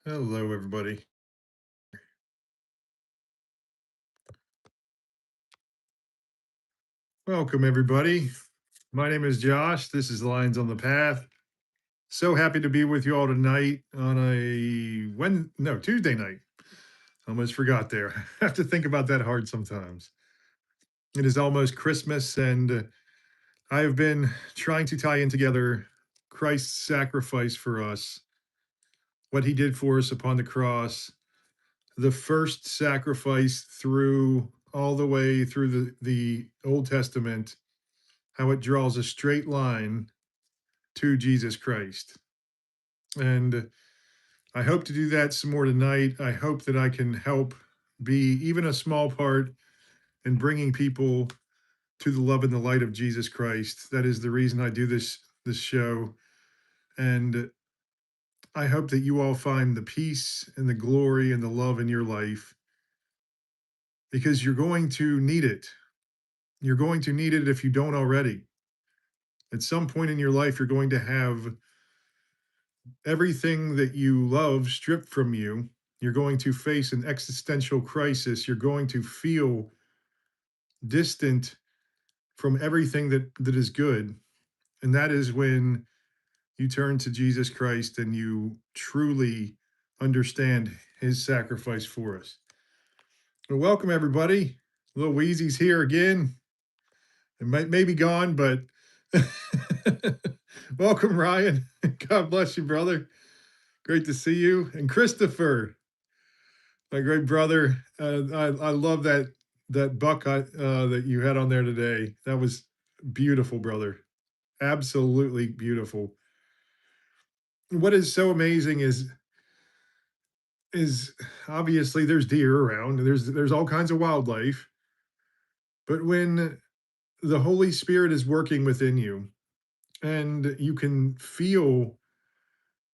Hello, everybody. Welcome, everybody. My name is Josh. This is Lions on the Path. So happy to be with you all tonight on Tuesday night. Almost forgot there. I have to think about that hard sometimes. It is almost Christmas, and I have been trying to tie in together Christ's sacrifice for us, what he did for us upon the cross, the first sacrifice through all the way through the Old Testament, how it draws a straight line to Jesus Christ. And I hope to do that some more tonight. I hope that I can help be even a small part in bringing people to the love and the light of Jesus Christ. That is the reason I do this show. And I hope that you all find the peace and the glory and the love in your life because you're going to need it. You're going to need it if you don't already. At some point in your life, you're going to have everything that you love stripped from you. You're going to face an existential crisis. You're going to feel distant from everything that is good. And that is when you turn to Jesus Christ and you truly understand his sacrifice for us. Well, welcome everybody. Little Wheezy's here again. It may be gone, but welcome, Ryan. God bless you, brother. Great to see you. And Christopher, my great brother. I love that buck that you had on there today. That was beautiful, brother. Absolutely beautiful. What is so amazing is obviously there's deer around. There's all kinds of wildlife, but when the Holy Spirit is working within you, and you can feel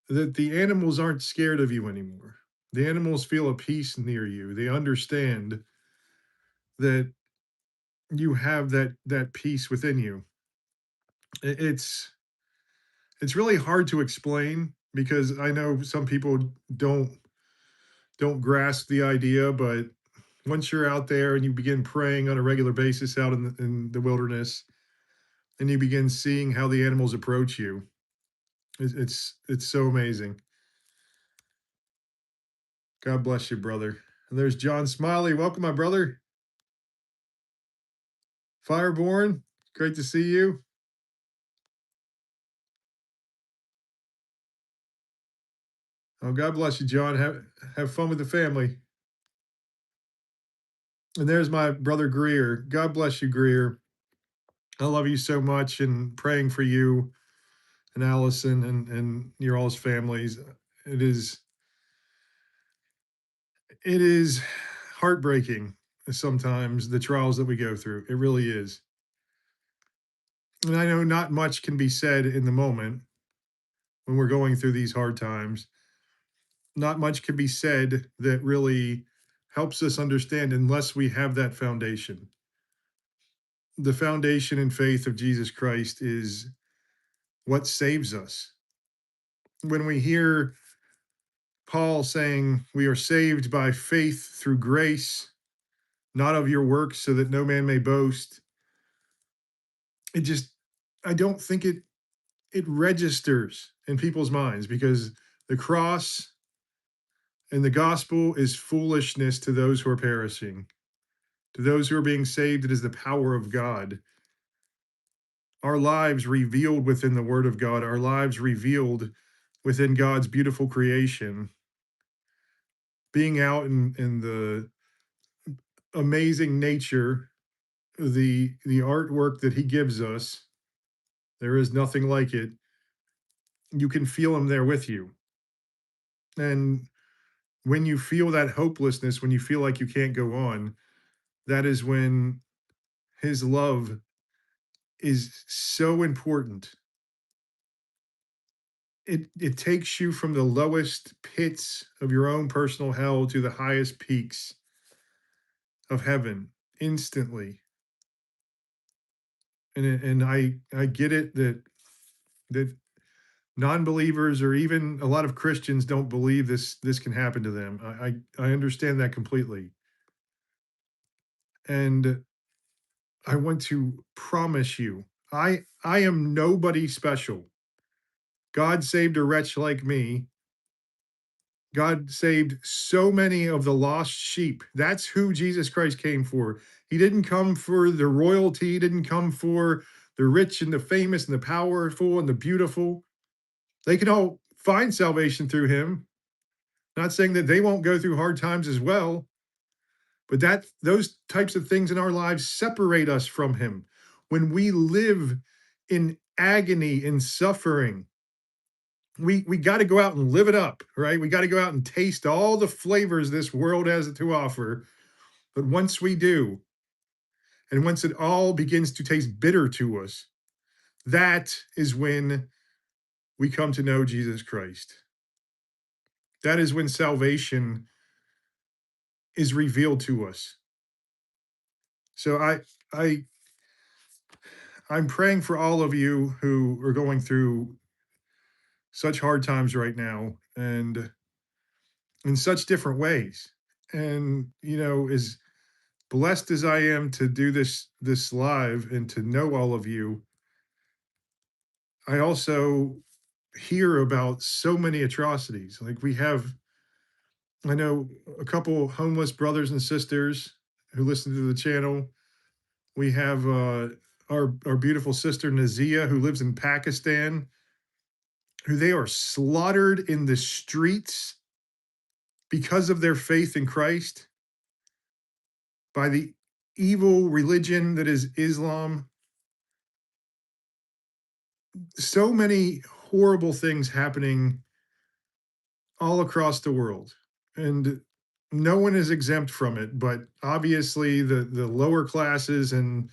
that the animals aren't scared of you anymore. The animals feel a peace near you. They understand that you have that peace within you. It's really hard to explain because I know some people don't don't grasp the idea, but once you're out there and you begin praying on a regular basis out in the wilderness and you begin seeing how the animals approach you, it's so amazing. God bless you, brother. And there's John Smiley. Welcome, my brother. Fireborn, great to see you. Oh, God bless you, John. Have fun with the family. And there's my brother Greer. God bless you, Greer. I love you so much and praying for you and Allison and your all's families. It is it is heartbreaking sometimes the trials that we go through. It really is. And I know not much can be said in the moment when we're going through these hard times. Not much can be said that really helps us understand unless we have that foundation. The foundation and faith of Jesus Christ is what saves us. When we hear Paul saying we are saved by faith through grace, not of your works, so that no man may boast, it just, I don't think it registers in people's minds because the cross and the gospel is foolishness to those who are perishing. To those who are being saved, it is the power of God. Our lives revealed within the Word of God, our lives revealed within God's beautiful creation, being out in the amazing nature, the artwork that He gives us. There is nothing like it. You can feel Him there with you. And when you feel that hopelessness, when you feel like you can't go on, that is when His love is so important. It takes you from the lowest pits of your own personal hell to the highest peaks of heaven instantly. And I get it that non-believers or even a lot of Christians don't believe this can happen to them. I understand that completely. And I want to promise you, I am nobody special. God saved a wretch like me. God saved so many of the lost sheep. That's who Jesus Christ came for. He didn't come for the royalty, he didn't come for the rich and the famous and the powerful and the beautiful. They can all find salvation through him. Not saying that they won't go through hard times as well, but that those types of things in our lives separate us from him. When we live in agony and suffering, we got to go out and live it up, right? We got to go out and taste all the flavors this world has to offer. But once we do, and once it all begins to taste bitter to us, that is when we come to know Jesus Christ. That is when salvation is revealed to us. So I I'm praying for all of you who are going through such hard times right now and in such different ways. And as blessed as I am to do this live and to know all of you, I also hear about so many atrocities. Like I know a couple homeless brothers and sisters who listen to the channel. We have our beautiful sister Nazia who lives in Pakistan, who they are slaughtered in the streets because of their faith in Christ by the evil religion that is Islam. So many horrible things happening all across the world. And no one is exempt from it, but obviously the lower classes and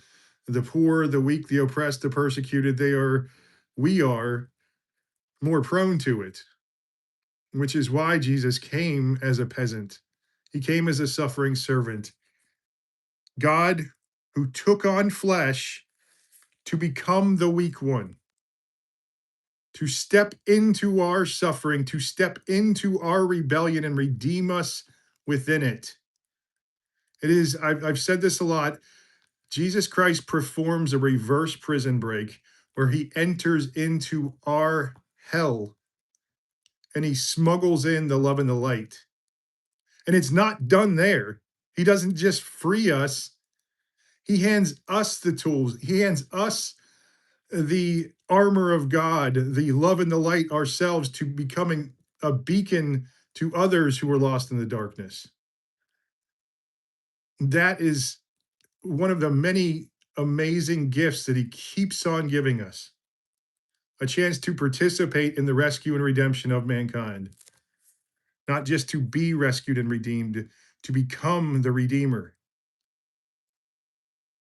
the poor, the weak, the oppressed, the persecuted, we are more prone to it, which is why Jesus came as a peasant. He came as a suffering servant. God who took on flesh to become the weak one, to step into our suffering, to step into our rebellion and redeem us within it. I've said this a lot. Jesus Christ performs a reverse prison break where he enters into our hell and he smuggles in the love and the light. And it's not done there. He doesn't just free us, he hands us the tools, he hands us the armor of God, the love and the light ourselves to becoming a beacon to others who are lost in the darkness. That is one of the many amazing gifts that he keeps on giving us, a chance to participate in the rescue and redemption of mankind, not just to be rescued and redeemed, to become the Redeemer.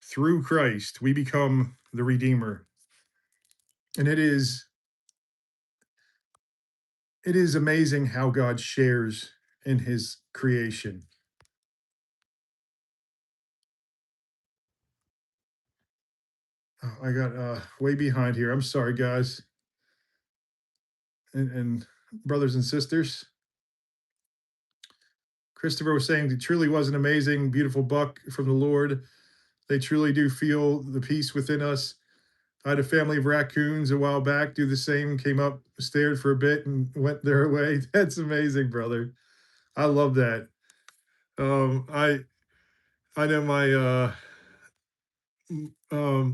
Through Christ, we become the Redeemer. And it is amazing how God shares in his creation. Oh, I got way behind here. I'm sorry, guys and brothers and sisters. Christopher was saying it truly was an amazing, beautiful book from the Lord. They truly do feel the peace within us. I had a family of raccoons a while back do the same, came up, stared for a bit, and went their way. That's amazing, brother. I love that. I know my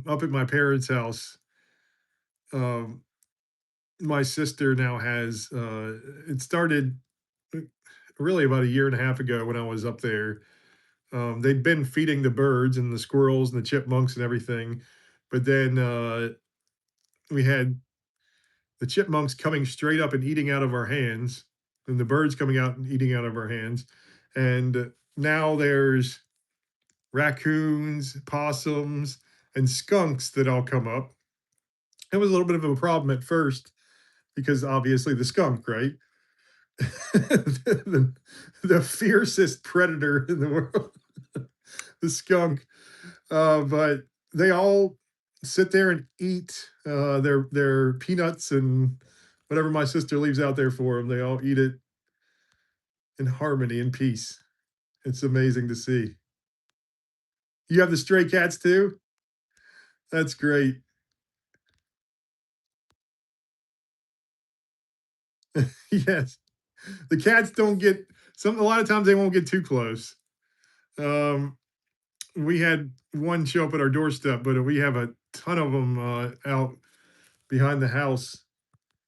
up at my parents' house, um, my sister now has it started really about a year and a half ago when I was up there. They'd been feeding the birds and the squirrels and the chipmunks and everything, but then we had the chipmunks coming straight up and eating out of our hands, and the birds coming out and eating out of our hands. And now there's raccoons, possums, and skunks that all come up. It was a little bit of a problem at first because obviously the skunk, right? the fiercest predator in the world, the skunk. But they all sit there and eat their peanuts and Whatever my sister leaves out there for them, they all eat it in harmony and peace. It's amazing to see. You have the stray cats too? That's great. Yes. The cats don't get a lot of times they won't get too close. Um, we had one show up at our doorstep, but we have a ton of them out behind the house.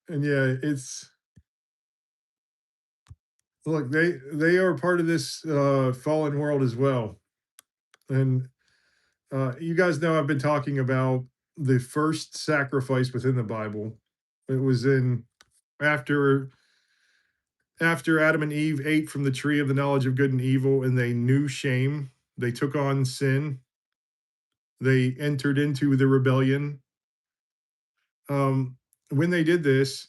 And yeah, it's look, they are part of this fallen world as well. And you guys know I've been talking about the first sacrifice within the Bible. It was in after Adam and Eve ate from the tree of the knowledge of good and evil, and they knew shame. They took on sin. They entered into the rebellion. When they did this,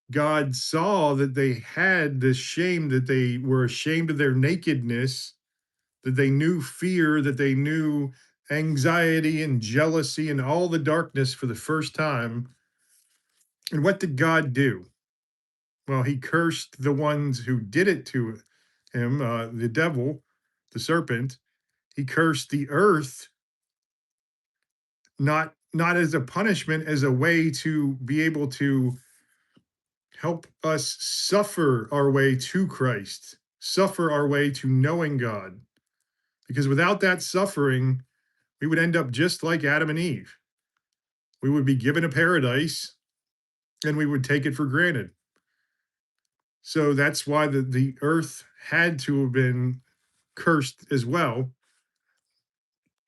God saw that they had this shame, that they were ashamed of their nakedness, that they knew fear, that they knew anxiety and jealousy and all the darkness for the first time. And what did God do? Well, he cursed the ones who did it to him, the devil, the serpent. He cursed the earth, not as a punishment, as a way to be able to help us suffer our way to Christ, suffer our way to knowing God. Because without that suffering, we would end up just like Adam and Eve. We would be given a paradise and we would take it for granted. So that's why the earth had to have been cursed as well.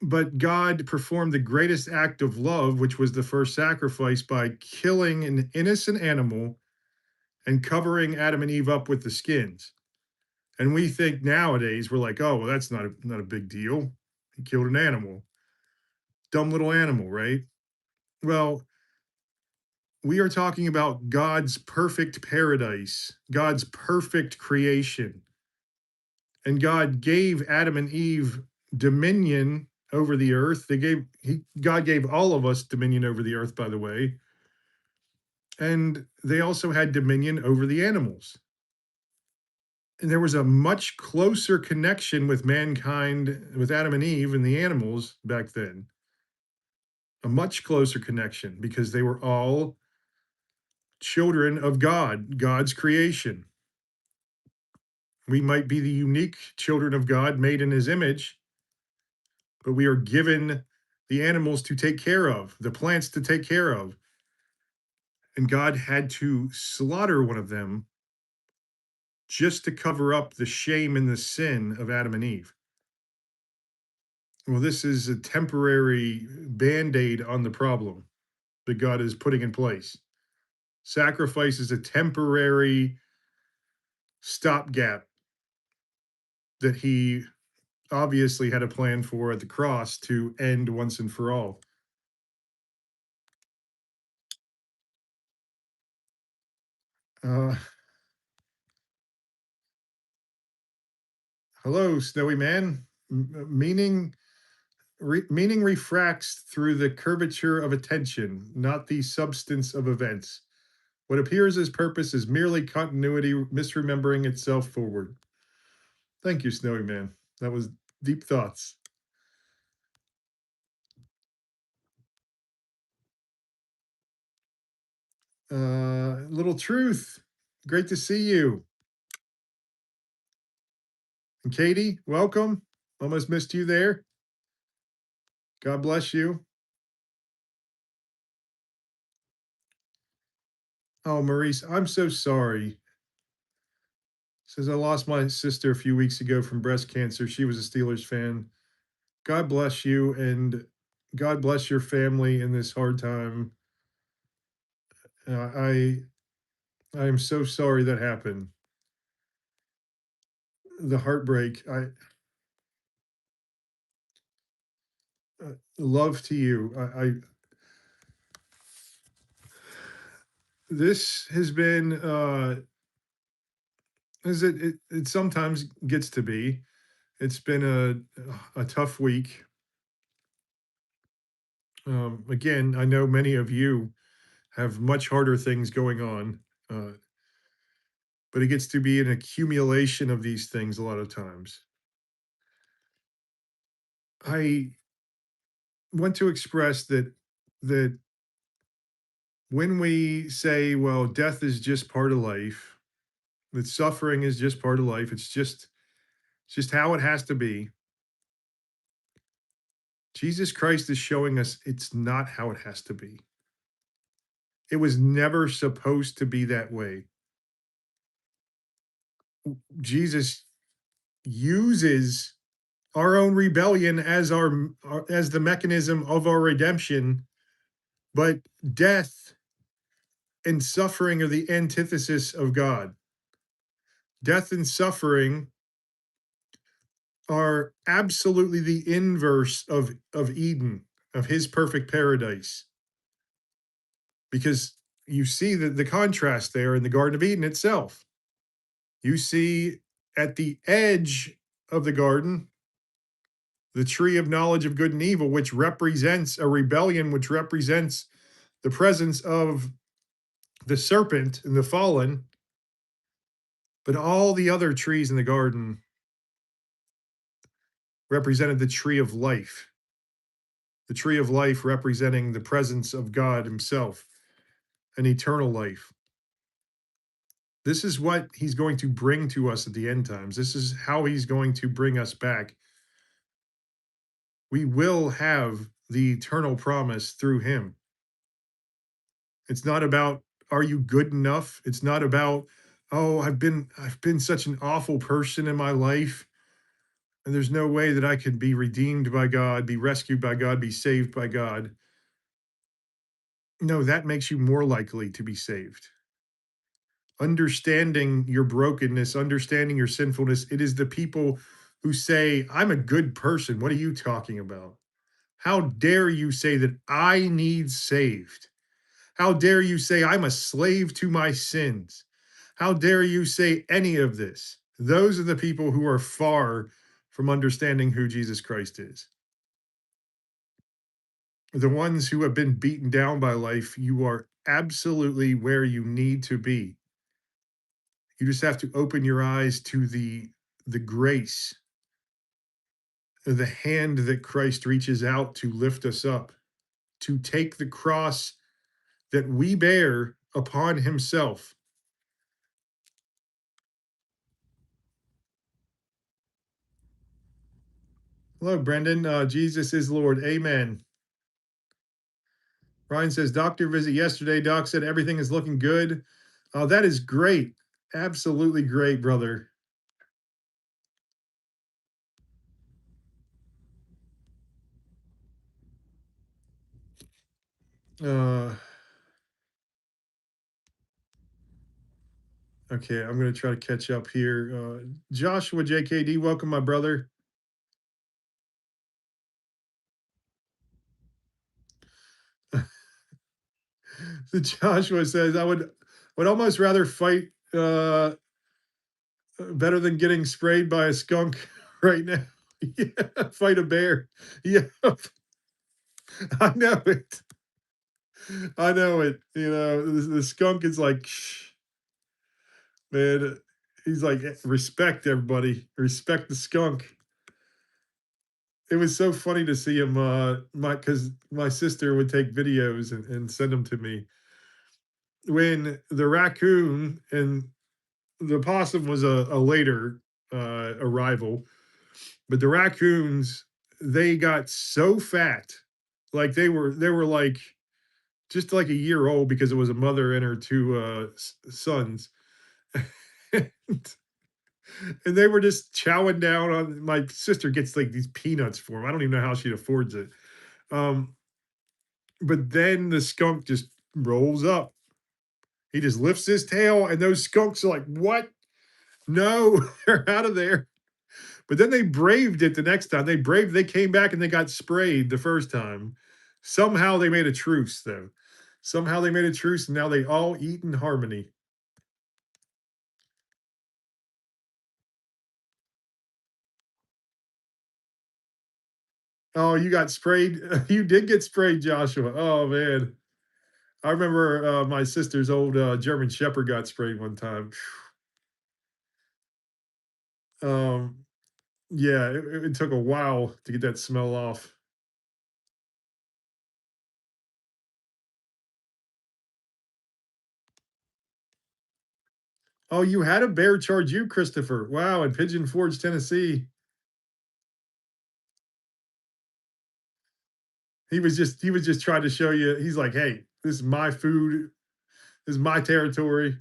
But God performed the greatest act of love, which was the first sacrifice, by killing an innocent animal and covering Adam and Eve up with the skins. And we think nowadays, we're like, oh, well, that's not a big deal. He killed an animal. Dumb little animal, right? Well, we are talking about God's perfect paradise, God's perfect creation. And God gave Adam and Eve dominion over the earth. God gave all of us dominion over the earth, by the way. And they also had dominion over the animals. And there was a much closer connection with mankind, with Adam and Eve and the animals back then. A much closer connection because they were all children of God, God's creation. We might be the unique children of God made in his image, but we are given the animals to take care of, the plants to take care of. And God had to slaughter one of them just to cover up the shame and the sin of Adam and Eve. Well, this is a temporary band aid on the problem that God is putting in place. Sacrifice is a temporary stopgap that he obviously had a plan for at the cross to end once and for all. Uh, Hello, Snowy Man. Meaning refracts through the curvature of attention, not the substance of events. What appears as purpose is merely continuity misremembering itself forward. Thank you, Snowy Man. That was deep thoughts. Little Truth, great to see you. And Katie, welcome. Almost missed you there. God bless you. Oh, Maurice, I'm so sorry. Says I lost my sister a few weeks ago from breast cancer. She was a Steelers fan. God bless you and God bless your family in this hard time. I am so sorry that happened. The heartbreak. I love to you. This has been as it sometimes gets to be. It's been a tough week. Again, I know many of you have much harder things going on. Uh, but it gets to be an accumulation of these things a lot of times. I want to express that when we say, well, death is just part of life, that suffering is just part of life, it's just how it has to be. Jesus Christ is showing us it's not how it has to be. It was never supposed to be that way. Jesus uses our own rebellion as as the mechanism of our redemption, but death and suffering are the antithesis of God. Death and suffering are absolutely the inverse of Eden, of his perfect paradise. Because you see the contrast there in the Garden of Eden itself. You see at the edge of the garden, the tree of knowledge of good and evil, which represents a rebellion, which represents the presence of the serpent and the fallen. But all the other trees in the garden represented the tree of life, the tree of life representing the presence of God himself, an eternal life. This is what he's going to bring to us at the end times. This is how he's going to bring us back. We will have the eternal promise through him. It's not about, are you good enough? It's not about, oh, I've been such an awful person in my life, and there's no way that I could be redeemed by God, be rescued by God, be saved by God. No, that makes you more likely to be saved. Understanding your brokenness, understanding your sinfulness, it is the people who say, I'm a good person. What are you talking about? How dare you say that I need saved? How dare you say I'm a slave to my sins? How dare you say any of this? Those are the people who are far from understanding who Jesus Christ is. The ones who have been beaten down by life, you are absolutely where you need to be. You just have to open your eyes to the grace, the hand that Christ reaches out to lift us up, to take the cross that we bear upon himself. Hello, Brendan. Jesus is Lord. Amen. Ryan says, doctor visit yesterday. Doc said everything is looking good. That is great. Absolutely great, brother. Uh, okay, I'm going to try to catch up here. Joshua JKD, welcome, my brother. So Joshua says, I would almost rather fight better than getting sprayed by a skunk right now. Yeah, fight a bear. Yeah, I know it. I know it. The skunk is like, shh, man. He's like, respect everybody, respect the skunk. It was so funny to see him. Because my sister would take videos and send them to me when the raccoon and the possum was a later arrival, but the raccoons, they got so fat, like they were like just like a year old because it was a mother and her two sons. and they were just chowing down on. My sister gets like these peanuts for them. I don't even know how she affords it. Um, but then the skunk just rolls up. He just lifts his tail, and those skunks are like, "What? No, they're out of there." But then they braved it the next time. They came back and they got sprayed the first time. Somehow they made a truce, though. Somehow they made a truce, and now they all eat in harmony. Oh, you got sprayed. You did get sprayed, Joshua. Oh man. I remember my sister's old German Shepherd got sprayed one time. Um, yeah, it took a while to get that smell off. Oh, you had a bear charge you, Christopher. Wow, in Pigeon Forge, Tennessee. He was just trying to show you. He's like, hey, this is my food. This is my territory.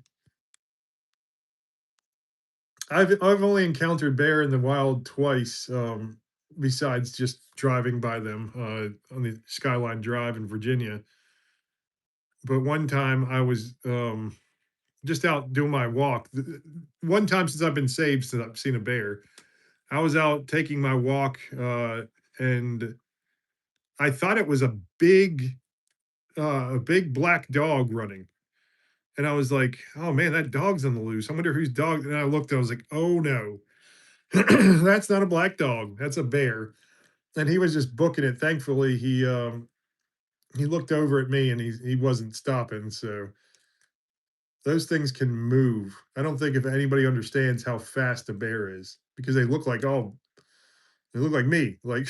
I've only encountered bear in the wild twice, besides just driving by them on the Skyline Drive in Virginia. But one time I was just out doing my walk. One time since I've been saved, since I've seen a bear, I was out taking my walk, and I thought it was a big black dog running. And I was like, "Oh man, that dog's on the loose. I wonder whose dog." And I looked, I was like, "Oh no, that's not a black dog. That's a bear." And he was just booking it. Thankfully, he looked over at me and he wasn't stopping. So those things can move. I don't think if anybody understands how fast a bear is because they look like me. Like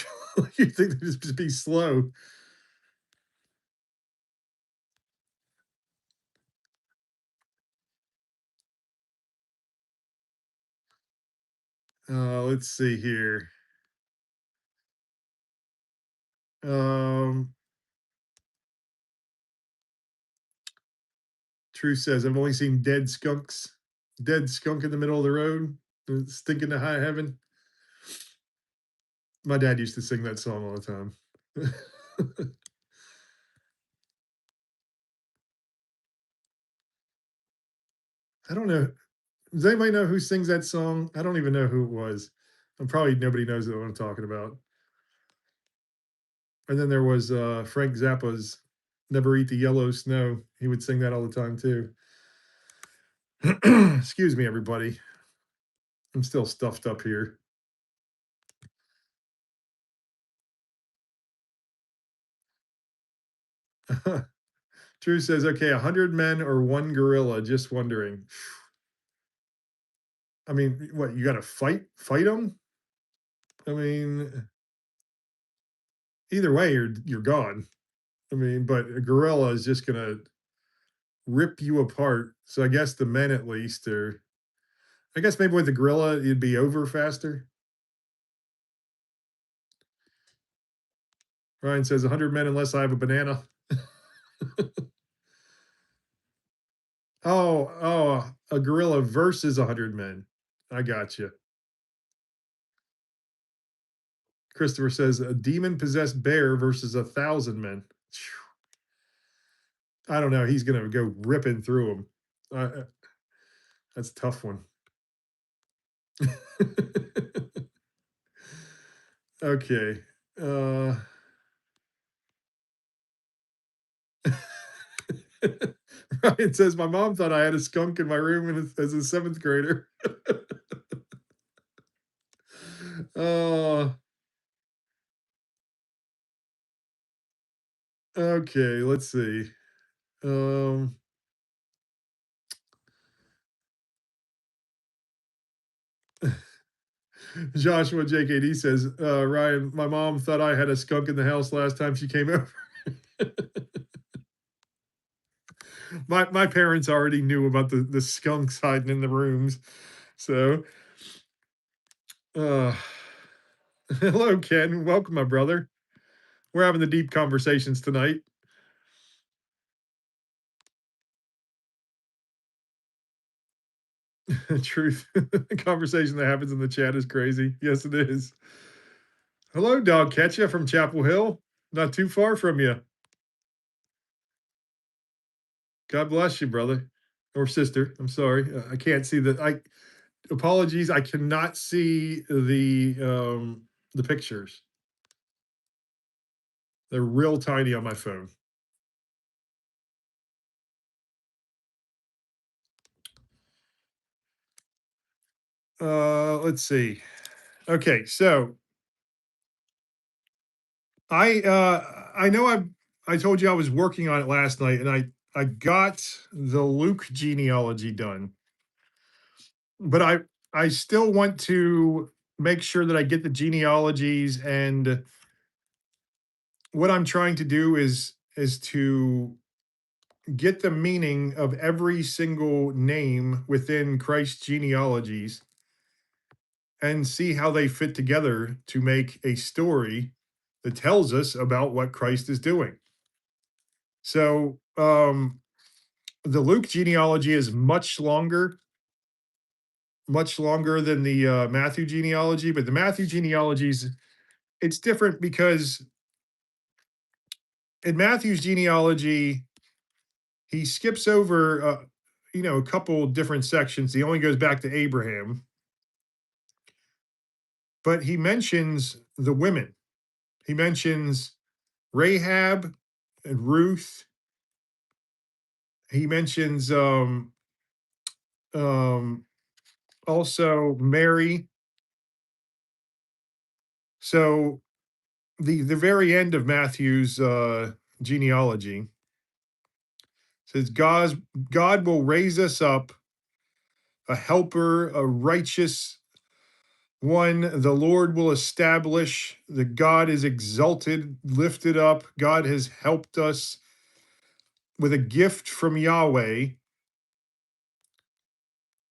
you think they just be slow. Let's see here. Um, True says I've only seen dead skunks. Dead skunk in the middle of the road, stinking to high heaven. My dad used to sing that song all the time. I don't know. Does anybody know who sings that song? I don't even know who it was. And probably nobody knows what I'm talking about. And then there was Frank Zappa's "Never Eat the Yellow Snow." He would sing that all the time too. Excuse me, everybody. I'm still stuffed up here. Drew says, "Okay, 100 men or one gorilla." Just wondering. I mean, what you got to fight them? I mean, either way, you're gone. I mean, but a gorilla is just gonna rip you apart. So I guess the men at least are. I guess maybe with the gorilla, it'd be over faster. Ryan says 100 men unless I have a banana. A gorilla versus 100 men. I got you. Christopher says a demon possessed bear versus 1,000 men. I don't know. He's gonna go ripping through them. That's a tough one. Okay. Uh, Ryan says my mom thought I had a skunk in my room as a seventh grader. Oh, okay. Let's see. Um, Joshua JKD says, Ryan, my mom thought I had a skunk in the house last time she came over. My parents already knew about the skunks hiding in the rooms. So, uh, hello, Ken. Welcome, my brother. We're having the deep conversations tonight. Truth. The conversation that happens in the chat is crazy. Yes, it is. Hello, Dog Catcher from Chapel Hill. Not too far from you. God bless you, brother or sister. I'm sorry. I can't see the. I apologies. I cannot see the pictures. They're real tiny on my phone. Let's see. Okay, so I know I told you I was working on it last night, and I got the Luke genealogy done, but I still want to make sure that I get the genealogies, and what I'm trying to do is to get the meaning of every single name within Christ's genealogies and see how they fit together to make a story that tells us about what Christ is doing. So, the Luke genealogy is much longer than the Matthew genealogy, but the Matthew genealogies, it's different because in Matthew's genealogy, he skips over, a couple different sections. He only goes back to Abraham, but he mentions the women. He mentions Rahab and Ruth. He mentions um, also Mary. So the very end of Matthew's genealogy says God will raise us up a helper, a righteous one. The Lord will establish that God is exalted, lifted up. God has helped us with a gift from Yahweh.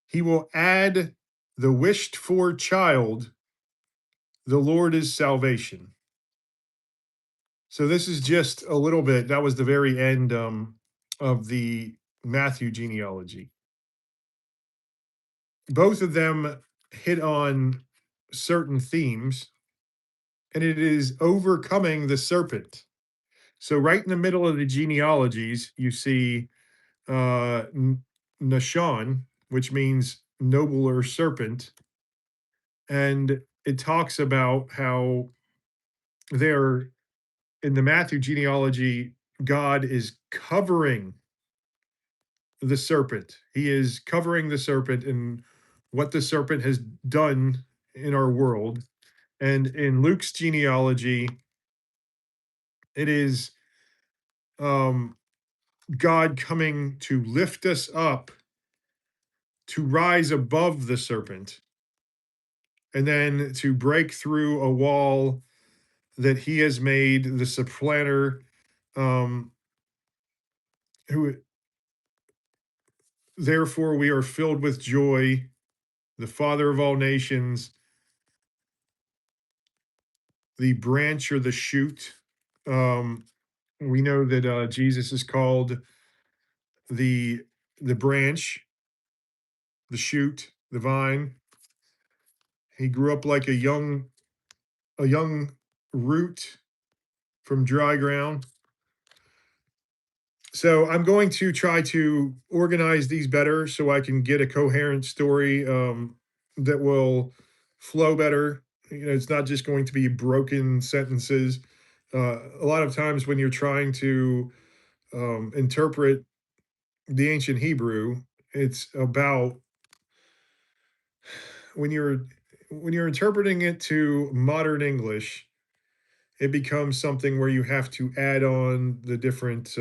He will add the wished for child. The Lord is salvation. So this is just a little bit. That was the very end of the Matthew genealogy. Both of them hit on certain themes, and it is overcoming the serpent. So right in the middle of the genealogies, you see Nashon, which means nobler serpent, and it talks about how there in the Matthew genealogy, God is covering the serpent. He is covering the serpent and what the serpent has done in our world. And in Luke's genealogy, it is um, God coming to lift us up to rise above the serpent and then to break through a wall that he has made, the supplanter, um, who therefore we are filled with joy, the Father of all nations, the branch or the shoot. Um, we know that Jesus is called the the branch, the shoot, the vine. He grew up like a young root from dry ground. So I'm going to try to organize these better so I can get a coherent story that will flow better. It's not just going to be broken sentences. A lot of times when you're trying to interpret the ancient Hebrew, it's about when you're interpreting it to modern English, it becomes something where you have to add on the different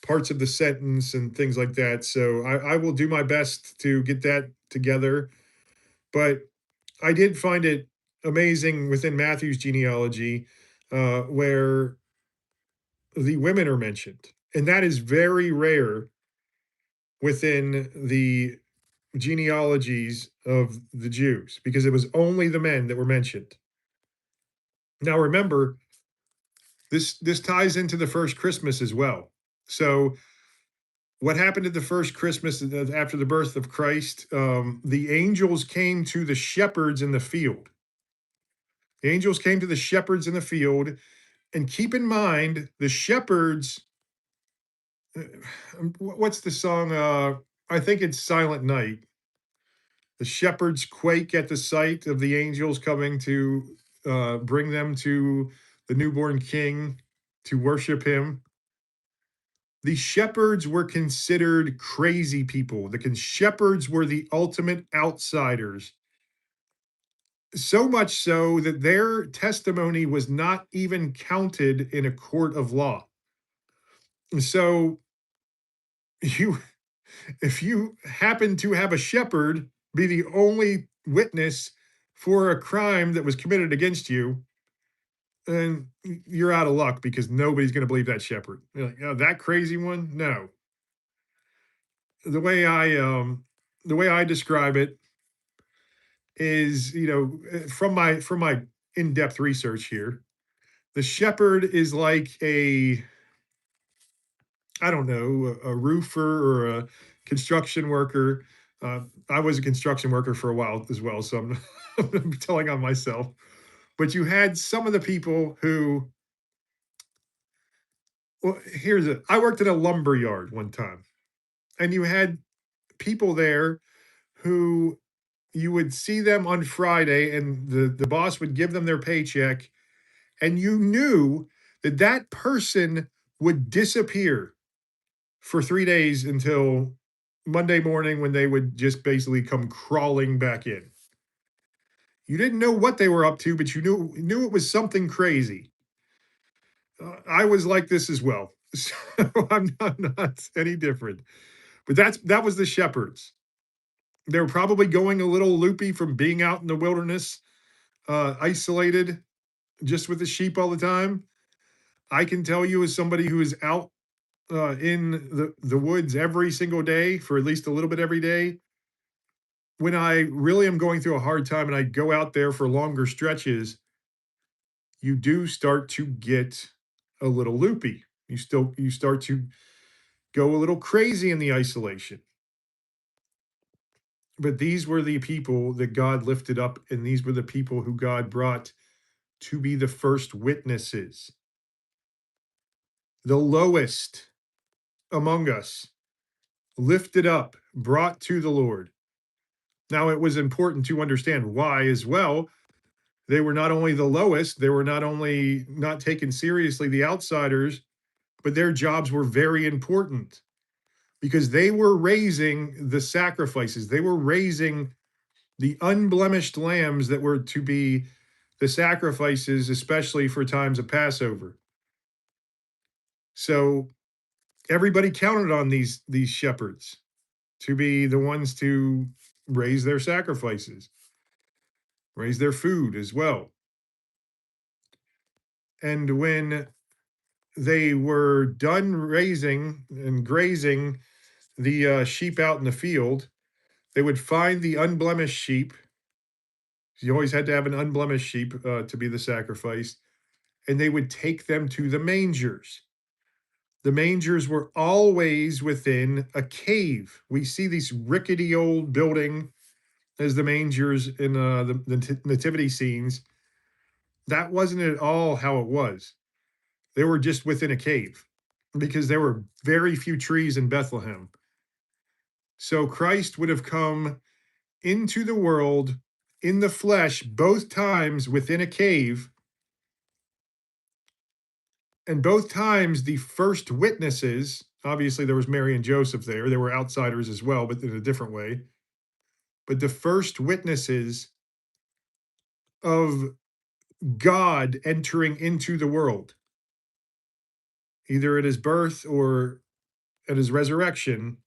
parts of the sentence and things like that. So I will do my best to get that together. But I did find it amazing within Matthew's genealogy where the women are mentioned. And that is very rare within the genealogies of the Jews because it was only the men that were mentioned. Now remember, this ties into the first Christmas as well. So what happened at the first Christmas after the birth of Christ? The angels came to the shepherds in the field. The angels came to the shepherds in the field, and keep in mind the shepherds. What's the song? I think it's Silent Night. The shepherds quake at the sight of the angels coming to bring them to the newborn king to worship him. The shepherds were considered crazy people. The shepherds were the ultimate outsiders. So much so that their testimony was not even counted in a court of law. So you if you happen to have a shepherd be the only witness for a crime that was committed against you, then you're out of luck because nobody's going to believe that shepherd. You're like, oh, that crazy one? No. The way I describe it is, from my in-depth research here, the shepherd is like a, I don't know, a roofer or a construction worker. I was a construction worker for a while as well, so I'm telling on myself. But you had some of the people who, well, here's it. I worked at a lumber yard one time, and you had people there who you would see them on Friday, and the boss would give them their paycheck, and you knew that that person would disappear for 3 days until Monday morning when they would just basically come crawling back in. You didn't know what they were up to, but you knew it was something crazy. I was like this as well, so I'm not any different. But that was the shepherds. They were probably going a little loopy from being out in the wilderness, isolated, just with the sheep all the time. I can tell you, as somebody who is out in the woods every single day for at least a little bit every day, when I really am going through a hard time and I go out there for longer stretches, you do start to get a little loopy. You start to go a little crazy in the isolation. But these were the people that God lifted up, and these were the people who God brought to be the first witnesses. The lowest among us, lifted up, brought to the Lord. Now, it was important to understand why as well. They were not only the lowest, they were not only not taken seriously, the outsiders, but their jobs were very important because they were raising the sacrifices. They were raising the unblemished lambs that were to be the sacrifices, especially for times of Passover. So everybody counted on these shepherds to be the ones to raise their sacrifices, raise their food as well. And when they were done raising and grazing the sheep out in the field, they would find the unblemished sheep. You always had to have an unblemished sheep to be the sacrifice, and they would take them to the mangers. The mangers were always within a cave. We see these rickety old building as the mangers in the nativity scenes. That wasn't at all how it was. They were just within a cave because there were very few trees in Bethlehem. So Christ would have come into the world in the flesh both times within a cave. And both times, the first witnesses, obviously, there was Mary and Joseph there. There were outsiders as well, but in a different way. But the first witnesses of God entering into the world, either at his birth or at his resurrection,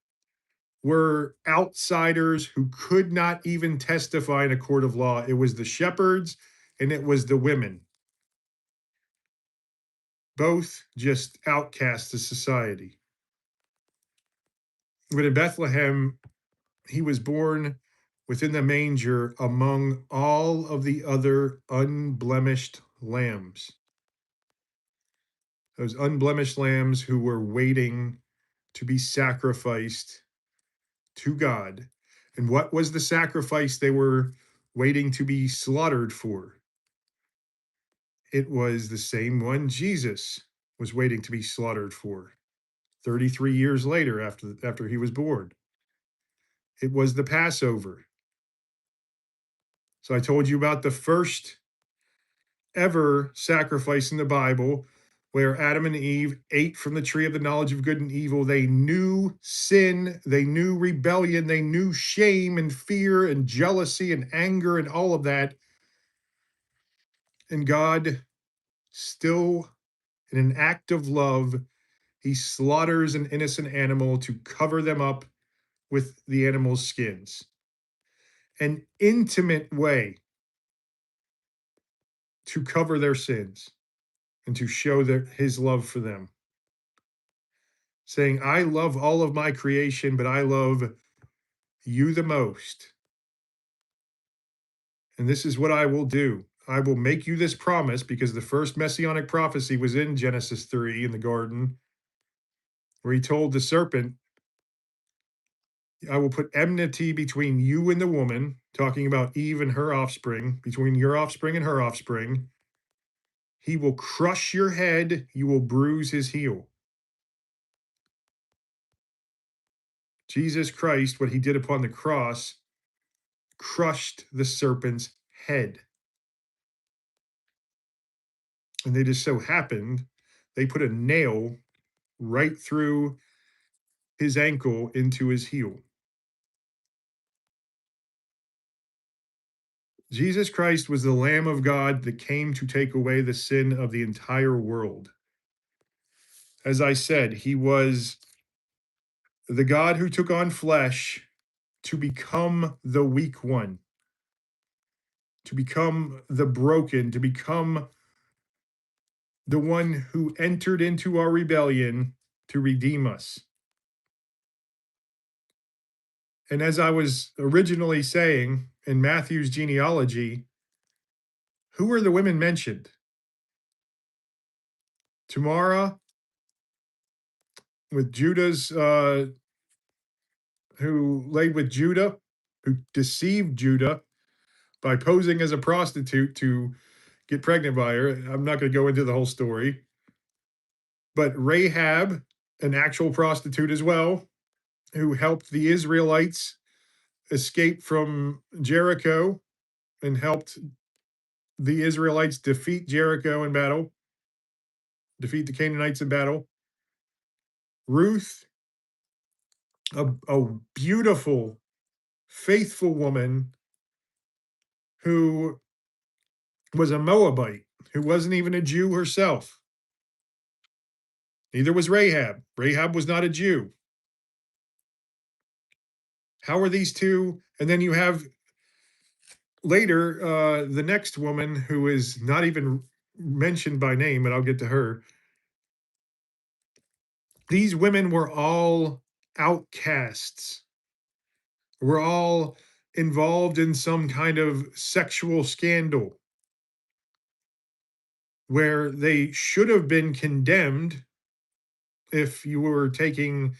were outsiders who could not even testify in a court of law. It was the shepherds and it was the women, both just outcasts of society. But in Bethlehem, he was born within the manger among all of the other unblemished lambs. Those unblemished lambs who were waiting to be sacrificed to God. And what was the sacrifice they were waiting to be slaughtered for? It was the same one Jesus was waiting to be slaughtered for 33 years later after he was born. It was the Passover. So I told you about the first ever sacrifice in the Bible where Adam and Eve ate from the tree of the knowledge of good and evil. They knew sin, they knew rebellion, they knew shame and fear and jealousy and anger and all of that. And God, still in an act of love, he slaughters an innocent animal to cover them up with the animal's skins. An intimate way to cover their sins and to show his love for them. Saying, I love all of my creation, but I love you the most. And this is what I will do. I will make you this promise, because the first messianic prophecy was in Genesis 3 in the garden, where he told the serpent, I will put enmity between you and the woman, talking about Eve and her offspring, between your offspring and her offspring. He will crush your head, you will bruise his heel. Jesus Christ, what he did upon the cross, crushed the serpent's head. And they just so happened, they put a nail right through his ankle into his heel. Jesus Christ was the Lamb of God that came to take away the sin of the entire world. As I said, he was the God who took on flesh to become the weak one, to become the broken, to become the one who entered into our rebellion to redeem us. And as I was originally saying in Matthew's genealogy, who are the women mentioned? Tamara with Judah's, who laid with Judah, who deceived Judah by posing as a prostitute to get pregnant by her. I'm not going to go into the whole story. But Rahab, an actual prostitute as well, who helped the Israelites escape from Jericho and helped the Israelites defeat Jericho in battle, defeat the Canaanites in battle. Ruth, a beautiful, faithful woman who was a Moabite, who wasn't even a Jew herself. Neither was Rahab. Rahab was not a Jew. How are these two? And then you have later the next woman, who is not even mentioned by name, but I'll get to her. These women were all outcasts, were all involved in some kind of sexual scandal where they should have been condemned if you were taking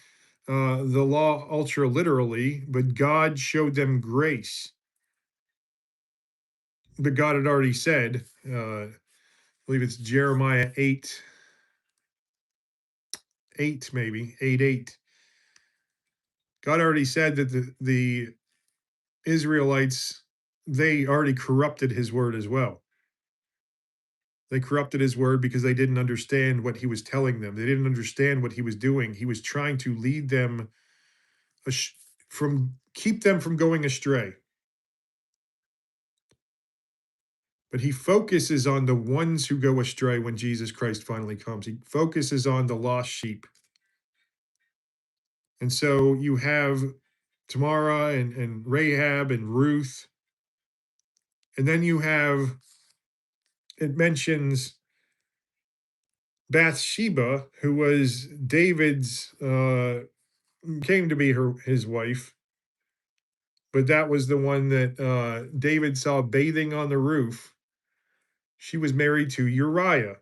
the law ultra literally, but God showed them grace. But God had already said, I believe it's Jeremiah 8, 8 maybe, 8, 8. God already said that the Israelites, they already corrupted his word as well. They corrupted his word because they didn't understand what he was telling them. They didn't understand what he was doing. He was trying to lead them keep them from going astray. But he focuses on the ones who go astray when Jesus Christ finally comes. He focuses on the lost sheep. And so you have Tamara and Rahab and Ruth. And then you have, it mentions Bathsheba, who was David's, came to be his wife. But that was the one that David saw bathing on the roof. She was married to Uriah.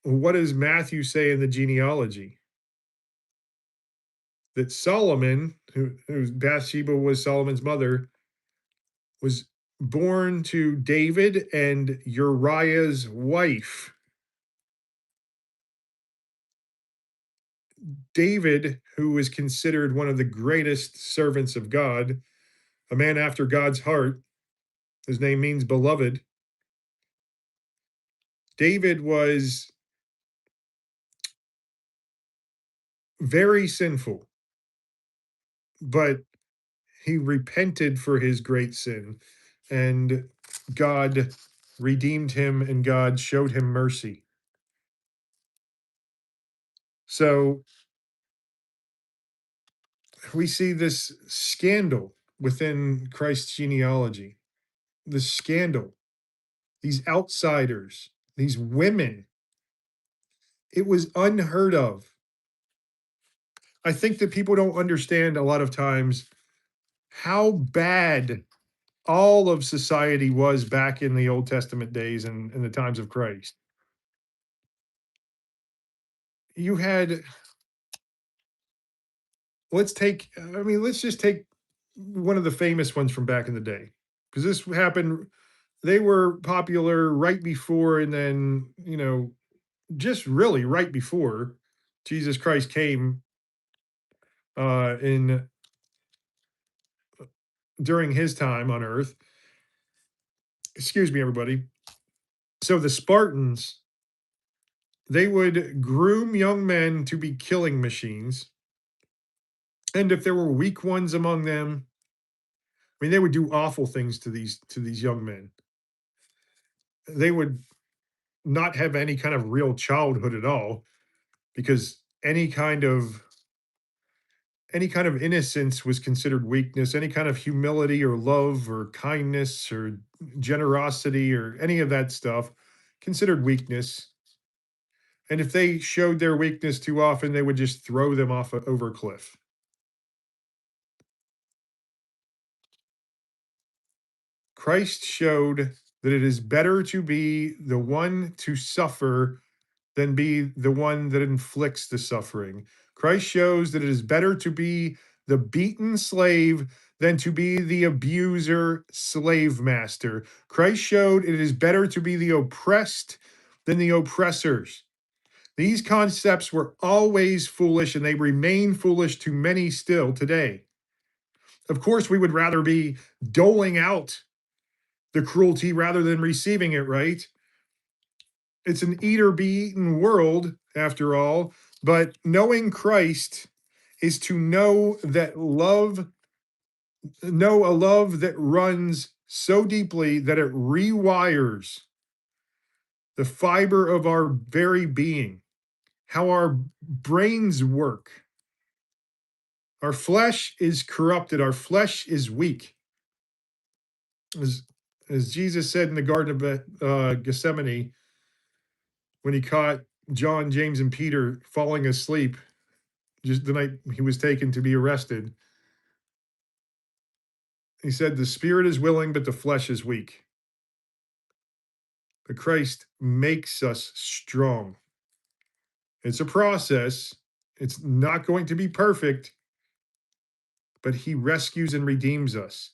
What does Matthew say in the genealogy? That Solomon, who Bathsheba was Solomon's mother, was born to David and Uriah's wife. David, who was considered one of the greatest servants of God, a man after God's heart, his name means beloved. David was very sinful, but he repented for his great sin, and God redeemed him and God showed him mercy. So we see this scandal within Christ's genealogy, this scandal, these outsiders, these women. It was unheard of. I think that people don't understand a lot of times how bad all of society was back in the Old Testament days and in the times of Christ. You had, let's just take one of the famous ones from back in the day, because this happened. They were popular right before, and then, just really right before Jesus Christ came in during his time on earth. Excuse me, everybody. So the Spartans, they would groom young men to be killing machines. And if there were weak ones among them, I mean, they would do awful things to these young men. They would not have any kind of real childhood at all, because any kind of innocence was considered weakness. Any kind of humility or love or kindness or generosity or any of that stuff considered weakness. And if they showed their weakness too often, they would just throw them over a cliff. Christ showed that it is better to be the one to suffer than be the one that inflicts the suffering. Christ shows that it is better to be the beaten slave than to be the abuser slave master. Christ showed it is better to be the oppressed than the oppressors. These concepts were always foolish, and they remain foolish to many still today. Of course, we would rather be doling out the cruelty rather than receiving it, right? It's an eat or be eaten world, after all. But knowing Christ is to know a love that runs so deeply that it rewires the fiber of our very being, how our brains work. Our flesh is corrupted, our flesh is weak. As, as Jesus said in the Garden of Gethsemane, when he caught John, James, and Peter falling asleep just the night he was taken to be arrested, he said, "The spirit is willing, but the flesh is weak." But Christ makes us strong. It's a process. It's not going to be perfect, but he rescues and redeems us.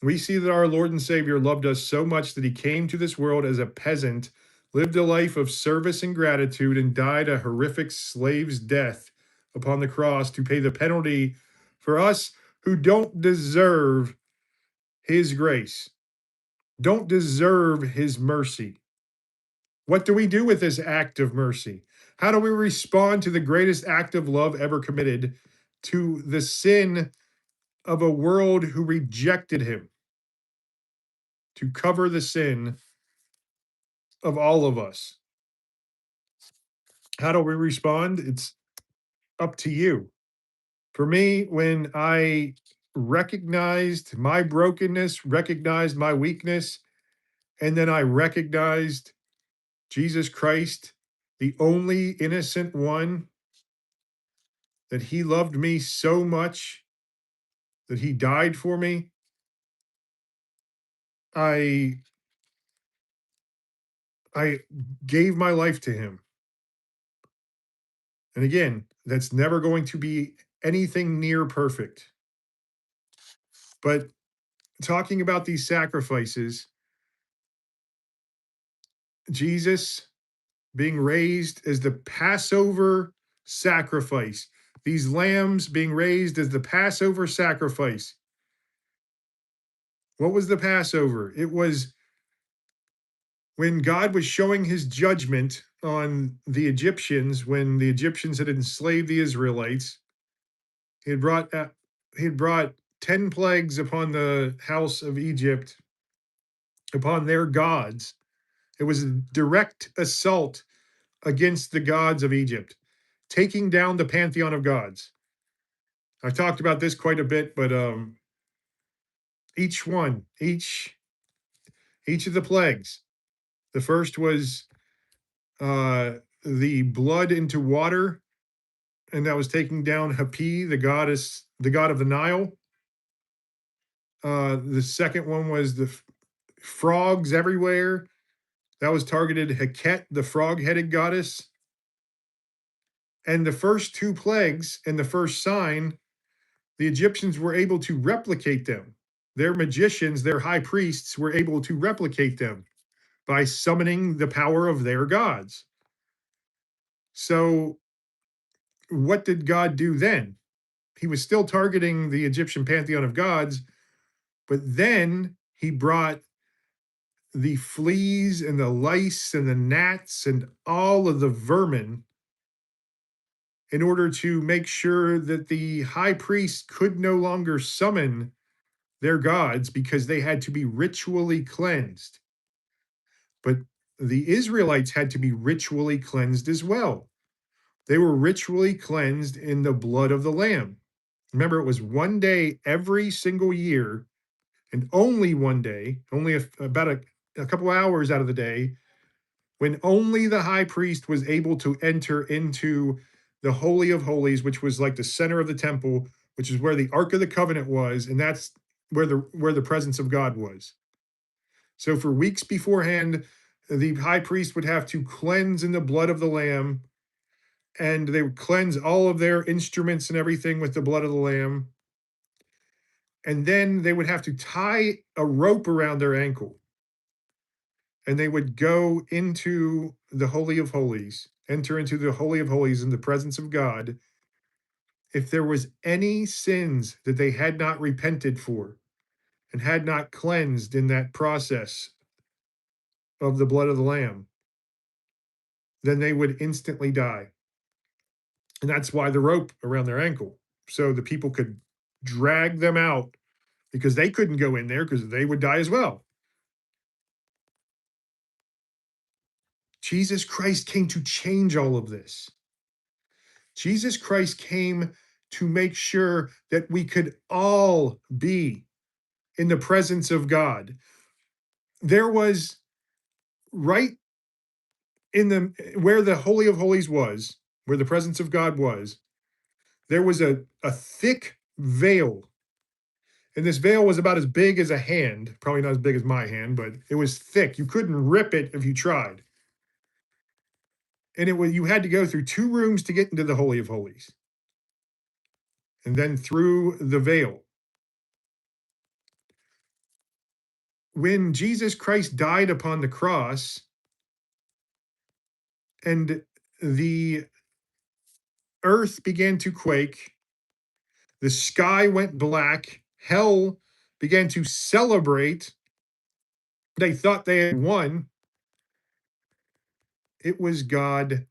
We see that our Lord and Savior loved us so much that he came to this world as a peasant, lived a life of service and gratitude, and died a horrific slave's death upon the cross to pay the penalty for us who don't deserve his grace, don't deserve his mercy. What do we do with this act of mercy? How do we respond to the greatest act of love ever committed, to the sin of a world who rejected him, to cover the sin of all of us? How do we respond? It's up to you. For me, when I recognized my brokenness, recognized my weakness, and then I recognized Jesus Christ, the only innocent one, that he loved me so much that he died for me, I I gave my life to him. And again, that's never going to be anything near perfect. But talking about these sacrifices, Jesus being raised as the Passover sacrifice, these lambs being raised as the Passover sacrifice. What was the Passover? It was when God was showing his judgment on the Egyptians, when the Egyptians had enslaved the Israelites. He had brought uh, he had brought 10 plagues upon the house of Egypt, upon their gods. It was a direct assault against the gods of Egypt, taking down the pantheon of gods. I've talked about this quite a bit, but each one, each of the plagues. The first was uh, the blood into water, and that was taking down Hapi, the goddess, the god of the Nile. The second one was the frogs everywhere. That was targeted Heket, the frog-headed goddess. And the first two plagues and the first sign, the Egyptians were able to replicate them. Their magicians, their high priests, were able to replicate them by summoning the power of their gods. So, what did God do then? He was still targeting the Egyptian pantheon of gods, but then he brought the fleas and the lice and the gnats and all of the vermin in order to make sure that the high priest could no longer summon their gods because they had to be ritually cleansed. But the Israelites had to be ritually cleansed as well. They were ritually cleansed in the blood of the Lamb. Remember, it was one day every single year, and only one day, only about a couple hours out of the day, when only the high priest was able to enter into the Holy of Holies, which was like the center of the temple, which is where the Ark of the Covenant was, and that's where the presence of God was. So for weeks beforehand, the high priest would have to cleanse in the blood of the Lamb, and they would cleanse all of their instruments and everything with the blood of the Lamb. And then they would have to tie a rope around their ankle, and they would go into the Holy of Holies, enter into the Holy of Holies in the presence of God. If there was any sins that they had not repented for and had not cleansed in that process of the blood of the Lamb, then they would instantly die. And that's why the rope around their ankle, so the people could drag them out, because they couldn't go in there because they would die as well. Jesus Christ came to change all of this. Jesus Christ came to make sure that we could all be in the presence of God. There was, right in the where the Holy of Holies was, where the presence of God was, there was a thick veil. And this veil was about as big as a hand, probably not as big as my hand, but it was thick. You couldn't rip it if you tried. And you had to go through two rooms to get into the Holy of Holies, and then through the veil. When Jesus Christ died upon the cross and the earth began to quake, the sky went black, hell began to celebrate. They thought they had won. It was God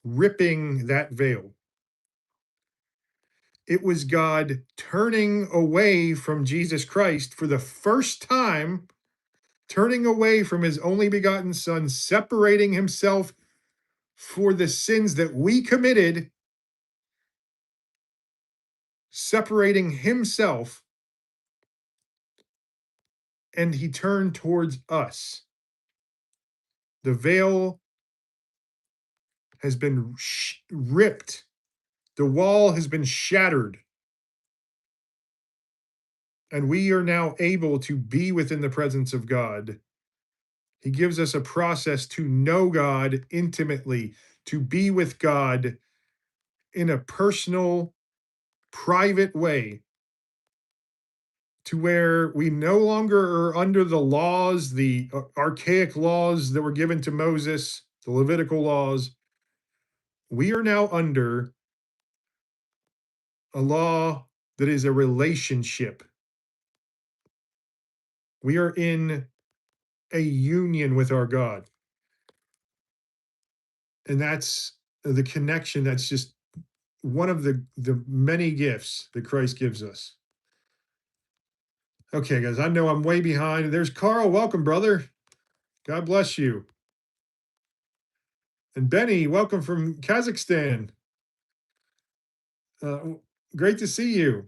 ripping that veil. It was God turning away from Jesus Christ for the first time, turning away from his only begotten Son, separating himself for the sins that we committed, separating himself, and he turned towards us. The veil has been ripped, the wall has been shattered, and we are now able to be within the presence of God. He gives us a process to know God intimately, to be with God in a personal, private way, to where we no longer are under the laws, the archaic laws that were given to Moses, the Levitical laws. We are now under a law that is a relationship. We are in a union with our God. And that's the connection. That's just one of the many gifts that Christ gives us. Okay, guys, I know I'm way behind. There's Carl. Welcome, brother. God bless you. And Benny, welcome from Kazakhstan. Uh, Great to see you.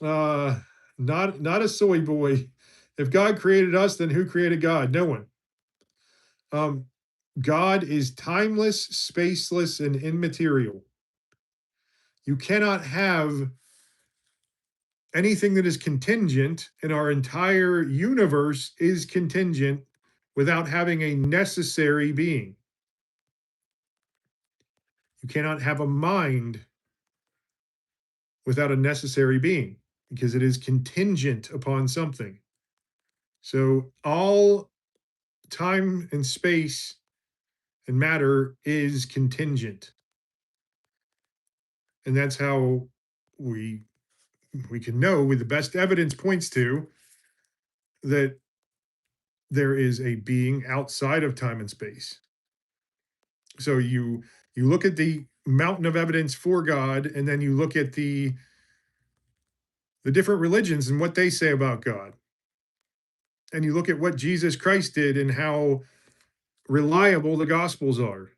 Uh, not a soy boy. If God created us, then who created God? No one. Um, God is timeless, spaceless, and immaterial. You cannot have anything that is contingent, and our entire universe is contingent without having a necessary being. You cannot have a mind without a necessary being because it is contingent upon something. So all time and space and matter is contingent. And that's how we we can know with the best evidence points to that there is a being outside of time and space. So you look at the mountain of evidence for God, and then you look at the different religions and what they say about God. And you look at what Jesus Christ did and how reliable the gospels are.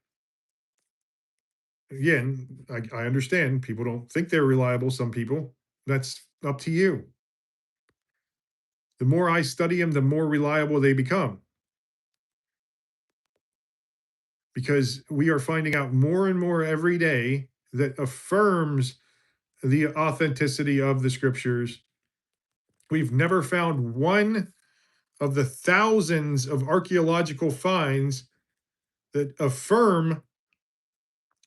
Again, I understand people don't think they're reliable, some people. That's up to you. The more I study them, the more reliable they become because we are finding out more and more every day that affirms the authenticity of the scriptures. We've never found one of the thousands of archaeological finds that affirm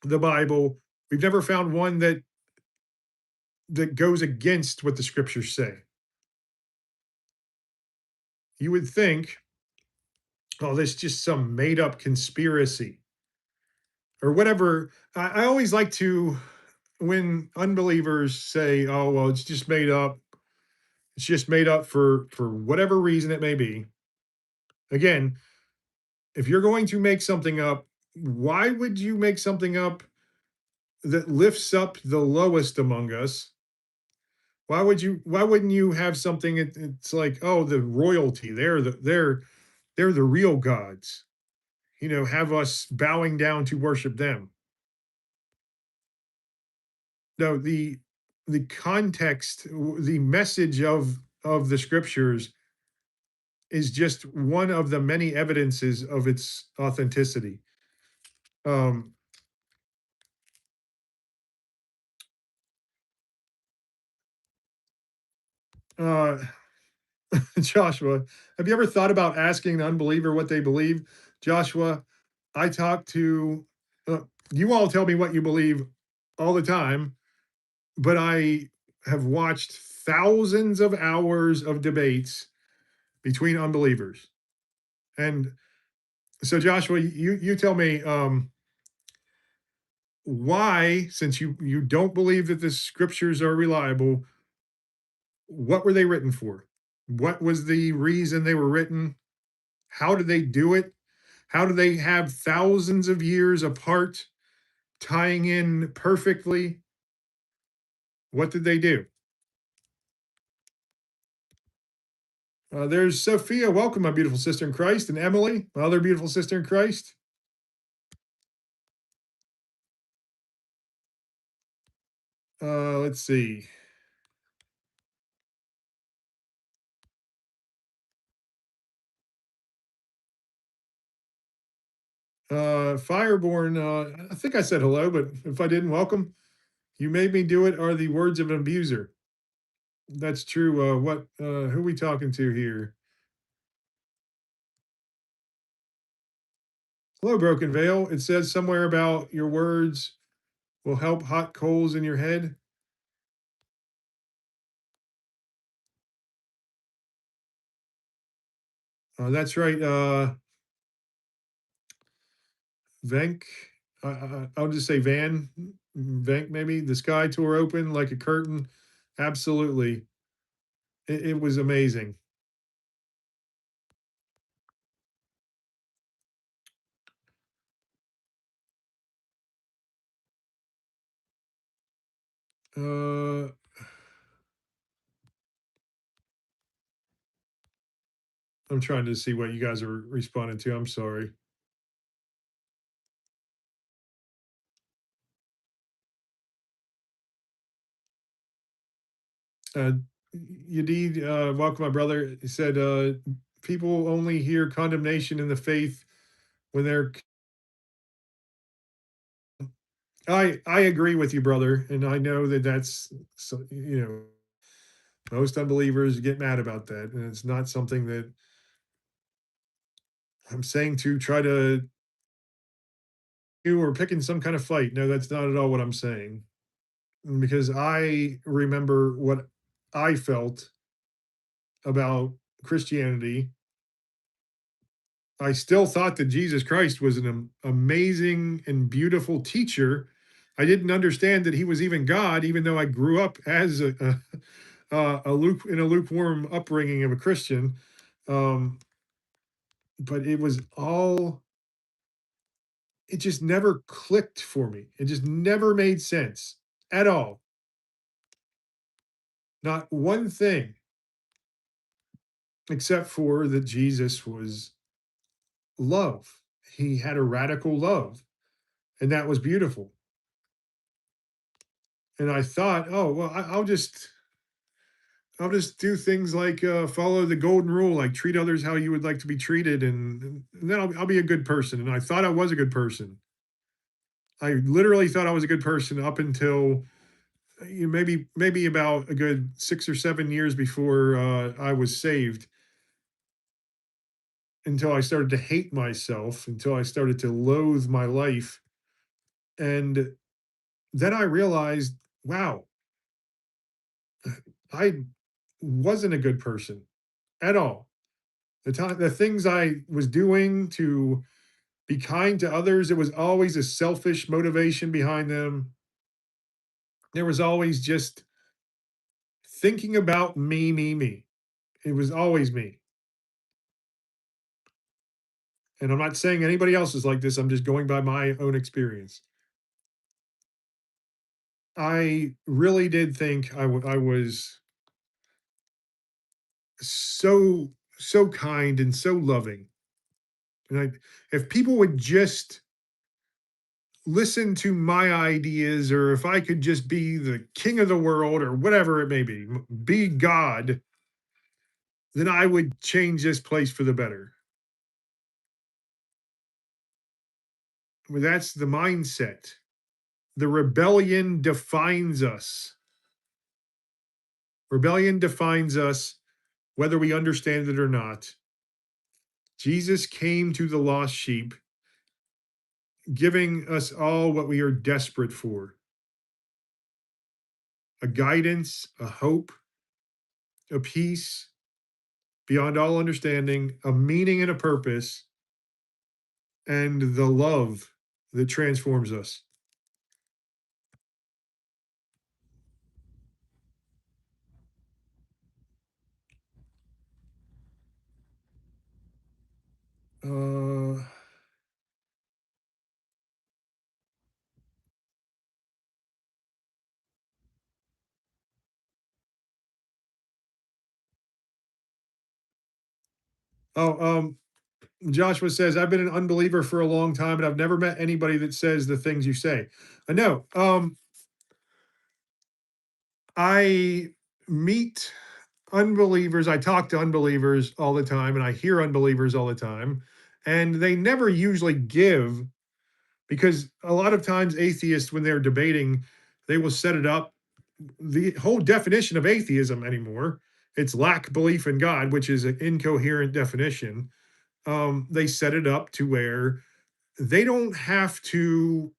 the Bible. We've never found one that goes against what the scriptures say. You would think, oh, this is just some made up conspiracy or whatever. I always like to, when unbelievers say, oh, well, it's just made up, it's just made up for whatever reason it may be. Again, if you're going to make something up, why would you make something up that lifts up the lowest among us? Why wouldn't you have something it's like, oh, the royalty, they're the real gods. Have us bowing down to worship them. No, the context, the message of the scriptures is just one of the many evidences of its authenticity. Um, uh, Joshua, have you ever thought about asking an unbeliever what they believe? Joshua, I talk to uh, you all tell me what you believe all the time, but I have watched thousands of hours of debates between unbelievers. And so Joshua, you tell me why, since you don't believe that the scriptures are reliable, what were they written for? What was the reason they were written? How did they do it? How do they have thousands of years apart, tying in perfectly? What did they do? There's Sophia. Welcome, my beautiful sister in Christ, and Emily, my other beautiful sister in Christ. Let's see. Fireborn. I think I said hello, but if I didn't, welcome. You made me do it. Are the words of an abuser? That's true. What? Who are we talking to here? Hello, Broken Veil. It says somewhere about your words will help hot coals in your head. That's right. Venk. I'll just say Venk, maybe. The sky tore open like a curtain. Absolutely. It was amazing. Uh, I'm trying to see what you guys are responding to. I'm sorry. Uh, Yadid, welcome, my brother. He said, people only hear condemnation in the faith when they're. I agree with you, brother, and I know that that's so, most unbelievers get mad about that, and it's not something that I'm saying to try to do or picking some kind of fight. No, that's not at all what I'm saying. Because I remember what I felt about Christianity. I still thought that Jesus Christ was an amazing and beautiful teacher. I didn't understand that he was even God, even though I grew up as in a lukewarm upbringing of a Christian. Um, but it was all, it just never clicked for me. It just never made sense at all. Not one thing, except for that Jesus was love. He had a radical love, and that was beautiful. And I thought, oh well, I'll just do things like follow the golden rule, like treat others how you would like to be treated, and then I'll be a good person. And I thought I was a good person. I literally thought I was a good person up until maybe about a good 6 or 7 years before I was saved. Until I started to hate myself, until I started to loathe my life, and then I realized, wow, I wasn't a good person at all. The things I was doing to be kind to others, it was always a selfish motivation behind them. There was always just thinking about me, me, me. It was always me. And I'm not saying anybody else is like this. I'm just going by my own experience. I really did think I was so kind and so loving. And if people would just listen to my ideas, or if I could just be the king of the world or whatever it may be God, then I would change this place for the better. Well, that's the mindset. The rebellion defines us. Rebellion defines us whether we understand it or not. Jesus came to the lost sheep, giving us all what we are desperate for: a guidance, a hope, a peace beyond all understanding, a meaning and a purpose, and the love that transforms us. Uh, oh, Joshua says, I've been an unbeliever for a long time, and I've never met anybody that says the things you say. I know. I meet unbelievers. I talk to unbelievers all the time, and I hear unbelievers all the time, and they never usually give, because a lot of times atheists, when they're debating, they will set it up. The whole definition of atheism anymore, it's lack belief in God, which is an incoherent definition. They set it up to where they don't have to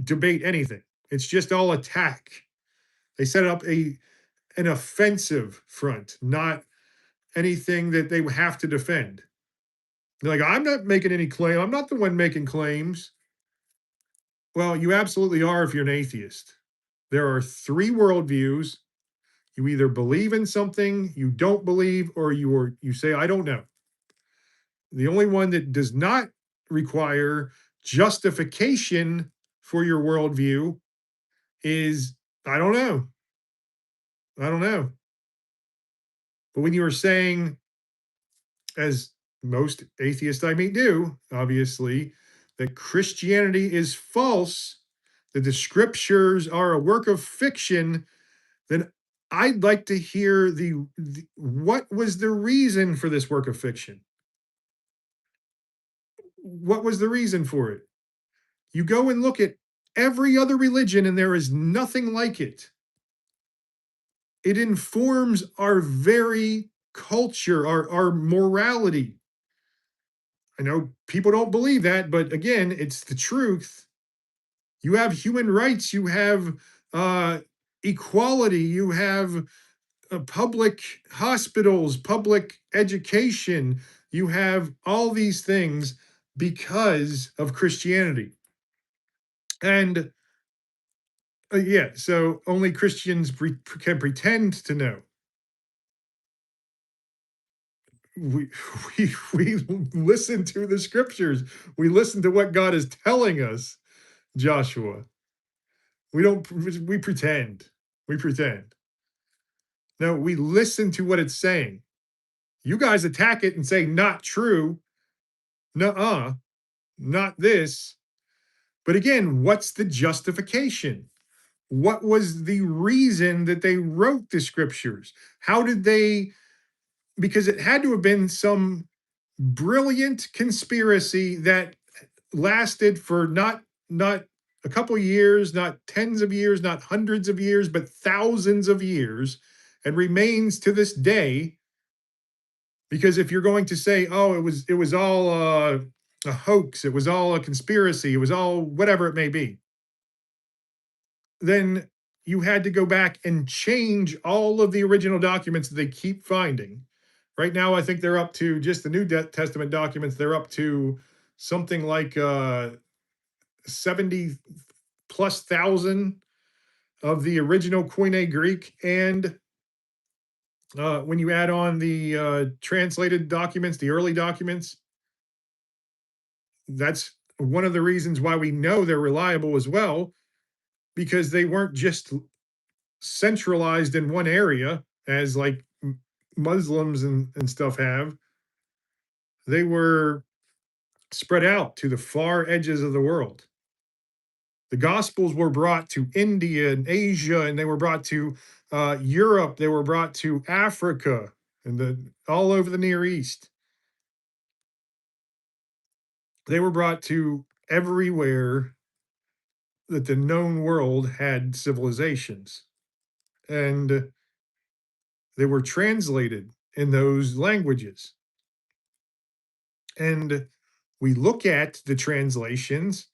debate anything. It's just all attack. They set up an offensive front, not anything that they have to defend. They're like, I'm not making any claim. I'm not the one making claims. Well, you absolutely are if you're an atheist. There are three worldviews. You either believe in something, you don't believe, or you say, I don't know. The only one that does not require justification for your worldview is, I don't know. I don't know. But when you are saying, as most atheists I meet do, obviously, that Christianity is false, that the scriptures are a work of fiction, then I'd like to hear what was the reason for this work of fiction? What was the reason for it? You go and look at every other religion, and there is nothing like it. It informs our very culture, our morality. I know people don't believe that, but again, it's the truth. You have human rights, you have uh, equality, you have public hospitals, public education, you have all these things because of Christianity. And yeah, so only Christians can pretend to know. We, we listen to the scriptures. We listen to what God is telling us, Joshua. We don't. We pretend. We pretend. No, we listen to what it's saying. You guys attack it and say not true. Nuh-uh, not this. But again, what's the justification? What was the reason that they wrote the scriptures? How did they? Because it had to have been some brilliant conspiracy that lasted for not a couple years, not tens of years, not hundreds of years, but thousands of years, and remains to this day. Because if you're going to say, "Oh, it was all a hoax, it was all a conspiracy, it was all whatever it may be," then you had to go back and change all of the original documents that they keep finding. Right now, I think they're up to just the New Testament documents. They're up to something like 70 plus thousand of the original Koine Greek. And when you add on the translated documents, the early documents, that's one of the reasons why we know they're reliable as well, because they weren't just centralized in one area as like Muslims and stuff have. They were spread out to the far edges of the world. The Gospels were brought to India and Asia, and they were brought to Europe. They were brought to Africa and all over the Near East. They were brought to everywhere that the known world had civilizations, and they were translated in those languages. And we look at the translations,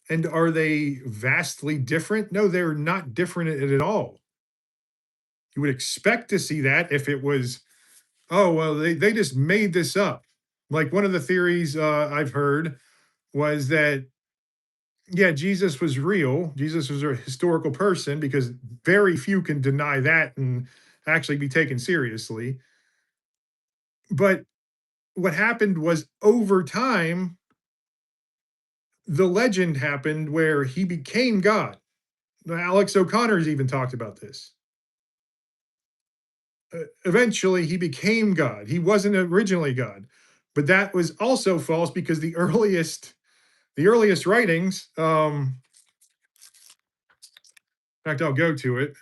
and are they vastly different? No, they're not different at all. You would expect to see that if it was, oh, well, they just made this up. Like one of the theories I've heard was that, yeah, Jesus was real. Jesus was a historical person, because very few can deny that and actually be taken seriously. But what happened was, over time, the legend happened where he became God. Alex O'Connor's even talked about this. Eventually, he became God. He wasn't originally God, but that was also false, because the earliest writings. In fact, I'll go to it.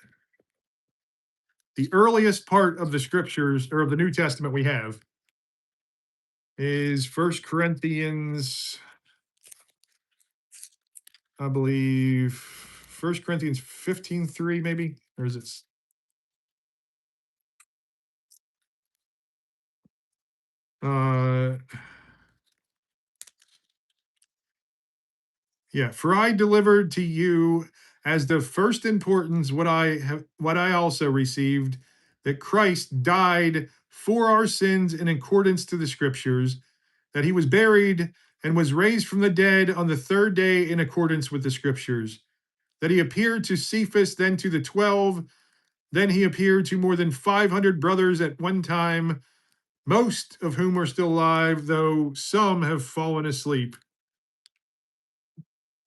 The earliest part of the scriptures, or of the New Testament we have, is First Corinthians, I believe, First Corinthians 15:3, maybe, or is it? Uh, yeah, for I delivered to you as the first importance what I also received, that Christ died for our sins in accordance to the scriptures, that he was buried and was raised from the dead on the third day in accordance with the scriptures, that he appeared to Cephas, then to the 12, then he appeared to more than 500 brothers at one time, most of whom are still alive, though some have fallen asleep.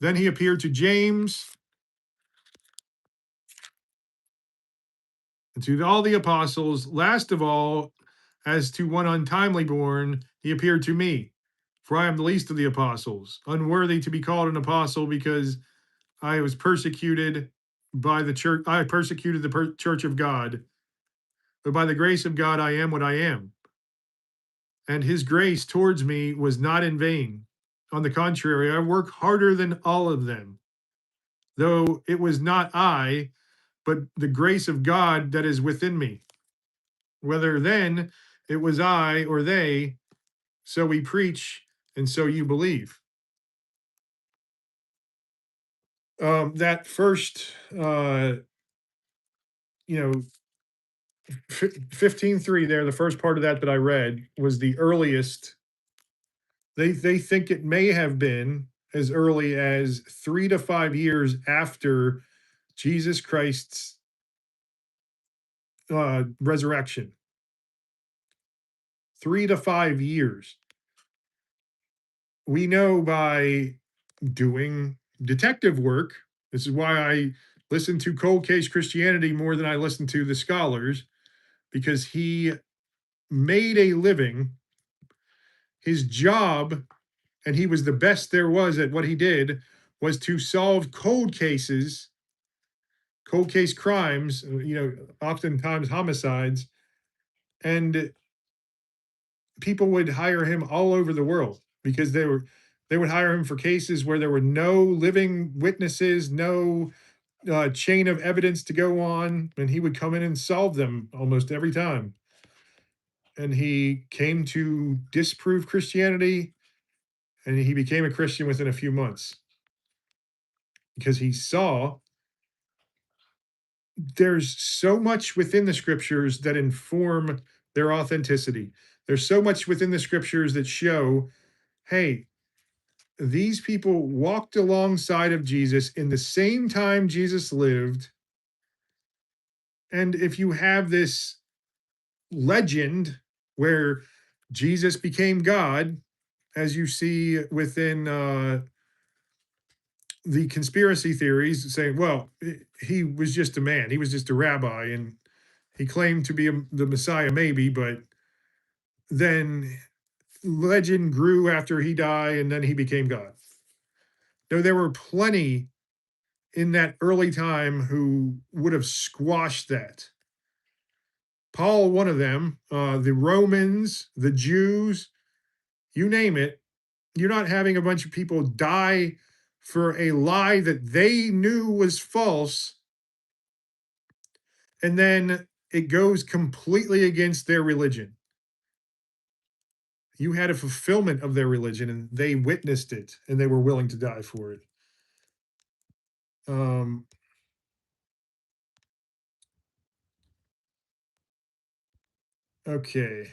Then he appeared to James, and to all the apostles. Last of all, as to one untimely born, he appeared to me. For I am the least of the apostles, unworthy to be called an apostle, because I was persecuted by the church. I persecuted the church of God. but by the grace of God, I am what I am. And his grace towards me was not in vain. On the contrary, I work harder than all of them, though it was not I, but the grace of God that is within me. Whether then it was I or they, so we preach, and so you believe. That first, you know, 15:3 there, the first part of that that I read was the earliest. They think it may have been as early as 3 to 5 years after Jesus Christ's resurrection. 3 to 5 years. We know by doing detective work. This is why I listen to cold case Christianity more than I listen to the scholars, because he made a living. His job, and he was the best there was at what he did, was to solve cold case crimes, oftentimes homicides, and people would hire him all over the world because they would hire him for cases where there were no living witnesses, no chain of evidence to go on, and he would come in and solve them almost every time. And he came to disprove Christianity, and he became a Christian within a few months because he saw there's so much within the scriptures that inform their authenticity. There's so much within the scriptures that show, hey, these people walked alongside of Jesus in the same time Jesus lived. And if you have this legend where Jesus became God, as you see within the conspiracy theories, saying, well, he was just a man, he was just a rabbi, and he claimed to be the Messiah, maybe, but then legend grew after he died and then he became God. No, there were plenty in that early time who would have squashed that. Paul, one of them, the Romans, the Jews, you name it. You're not having a bunch of people die for a lie that they knew was false, and then it goes completely against their religion. You had a fulfillment of their religion, and they witnessed it, and they were willing to die for it. Um, okay.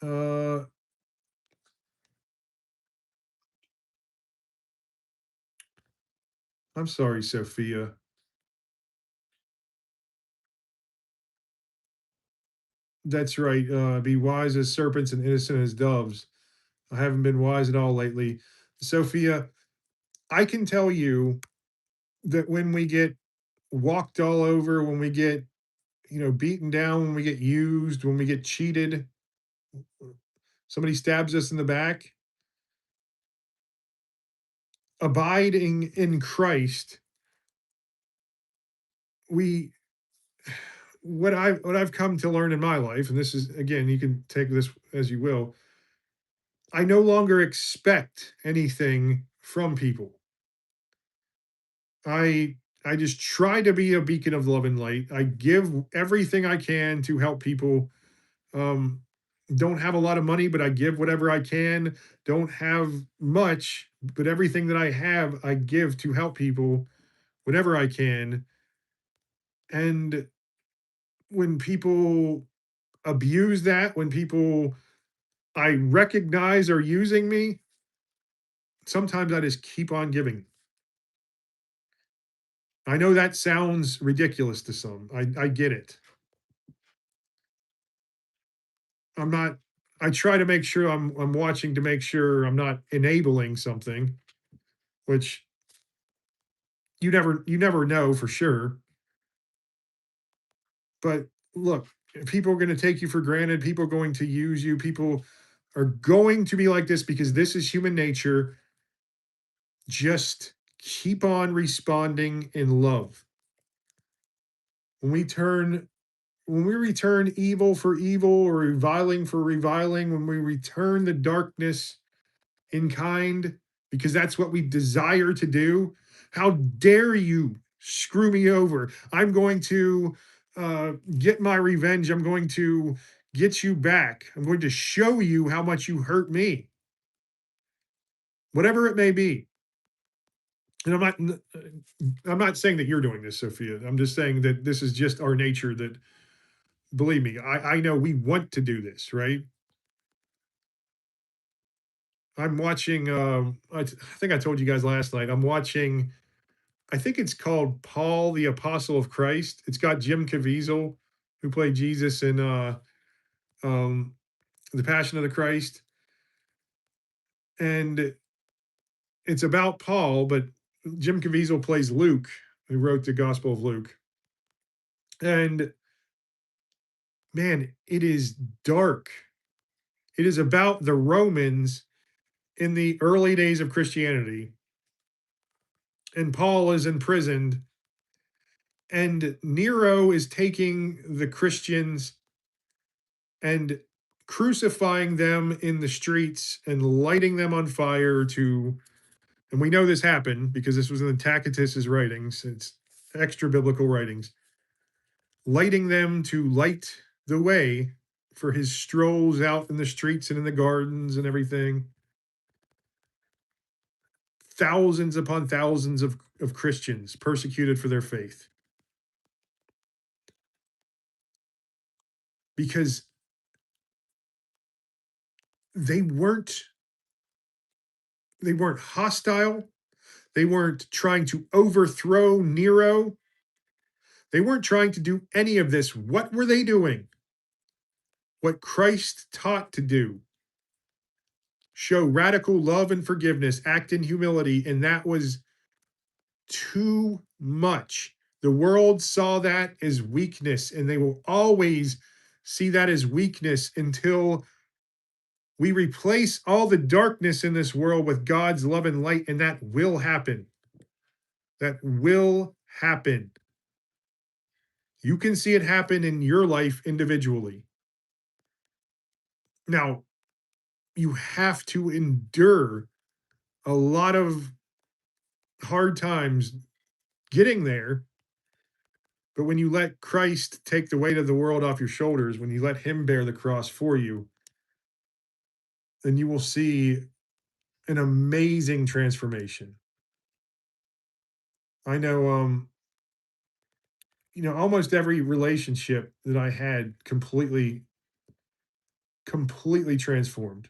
Uh, I'm sorry, Sophia. That's right. Be wise as serpents and innocent as doves. I haven't been wise at all lately. Sophia, I can tell you that when we get walked all over, when we get, beaten down, when we get used, when we get cheated, somebody stabs us in the back, abiding in Christ, we what I've come to learn in my life, and this is, again, you can take this as you will. I no longer expect anything from people. I I just try to be a beacon of love and light. I give everything I can to help people. Um, don't have a lot of money, but I give whatever I can. Don't have much, but everything that I have, I give to help people whenever I can. And when people abuse that, when people I recognize are using me, sometimes I just keep on giving. I know that sounds ridiculous to some. I get it. I'm not I try to make sure I'm watching to make sure I'm not enabling something, which you never know for sure. But look, people are going to take you for granted, people are going to use you, people are going to be like this because this is human nature. Just keep on responding in love. When we turn when we return evil for evil or reviling for reviling, when we return the darkness in kind, because that's what we desire to do, how dare you screw me over? I'm going to get my revenge. I'm going to get you back. I'm going to show you how much you hurt me, whatever it may be. And I'm not saying that you're doing this, Sophia. I'm just saying that this is just our nature. That, believe me, I know we want to do this, right? I'm watching. I think I told you guys last night. I'm watching. I think it's called Paul the Apostle of Christ. It's got Jim Caviezel, who played Jesus in um, the Passion of the Christ, and it's about Paul. But Jim Caviezel plays Luke, who wrote the Gospel of Luke. And man, it is dark. It is about the Romans in the early days of Christianity, and Paul is imprisoned, and Nero is taking the Christians and crucifying them in the streets and lighting them on fire to, and we know this happened because this was in Tacitus's writings, it's extra biblical writings, lighting them to light the way for his strolls out in the streets and in the gardens and everything. Thousands upon thousands of Christians persecuted for their faith because they weren't they weren't hostile. They weren't trying to overthrow Nero. They weren't trying to do any of this. What were they doing? What Christ taught to do: show radical love and forgiveness, act in humility. And that was too much. The world saw that as weakness, and they will always see that as weakness until we replace all the darkness in this world with God's love and light. And that will happen. That will happen. You can see it happen in your life individually. Now, you have to endure a lot of hard times getting there. But when you let Christ take the weight of the world off your shoulders, when you let him bear the cross for you, then you will see an amazing transformation. I know almost every relationship that I had completely transformed.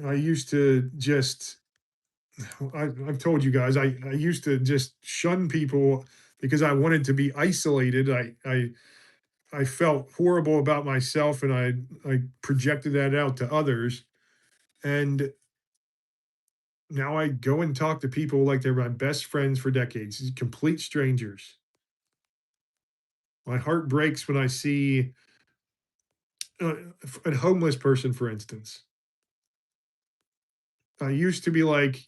I used to just I've told you guys, I used to just shun people because I wanted to be isolated. I felt horrible about myself, and I projected that out to others. And now I go and talk to people like they're my best friends for decades, complete strangers. My heart breaks when I see uh, a homeless person, for instance. I used to be like,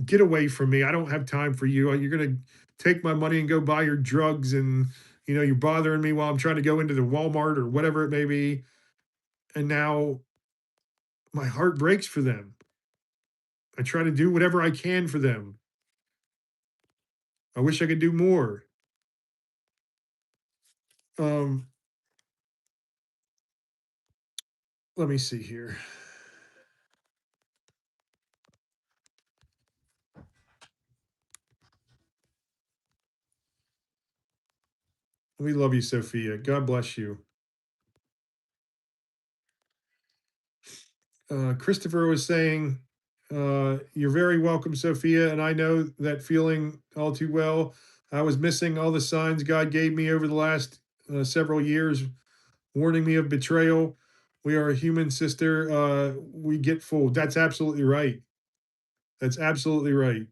get away from me. I don't have time for you. You're going to take my money and go buy your drugs. And, you're bothering me while I'm trying to go into the Walmart or whatever it may be. And now my heart breaks for them. I try to do whatever I can for them. I wish I could do more. Um, Let me see here. We love you, Sophia. God bless you. Christopher was saying, you're very welcome, Sophia, and I know that feeling all too well. I was missing all the signs God gave me over the last several years, warning me of betrayal. We are a human, sister. We get fooled. That's absolutely right. That's absolutely right.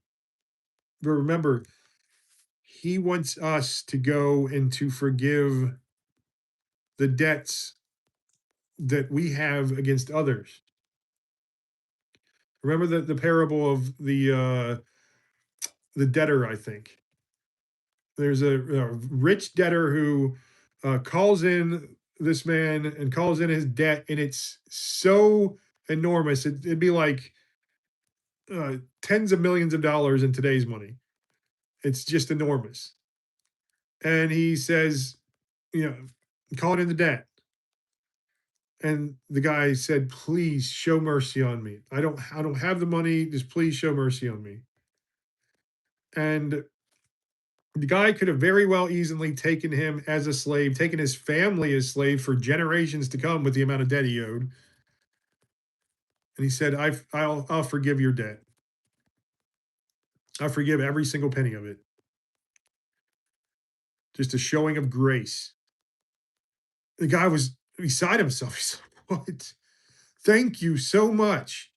But remember, he wants us to go and to forgive the debts that we have against others. Remember the parable of the debtor, I think. There's a rich debtor who calls in this man and calls in his debt, and it's so enormous. It'd be like tens of millions of dollars in today's money. It's just enormous. And he says, you know, call it in the debt. And the guy said, please show mercy on me. I don't have the money. Just please show mercy on me. And the guy could have very well easily taken him as a slave, taken his family as slaves for generations to come with the amount of debt he owed. And he said, I'll forgive your debt. I'll forgive every single penny of it. Just a showing of grace. The guy was beside himself. He's like, what? Thank you so much.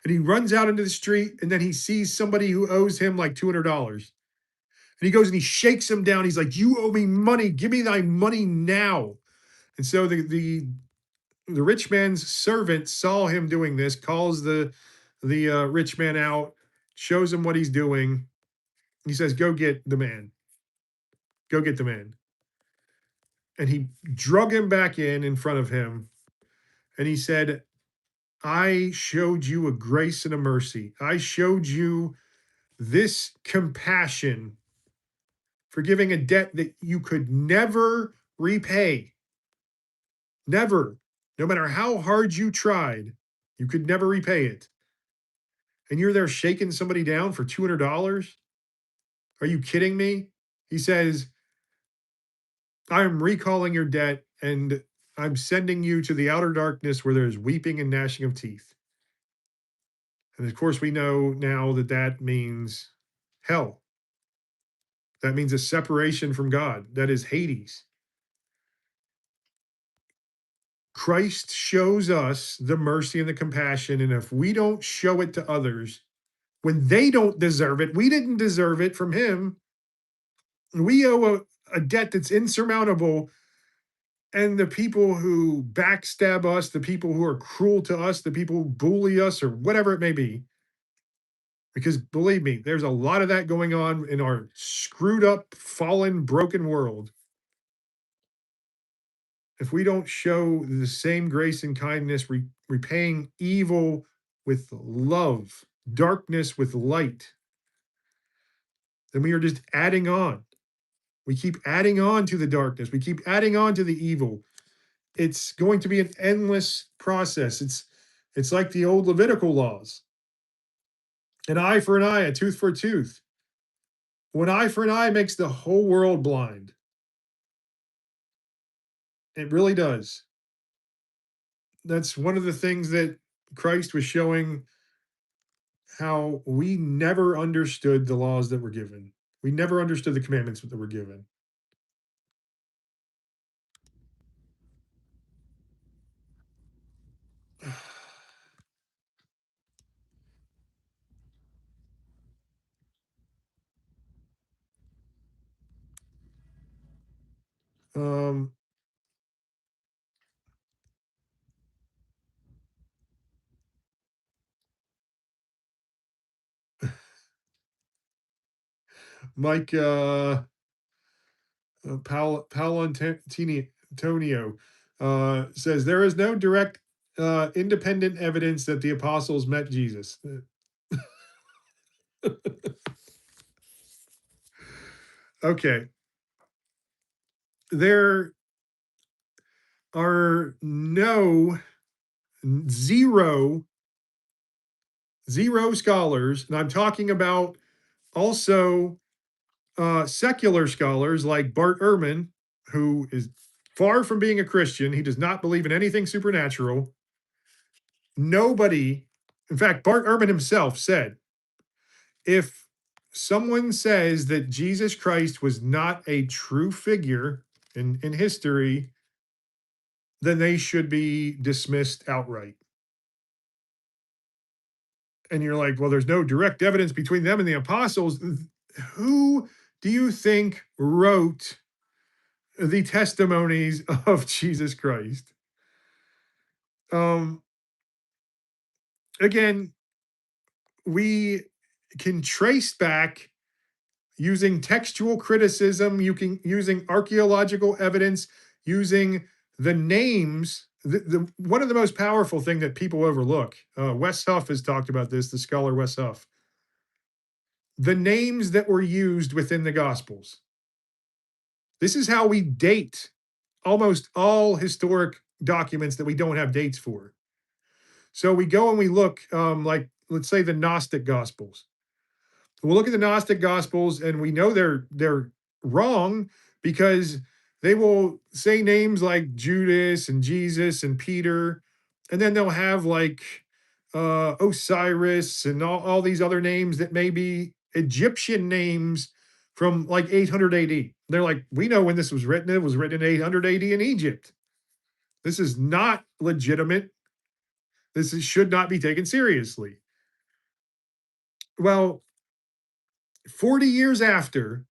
And he runs out into the street, and then he sees somebody who owes him like $200. And he goes and he shakes him down. He's like, you owe me money. Give me thy money now. And so the rich man's servant saw him doing this, calls the rich man out, shows him what he's doing. He says, go get the man. Go get the man. And he drug him back in front of him. And he said, I showed you a grace and a mercy. I showed you this compassion, forgiving a debt that you could never repay. Never. No matter how hard you tried, you could never repay it. And you're there shaking somebody down for $200? Are you kidding me? He says, I'm recalling your debt and I'm sending you to the outer darkness where there's weeping and gnashing of teeth. And of course, we know now that that means hell. That means a separation from God. That is Hades. Christ shows us the mercy and the compassion. And if we don't show it to others, when they don't deserve it, we didn't deserve it from him. We owe a debt that's insurmountable. And the people who backstab us, the people who are cruel to us, the people who bully us, or whatever it may be, because believe me, there's a lot of that going on in our screwed up, fallen, broken world. If we don't show the same grace and kindness, repaying evil with love, darkness with light, then we are just adding on. We keep adding on to the darkness. We keep adding on to the evil. It's going to be an endless process. It's like the old Levitical laws. An eye for an eye, a tooth for a tooth. One eye for an eye makes the whole world blind. It really does. That's one of the things that Christ was showing, how we never understood the laws that were given. We never understood the commandments that were given. Um, Mike Paolo Antonio says there is no direct independent evidence that the apostles met Jesus. Okay. There are no zero scholars, and I'm talking about also secular scholars like Bart Ehrman, who is far from being a Christian. He does not believe in anything supernatural. Nobody, in fact, Bart Ehrman himself said, if someone says that Jesus Christ was not a true figure in history, then they should be dismissed outright. And you're like, well, there's no direct evidence between them and the apostles. Who do you think wrote the testimonies of Jesus Christ? Um, again, we can trace back using textual criticism, you can using archaeological evidence, using the names. The one of the most powerful thing that people overlook. Wes Huff has talked about this. The scholar Wes Huff. The names that were used within the Gospels. This is how we date almost all historic documents that we don't have dates for. So we go and we look, like let's say the Gnostic Gospels. We'll look at the Gnostic Gospels and we know they're wrong because they will say names like Judas and Jesus and Peter, and then they'll have like Osiris and all these other names that may be Egyptian names from like 800 AD. They're like, we know when this was written. It was written in 800 AD in Egypt. This is not legitimate. Should not be taken seriously. Well, 40 years after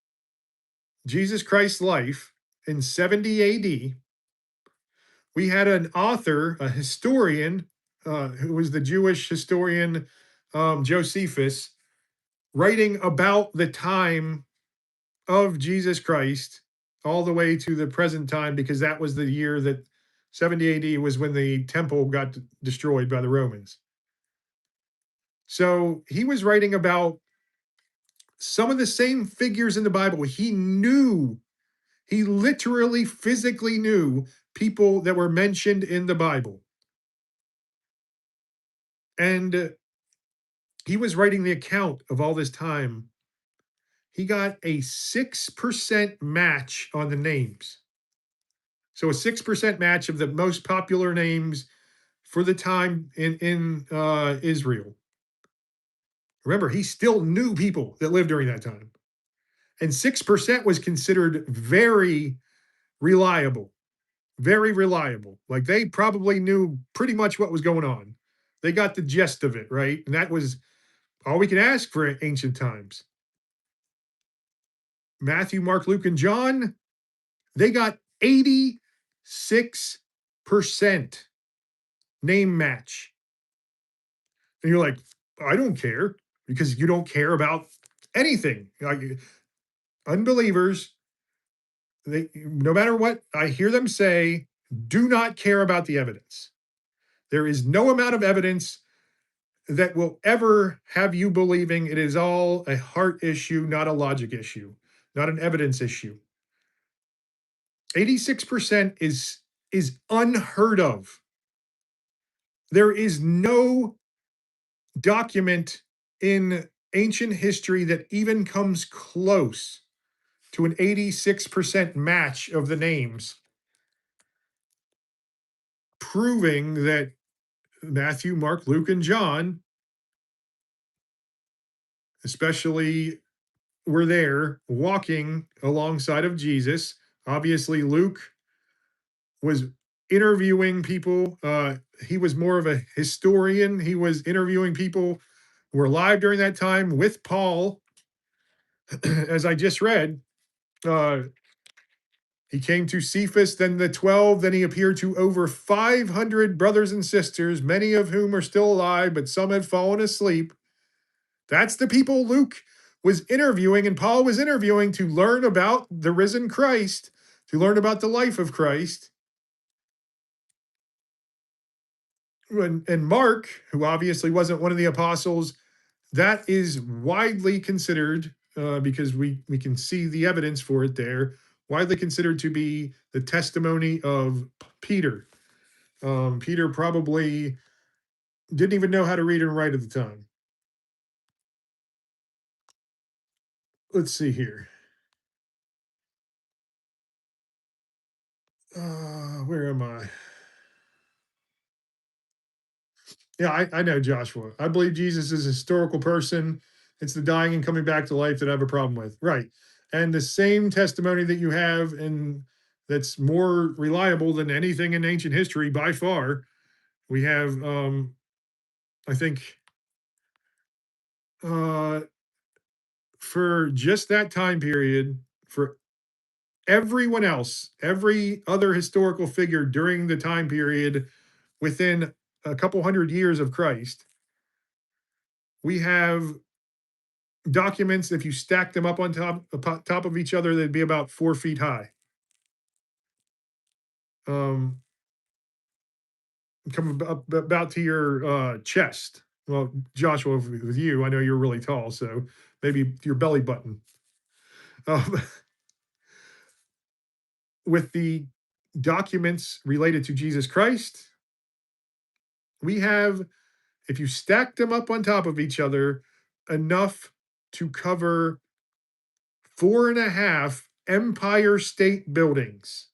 Jesus Christ's life in 70 AD, we had an author, a historian, who was the Jewish historian Josephus, writing about the time of Jesus Christ all the way to the present time, because that was the year that 70 AD was when the temple got destroyed by the Romans. So he was writing about some of the same figures in the Bible. He literally physically knew people that were mentioned in the Bible. And he was writing the account of all this time. He got a 6% match on the names. So a 6% match of the most popular names for the time in Israel. Remember, he still knew people that lived during that time. And 6% was considered very reliable. Very reliable. Like they probably knew pretty much what was going on. They got the gist of it, right? And that was all we can ask for ancient times. Matthew, Mark, Luke, and John, they got 86% name match. And you're like, I don't care, because you don't care about anything. Like unbelievers, they, no matter what I hear them say, do not care about the evidence. There is no amount of evidence that will ever have you believing. It is all a heart issue, not a logic issue, not an evidence issue. 86% is unheard of. There is no document in ancient history that even comes close to an 86% match of the names, proving that Matthew, Mark, Luke, and John, especially, were there walking alongside of Jesus. Obviously, Luke was interviewing people. He was more of a historian. He was interviewing people who were alive during that time with Paul. As I just read, uh, he came to Cephas, then the 12, then he appeared to over 500 brothers and sisters, many of whom are still alive, but some had fallen asleep. That's the people Luke was interviewing and Paul was interviewing to learn about the risen Christ, to learn about the life of Christ. And Mark, who obviously wasn't one of the apostles, that is widely considered, because we can see the evidence for it there, widely considered to be the testimony of Peter. Peter probably didn't even know how to read and write at the time. Let's see here. Where am I? Yeah, I know Joshua. I believe Jesus is a historical person. It's the dying and coming back to life that I have a problem with. Right. And the same testimony that you have, and that's more reliable than anything in ancient history by far. We have, I think, uh, for just that time period, for everyone else, every other historical figure during the time period within a couple hundred years of Christ, we have documents. If you stack them up on top of each other, they'd be about 4 feet high. Um, come about to your chest. Well, Joshua, with you, I know you're really tall, so maybe your belly button. Um, with the documents related to Jesus Christ, we have, if you stack them up on top of each other, enough to cover 4.5 Empire State Buildings.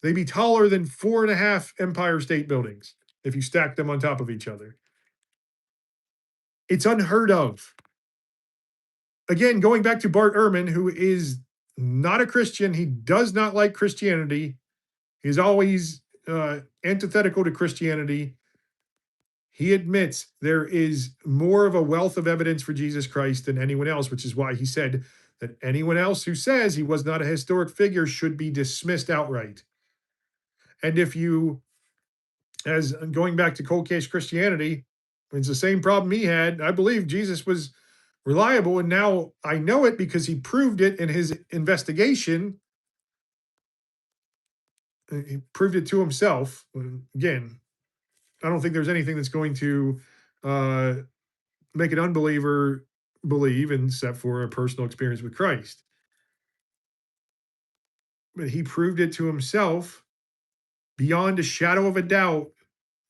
They'd be taller than 4.5 Empire State Buildings if you stack them on top of each other. It's unheard of. Again, going back to Bart Ehrman, who is not a Christian, he does not like Christianity. He's always antithetical to Christianity. He admits there is more of a wealth of evidence for Jesus Christ than anyone else, which is why he said that anyone else who says he was not a historic figure should be dismissed outright. And if you, as going back to cold case Christianity, it's the same problem he had. I believe Jesus was reliable, and now I know it because he proved it in his investigation. He proved it to himself. Again, I don't think there's anything that's going to uh, make an unbeliever believe except for a personal experience with Christ. But he proved it to himself beyond a shadow of a doubt.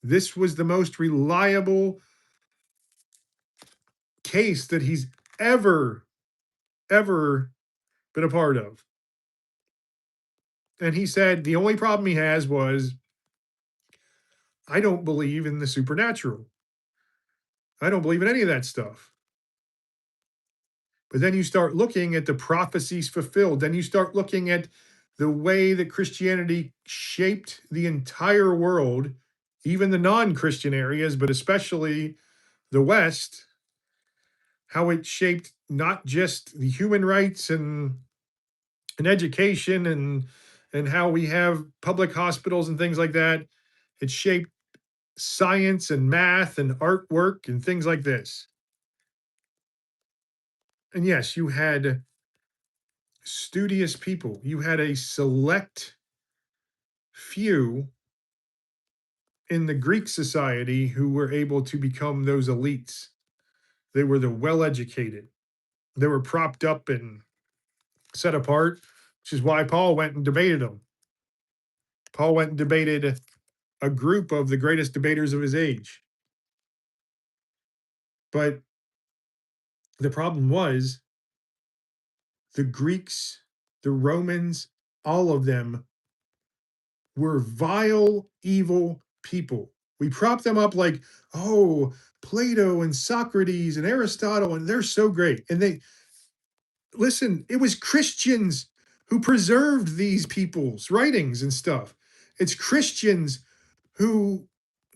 This was the most reliable case that he's ever been a part of. And he said the only problem he has was, I don't believe in the supernatural. I don't believe in any of that stuff. But then you start looking at the prophecies fulfilled. Then you start looking at the way that Christianity shaped the entire world, even the non Christian areas, but especially the West, how it shaped not just the human rights and education and how we have public hospitals and things like that. It shaped science and math and artwork and things like this. And yes, you had studious people. You had a select few in the Greek society who were able to become those elites. They were the well educated. They were propped up and set apart, which is why Paul went and debated them. Paul went and debated a group of the greatest debaters of his age. But the problem was the Greeks, the Romans, all of them were vile, evil people. We prop them up like, oh, Plato and Socrates and Aristotle, and they're so great. And they, listen, it was Christians who preserved these people's writings and stuff. It's Christians who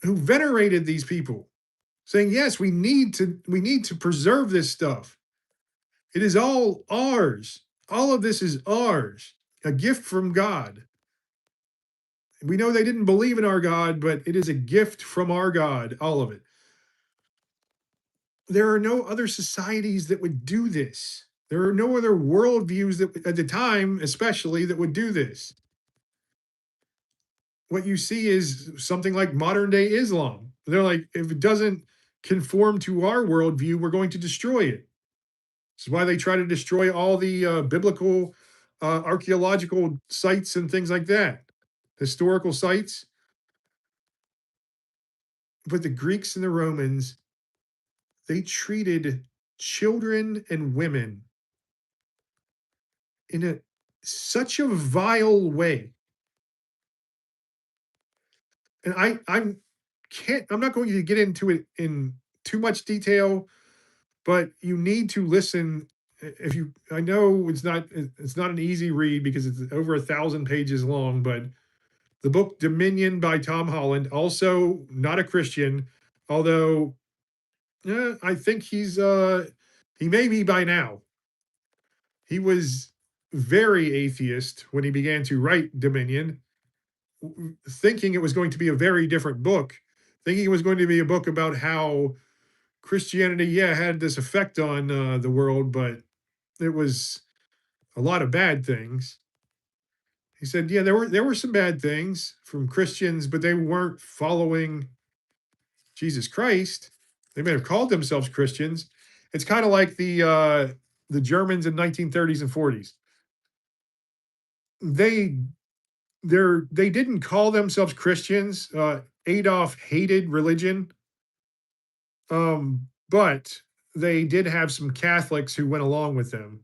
venerated these people, saying, yes, we need to preserve this stuff. It is all ours. All of this is ours, a gift from God. We know they didn't believe in our God, but it is a gift from our God, all of it. There are no other societies that would do this. There are no other worldviews that, at the time, especially, that would do this. What you see is something like modern day Islam. They're like, if it doesn't conform to our worldview, we're going to destroy it. This is why they try to destroy all the biblical archaeological sites and things like that, historical sites. But the Greeks and the Romans, they treated children and women in such a vile way. And I'm not going to get into it in too much detail, but you need to listen. If you, I know it's not an easy read because it's over 1,000 pages long, but the book Dominion by Tom Holland, also not a Christian, although I think he may be by now. He was very atheist when he began to write Dominion. thinking it was going to be a very different book, thinking it was going to be a book about how Christianity, yeah, had this effect on the world, but it was a lot of bad things. He said, yeah, there were some bad things from Christians, but they weren't following Jesus Christ. They may have called themselves Christians. It's kind of like the Germans in 1930s and 40s. They they didn't call themselves Christians. Adolf hated religion, but they did have some Catholics who went along with them.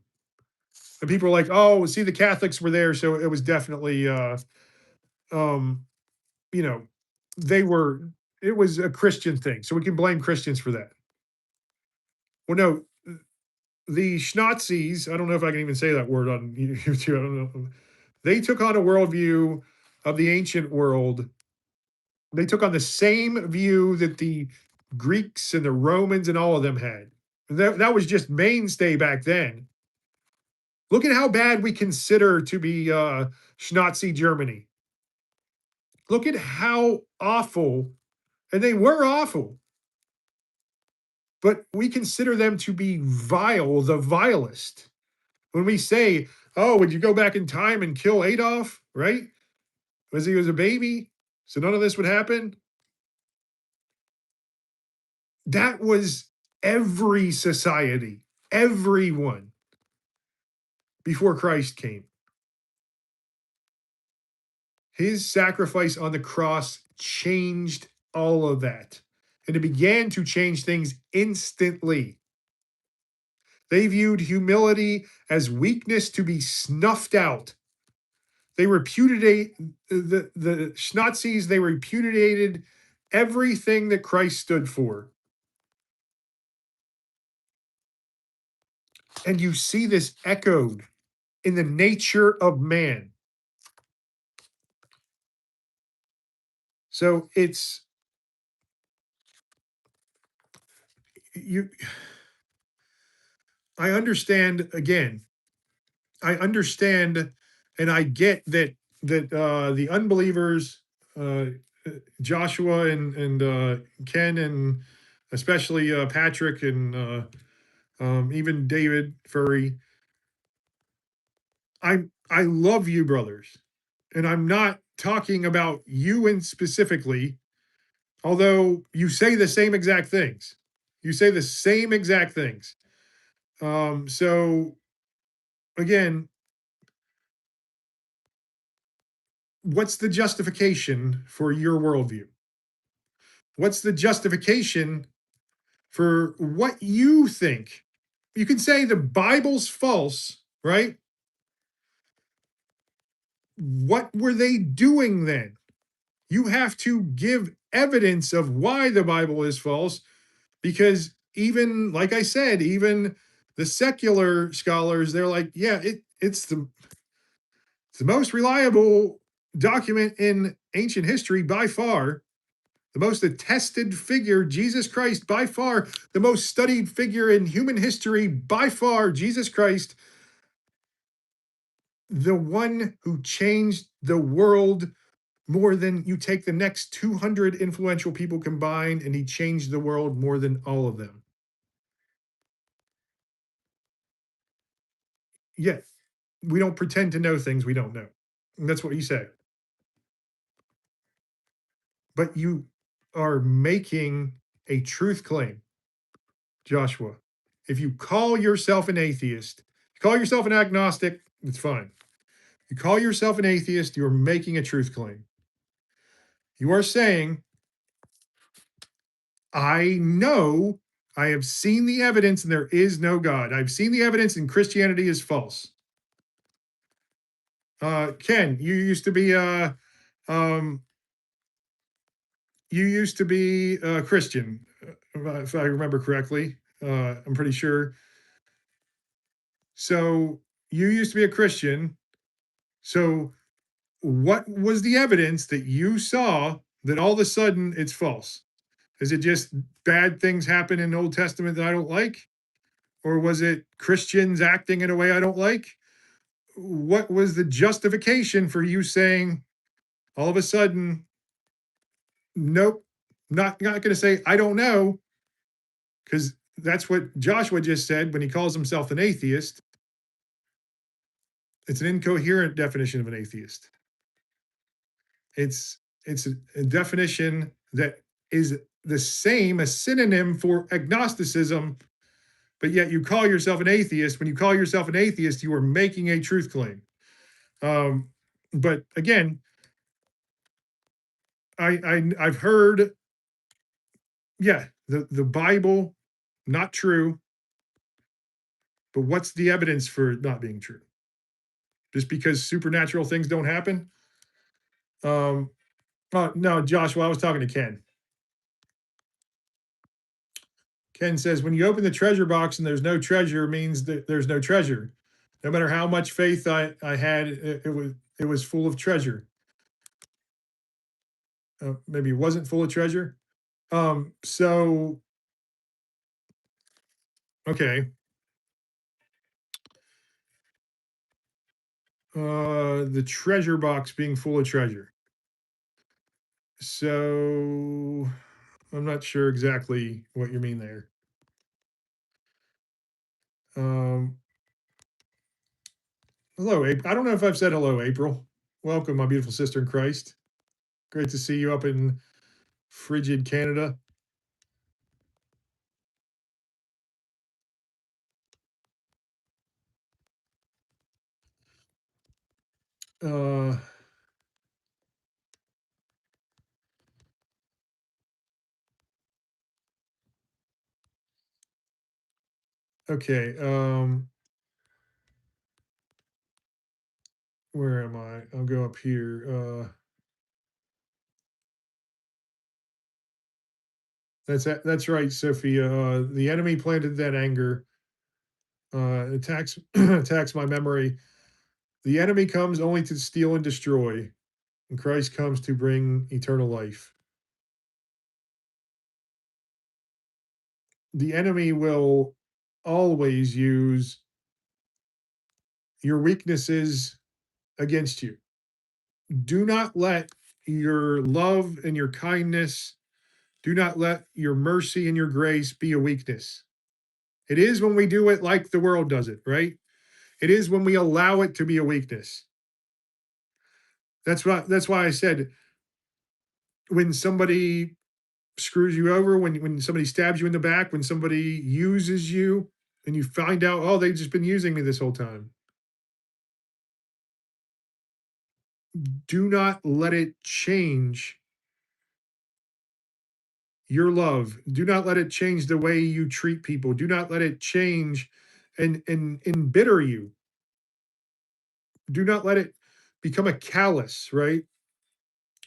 And people were like, "Oh, see, the Catholics were there, so it was definitely, um, you know, they were. It was a Christian thing, so we can blame Christians for that." Well, no, the Schnazis. I don't know if I can even say that word on YouTube. I don't know. They took on a worldview of the ancient world. They took on the same view that the Greeks and the Romans and all of them had. That was just mainstay back then. Look at how bad we consider to be Schnazi Germany. Look at how awful, and they were awful, but we consider them to be vile, the vilest. When we say, oh, would you go back in time and kill Adolf, right? Because he was a baby, so none of this would happen. That was every society, everyone before Christ came. His sacrifice on the cross changed all of that. And it began to change things instantly. They viewed humility as weakness to be snuffed out. They repudiate the Schnazis, they repudiated everything that Christ stood for. And you see this echoed in the nature of man. So it's you I understand again. I understand and I get that the unbelievers, uh, Joshua and Ken and especially Patrick and even David Furry. I love you, brothers, and I'm not talking about you in specifically. Although you say the same exact things, you say the same exact things. So again, what's the justification for your worldview? What's the justification for what you think? You can say the Bible's false, right? What were they doing then? You have to give evidence of why the Bible is false because even like I said, even the secular scholars, they're like, yeah, it's the most reliable document in ancient history by far, the most attested figure, Jesus Christ, by far, the most studied figure in human history, by far, Jesus Christ, the one who changed the world more than you take the next 200 influential people combined, and he changed the world more than all of them. Yes, we don't pretend to know things we don't know. And that's what you say. But you are making a truth claim, Joshua. If you call yourself an atheist, call yourself an agnostic, it's fine. You call yourself an atheist, you're making a truth claim. You are saying, I know, I have seen the evidence and there is no God. I've seen the evidence and Christianity is false. Ken, um, you used to be a Christian, if I remember correctly. I'm pretty sure. So you used to be a Christian. So what was the evidence that you saw that all of a sudden it's false? Is it just bad things happen in the Old Testament that I don't like? Or was it Christians acting in a way I don't like? What was the justification for you saying All of a sudden, nope, not going to say I don't know, because that's what Joshua just said when he calls himself an atheist. It's an incoherent definition of an atheist. It's a definition that is the same, a synonym for agnosticism, but yet you call yourself an atheist. When you call yourself an atheist, you are making a truth claim. Um, but again, I've heard, yeah, the Bible not true, but what's the evidence for it not being true? Just because supernatural things don't happen? Um, no, Joshua, I was talking to Ken. Ken says, when you open the treasure box and there's no treasure, means that there's no treasure. No matter how much faith I had, it was full of treasure. Maybe it wasn't full of treasure. So okay. The treasure box being full of treasure. So I'm not sure exactly what you mean there. Um, hello, April. I don't know if I've said hello, April. Welcome, my beautiful sister in Christ. Great to see you up in frigid Canada. Uh, okay. Where am I? I'll go up here. That's right, Sophia. The enemy planted that anger. Attacks attacks my memory. The enemy comes only to steal and destroy, and Christ comes to bring eternal life. The enemy will always use your weaknesses against you. Do not let your love and your kindness, do not let your mercy and your grace be a weakness. It is when we do it like the world does it, right? It is when we allow it to be a weakness. That's why I said, when somebody screws you over, when somebody stabs you in the back, when somebody uses you and you find out, oh, they've just been using me this whole time. Do not let it change your love. Do not let it change the way you treat people. Do not let it change and embitter you. Do not let it become a callus, right?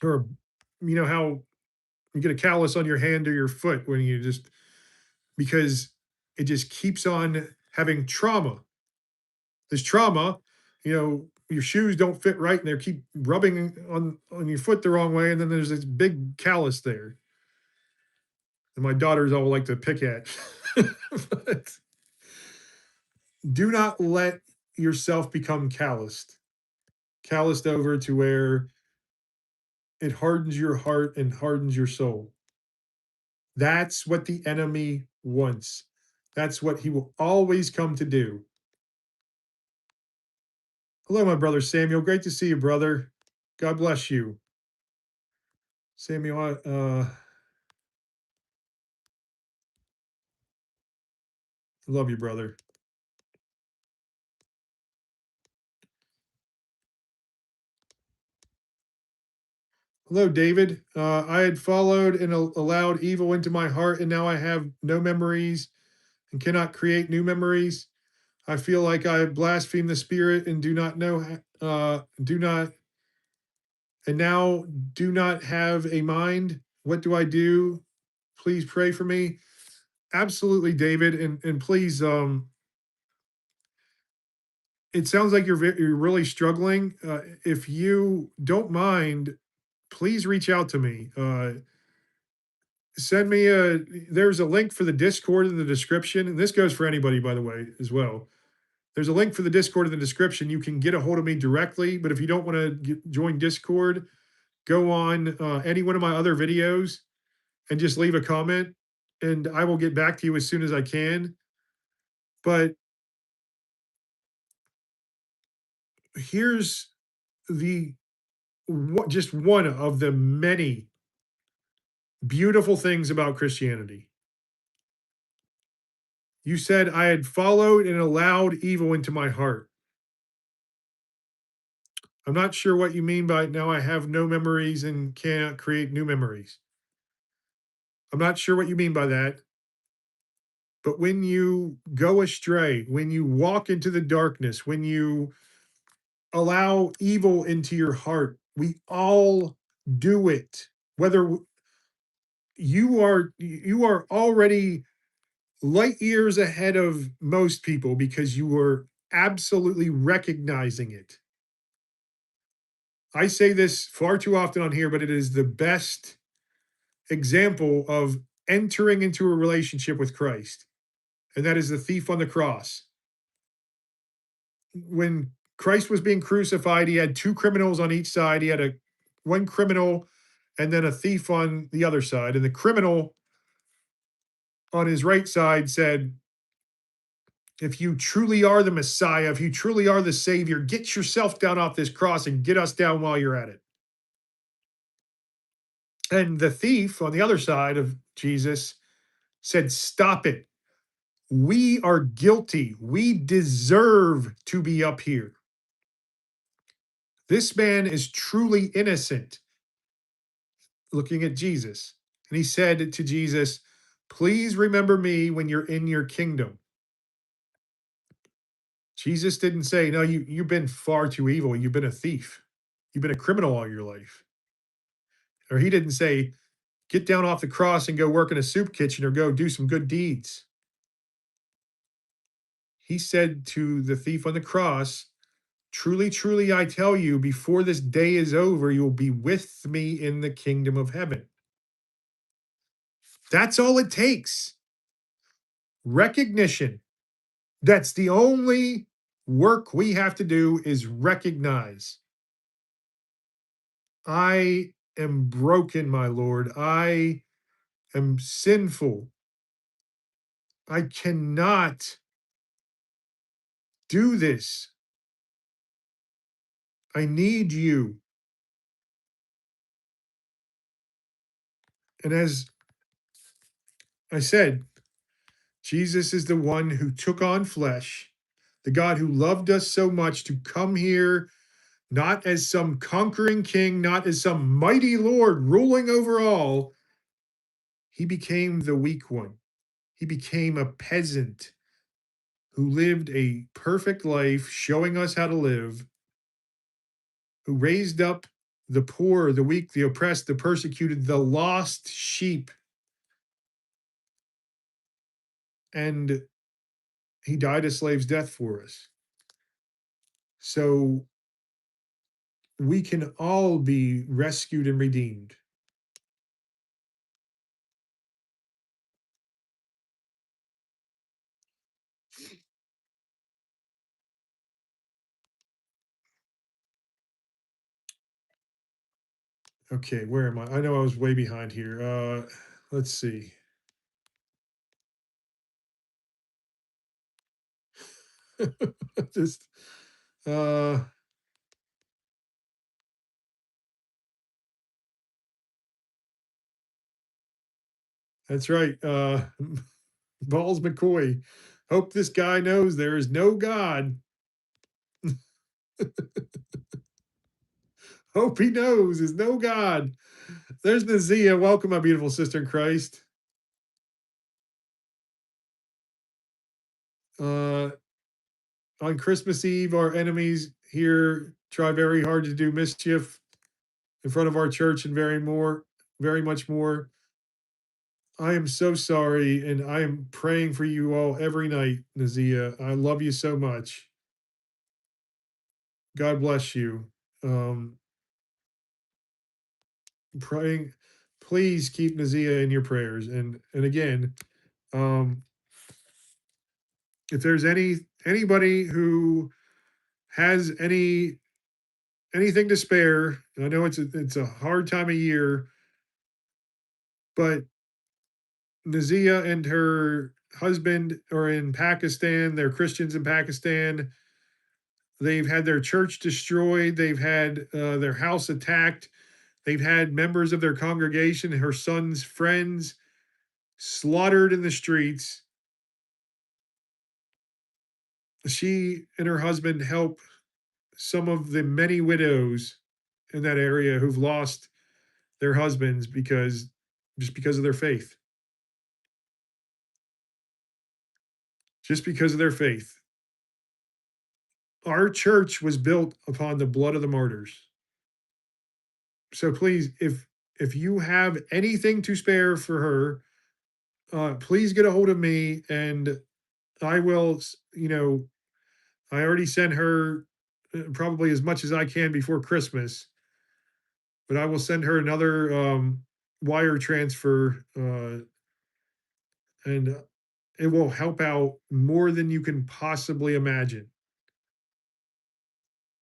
Or you know how you get a callus on your hand or your foot when you just, because it just keeps on having trauma. This trauma, your shoes don't fit right and they keep rubbing on your foot the wrong way, and then there's this big callus there. And my daughters all like to pick at. But do not let yourself become calloused over to where it hardens your heart and hardens your soul. That's what the enemy wants. That's what he will always come to do. Hello, my brother Samuel. Great to see you, brother. God bless you. Samuel, I love you, brother. Hello, David. I had followed and allowed evil into my heart, and now I have no memories and cannot create new memories. I feel like I blaspheme the Spirit and do not know, do not, and now do not have a mind. What do I do? Please pray for me. Absolutely, David, and please, it sounds like you're really struggling. If you don't mind, please reach out to me. Send me a There's a link for the Discord in the description, and this goes for anybody, by the way, as well. There's a link for the Discord in the description. You can get a hold of me directly, but if you don't want to join Discord, go on any one of my other videos and just leave a comment, and I will get back to you as soon as I can. But here's the just one of the many beautiful things about Christianity. You said I had followed and allowed evil into my heart. I'm not sure what you mean by now I have no memories and can't create new memories. I'm not sure what you mean by that. But when you go astray, when you walk into the darkness, when you allow evil into your heart, we all do it. Whether you are already light years ahead of most people because you were absolutely recognizing it. I say this far too often on here, but it is the best example of entering into a relationship with Christ. And that is the thief on the cross. When Christ was being crucified, he had two criminals on each side. He had a one criminal and then a thief on the other side. And the criminal on his right side said, if you truly are the Messiah, if you truly are the Savior, get yourself down off this cross and get us down while you're at it. And the thief on the other side of Jesus said, stop it. We are guilty. We deserve to be up here. This man is truly innocent, looking at Jesus. And he said to Jesus, please remember me when you're in your kingdom. Jesus didn't say, no, you've been far too evil. You've been a thief. You've been a criminal all your life. Or he didn't say, get down off the cross and go work in a soup kitchen or go do some good deeds. He said to the thief on the cross, truly, truly, I tell you, before this day is over, you'll be with me in the kingdom of heaven. That's all it takes. Recognition. That's the only work we have to do is recognize. I am broken, my Lord. I am sinful. I cannot do this. I need you. And as I said, Jesus is the one who took on flesh, the God who loved us so much to come here, not as some conquering king, not as some mighty Lord ruling over all. He became the weak one. He became a peasant who lived a perfect life, showing us how to live, who raised up the poor, the weak, the oppressed, the persecuted, the lost sheep. And he died a slave's death for us. So we can all be rescued and redeemed. Okay, where am I? I know I was way behind here. Let's see. Just uh that's right. Balls McCoy. Hope this guy knows there is no God. Hope he knows there's no God. There's Nazia. Welcome, my beautiful sister in Christ. Uh on Christmas Eve, our enemies here try very hard to do mischief in front of our church and very much more. I am so sorry, and I am praying for you all every night, Nazia. I love you so much. God bless you. Um, praying, please keep Nazia in your prayers. And again, um, if there's anybody who has any anything to spare. I know it's a hard time of year, but Nazia and her husband are in Pakistan. They're Christians in Pakistan. They've had their church destroyed. They've had their house attacked. They've had members of their congregation, her son's friends, slaughtered in the streets. She and her husband help some of the many widows in that area who've lost their husbands because of their faith. Just because of their faith. Our church was built upon the blood of the martyrs. So please, if you have anything to spare for her, please get a hold of me, and I will. I already sent her probably as much as I can before Christmas, but I will send her another wire transfer, and it will help out more than you can possibly imagine.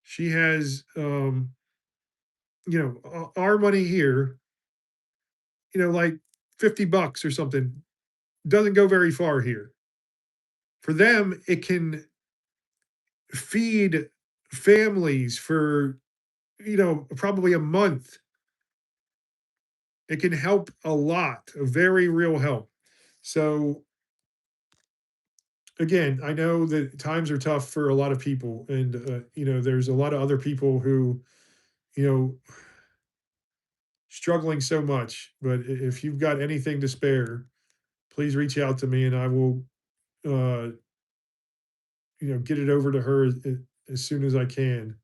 She has, our money here, like $50 or something, doesn't go very far here. For them, it can feed families for, probably a month. It can help a lot, a very real help. So again, I know that times are tough for a lot of people, and there's a lot of other people who, you know, struggling so much. But if you've got anything to spare, please reach out to me, and I will, uh, get it over to her as soon as I can.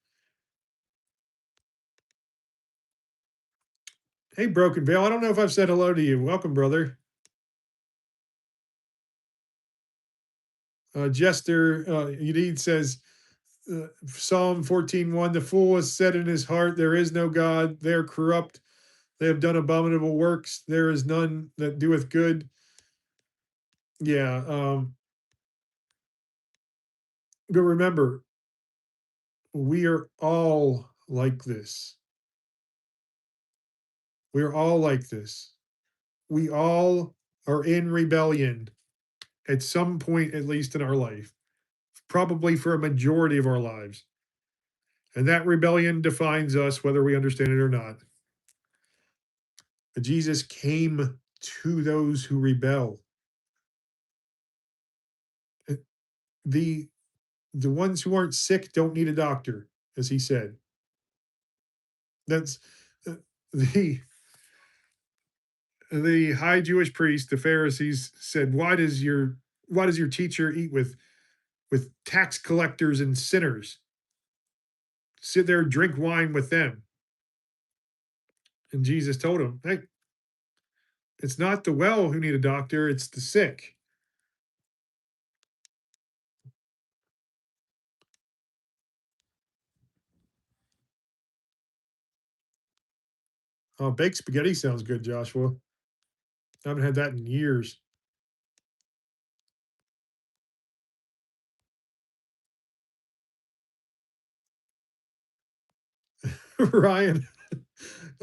Hey, Broken Veil, I don't know if I've said hello to you. Welcome, brother. Jester Yadid says, Psalm 14:1, the fool has said in his heart, there is no God. They are corrupt. They have done abominable works. There is none that doeth good. Yeah. But remember, we are all like this. We are all like this. We all are in rebellion at some point, at least in our life, probably for a majority of our lives. And that rebellion defines us, whether we understand it or not. But Jesus came to those who rebel. Uh, The the ones who aren't sick don't need a doctor, as he said. That's uh, the the high Jewish priest, the Pharisees said, why does your teacher eat with tax collectors and sinners? Sit there and drink wine with them. And Jesus told him, hey, it's not the well who need a doctor, it's the sick. Oh, baked spaghetti sounds good, Joshua. I haven't had that in years. Ryan,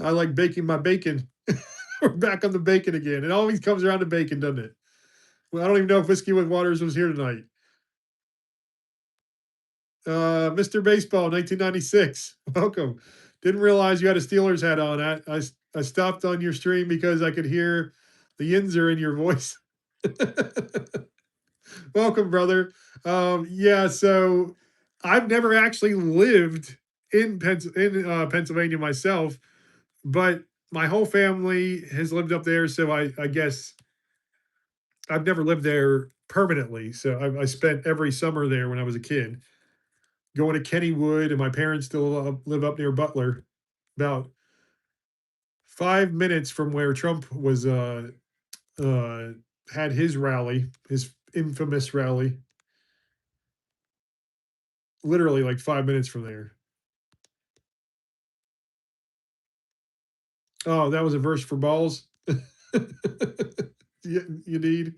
I like baking my bacon. We're back on the bacon again. It always comes around to bacon, doesn't it? Well, I don't even know if Whiskey with Waters was here tonight. Mr. Baseball, 1996. Welcome. Didn't realize you had a Steelers hat on. I stopped on your stream because I could hear the Yinzer in your voice. Welcome, brother. Yeah, so I've never actually lived in Pennsylvania myself, but my whole family has lived up there. So I guess I've never lived there permanently. So I spent every summer there when I was a kid, going to Kennywood, and my parents still live up near Butler, about 5 minutes from where Trump was uh, had his rally, his infamous rally. Literally like 5 minutes from there. Oh, that was a verse for balls. You need.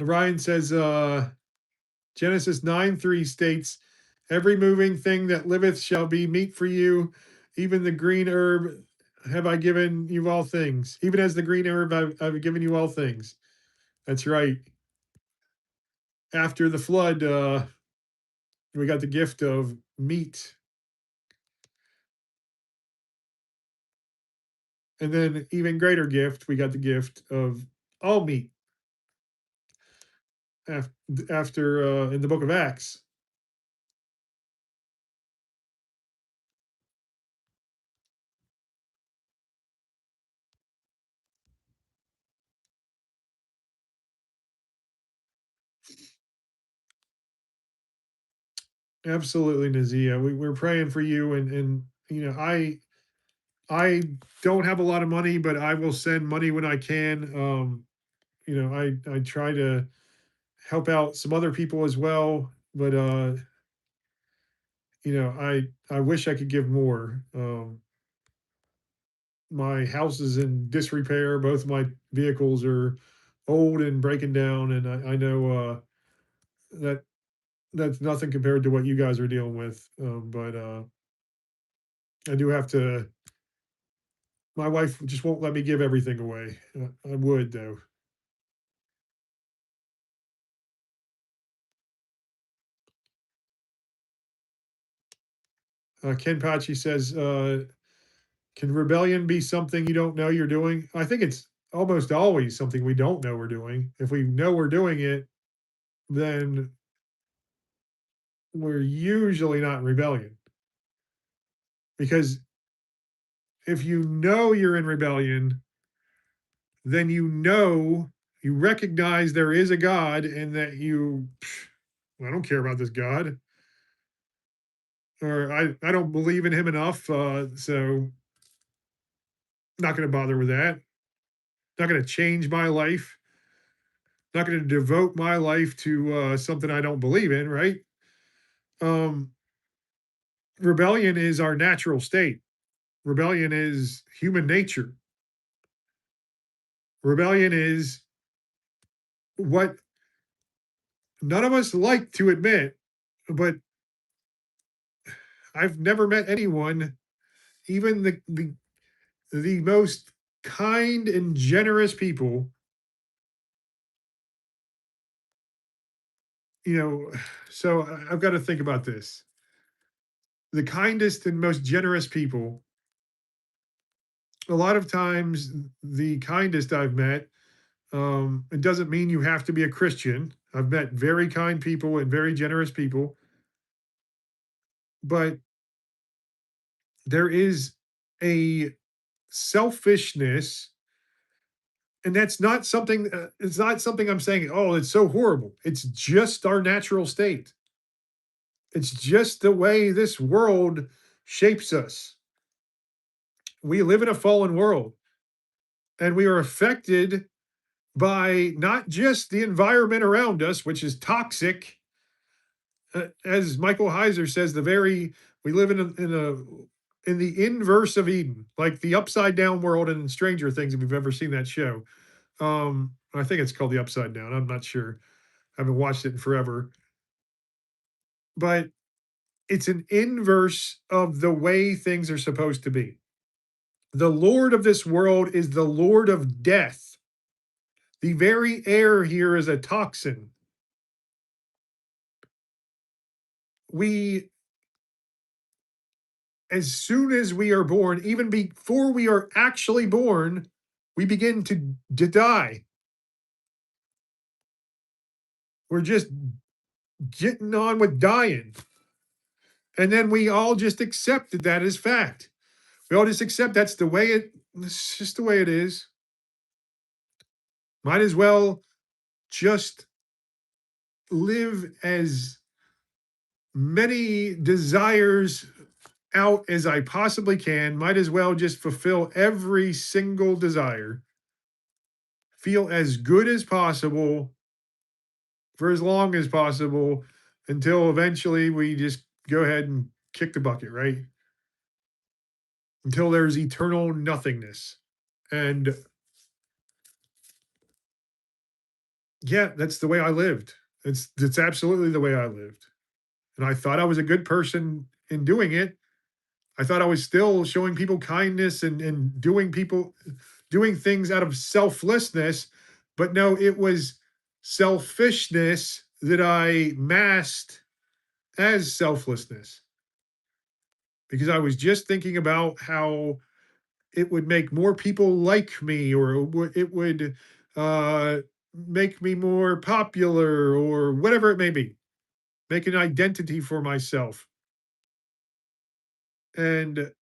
Ryan says, Genesis 9:3 states, "Every moving thing that liveth shall be meat for you. Even the green herb have I given you all things. Even as the green herb I've given you all things." That's right. After the flood, we got the gift of meat. And then, even greater gift, we got the gift of all meat after in the book of Acts. Absolutely, Nazia. We're praying for you, and I don't have a lot of money, but I will send money when I can. I try to help out some other people as well, but I wish I could give more. My house is in disrepair. Both my vehicles are old and breaking down, and I know that that's nothing compared to what you guys are dealing with. But I do have to. My wife just won't let me give everything away. I would though. Ken Pachi says, "Can rebellion be something you don't know you're doing?" I think it's almost always something we don't know we're doing. If we know we're doing it, then we're usually not in rebellion. Because if you know you're in rebellion, then you recognize there is a God, and that I don't care about this God, or I don't believe in him enough, so not going to bother with that. Not going to change my life. Not going to devote my life to something I don't believe in, right? Um, Rebellion is our natural state. Rebellion is human nature. Rebellion is what none of us like to admit, but I've never met anyone, even the most kind and generous people, you know. So I've got to think about this. The kindest and most generous people, a lot of times, the kindest I've met, it doesn't mean you have to be a Christian. I've met very kind people and very generous people, but there is a selfishness, and that's not something. It's not something I'm saying. Oh, it's so horrible. It's just our natural state. It's just the way this world shapes us. We live in a fallen world, and we are affected by not just the environment around us, which is toxic. As Michael Heiser says, we live in the inverse of Eden, like the upside down world in Stranger Things. If you've ever seen that show, I think it's called the Upside Down. I'm not sure. I haven't watched it in forever, but it's an inverse of the way things are supposed to be. The Lord of this world is the Lord of death. The very air here is a toxin. We, as soon as we are born, even before we are actually born, we begin to die. We're just getting on with dying. And then we all just accept that as fact. We all just accept it's just the way it is. Might as well just live as many desires out as I possibly can. Might as well just fulfill every single desire. Feel as good as possible for as long as possible until eventually we just go ahead and kick the bucket, right? Until there's eternal nothingness. And Yeah, that's the way I lived. It's absolutely the way I lived. And I thought I was a good person in doing it. I thought I was still showing people kindness and doing things out of selflessness, but no, it was selfishness that I masked as selflessness because I was just thinking about how it would make more people like me, or it would uh, make me more popular, or whatever it may be, make an identity for myself. And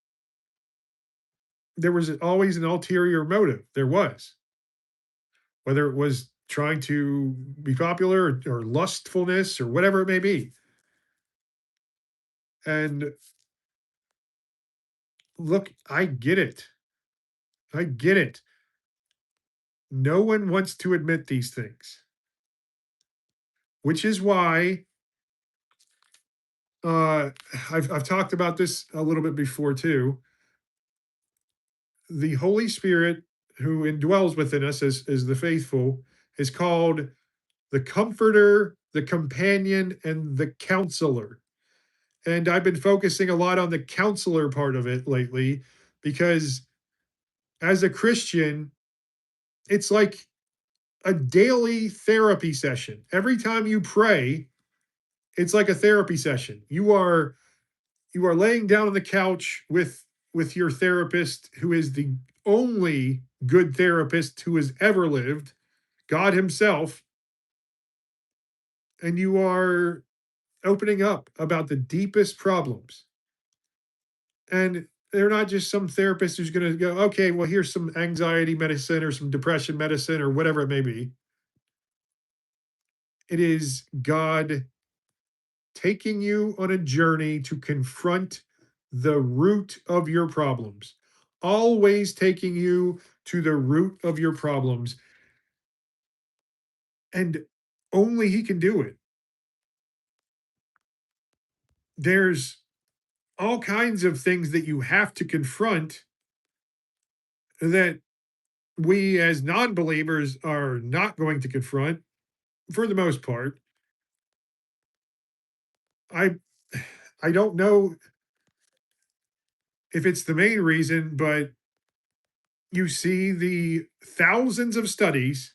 there was always an ulterior motive. There was, whether it was trying to be popular or lustfulness or whatever it may be. And look, I get it. I get it. No one wants to admit these things, which is why uh, I've talked about this a little bit before too. The Holy Spirit, who indwells within us as the faithful, is called the Comforter, the Companion, and the Counselor. And I've been focusing a lot on the counselor part of it lately because as a Christian, it's like a daily therapy session. Every time you pray, it's like a therapy session. You are laying down on the couch with your therapist, who is the only good therapist who has ever lived, God himself, and you are opening up about the deepest problems. And they're not just some therapist who's going to go, okay, well, here's some anxiety medicine or some depression medicine or whatever it may be. It is God taking you on a journey to confront the root of your problems, always taking you to the root of your problems. And only He can do it. There's all kinds of things that you have to confront that we as non believers are not going to confront for the most part. I I don't know if it's the main reason, but you see the thousands of studies.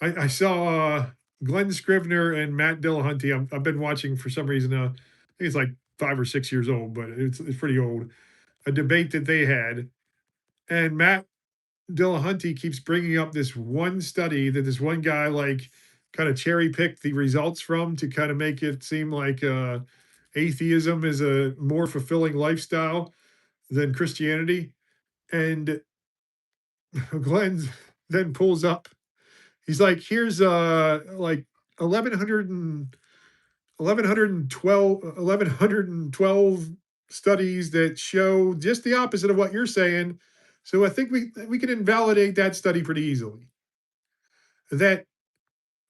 I saw Glenn Scrivener and Matt Dillahunty. I've been watching for some reason. I think it's like 5 or 6 years old, but it's pretty old. A debate that they had, and Matt Dillahunty keeps bringing up this one study that this one guy like kind of cherry picked the results from to kind of make it seem like atheism is a more fulfilling lifestyle than Christianity. And Glenn then pulls up. He's like, here's like 1100 and 1112 studies that show just the opposite of what you're saying. So I think we can invalidate that study pretty easily. That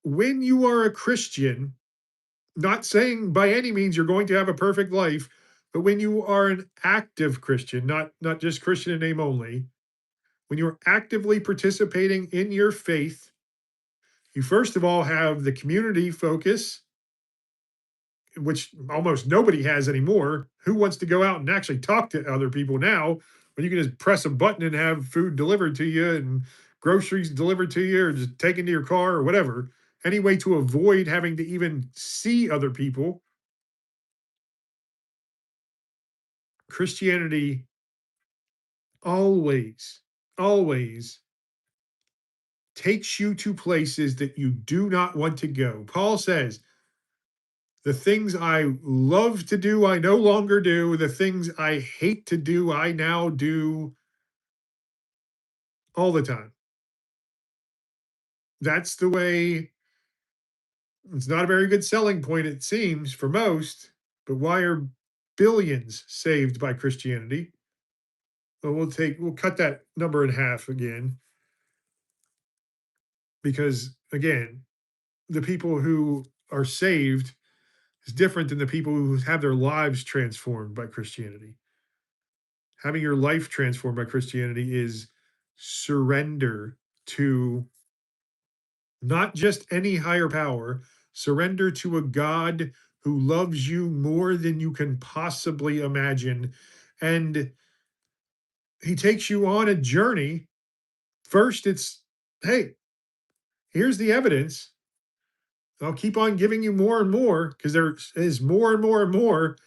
when you are a Christian, not saying by any means you're going to have a perfect life, but when you are an active Christian, not just Christian in name only, when you're actively participating in your faith, you first of all have the community focus, which almost nobody has anymore. Who wants to go out and actually talk to other people now when you can just press a button and have food delivered to you and groceries delivered to you or just taken to your car or whatever? Any way to avoid having to even see other people. Christianity always, always takes you to places that you do not want to go. Paul says, the things I love to do, I no longer do. The things I hate to do, I now do all the time. That's the way. It's not a very good selling point, it seems, for most. But why are billions saved by Christianity? Well, we'll cut that number in half again, because again, the people who are saved is different than the people who have their lives transformed by Christianity. Having your life transformed by Christianity is surrender to not just any higher power. Surrender to a God who loves you more than you can possibly imagine. And he takes you on a journey. First, it's, hey, here's the evidence. I'll keep on giving you more and more because there is more and more and more.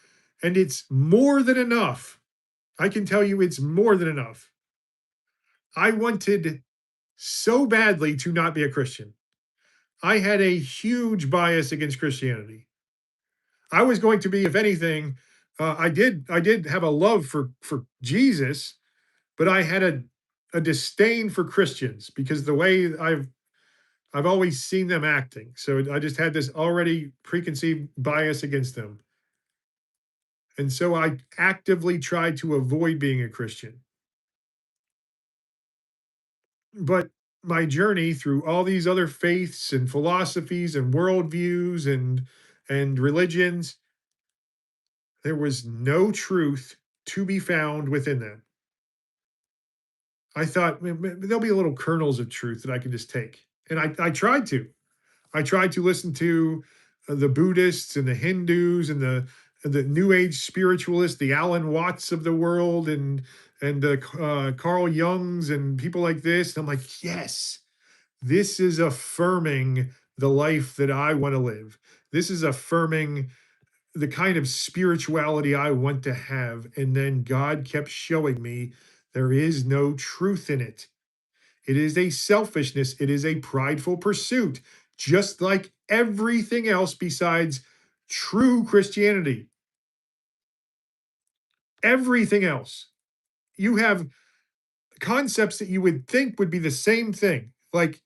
And it's more than enough. I can tell you it's more than enough. I wanted so badly to not be a Christian. I had a huge bias against Christianity. I was going to be, if anything, I did have a love for Jesus, but I had a disdain for Christians because the way I've always seen them acting. So I just had this already preconceived bias against them. And so I actively tried to avoid being a Christian. But my journey through all these other faiths and philosophies and worldviews and religions, there was no truth to be found within them. I thought there'll be little kernels of truth that I can just take. And I tried to. I tried to listen to the Buddhists and the Hindus and the New Age spiritualists, the Alan Watts of the world, and Carl Jung's and people like this. And I'm like, yes, this is affirming the life that I want to live. This is affirming the kind of spirituality I want to have. And then God kept showing me there is no truth in it. It is a selfishness, it is a prideful pursuit, just like everything else besides true Christianity. Everything else. You have concepts that you would think would be the same thing, like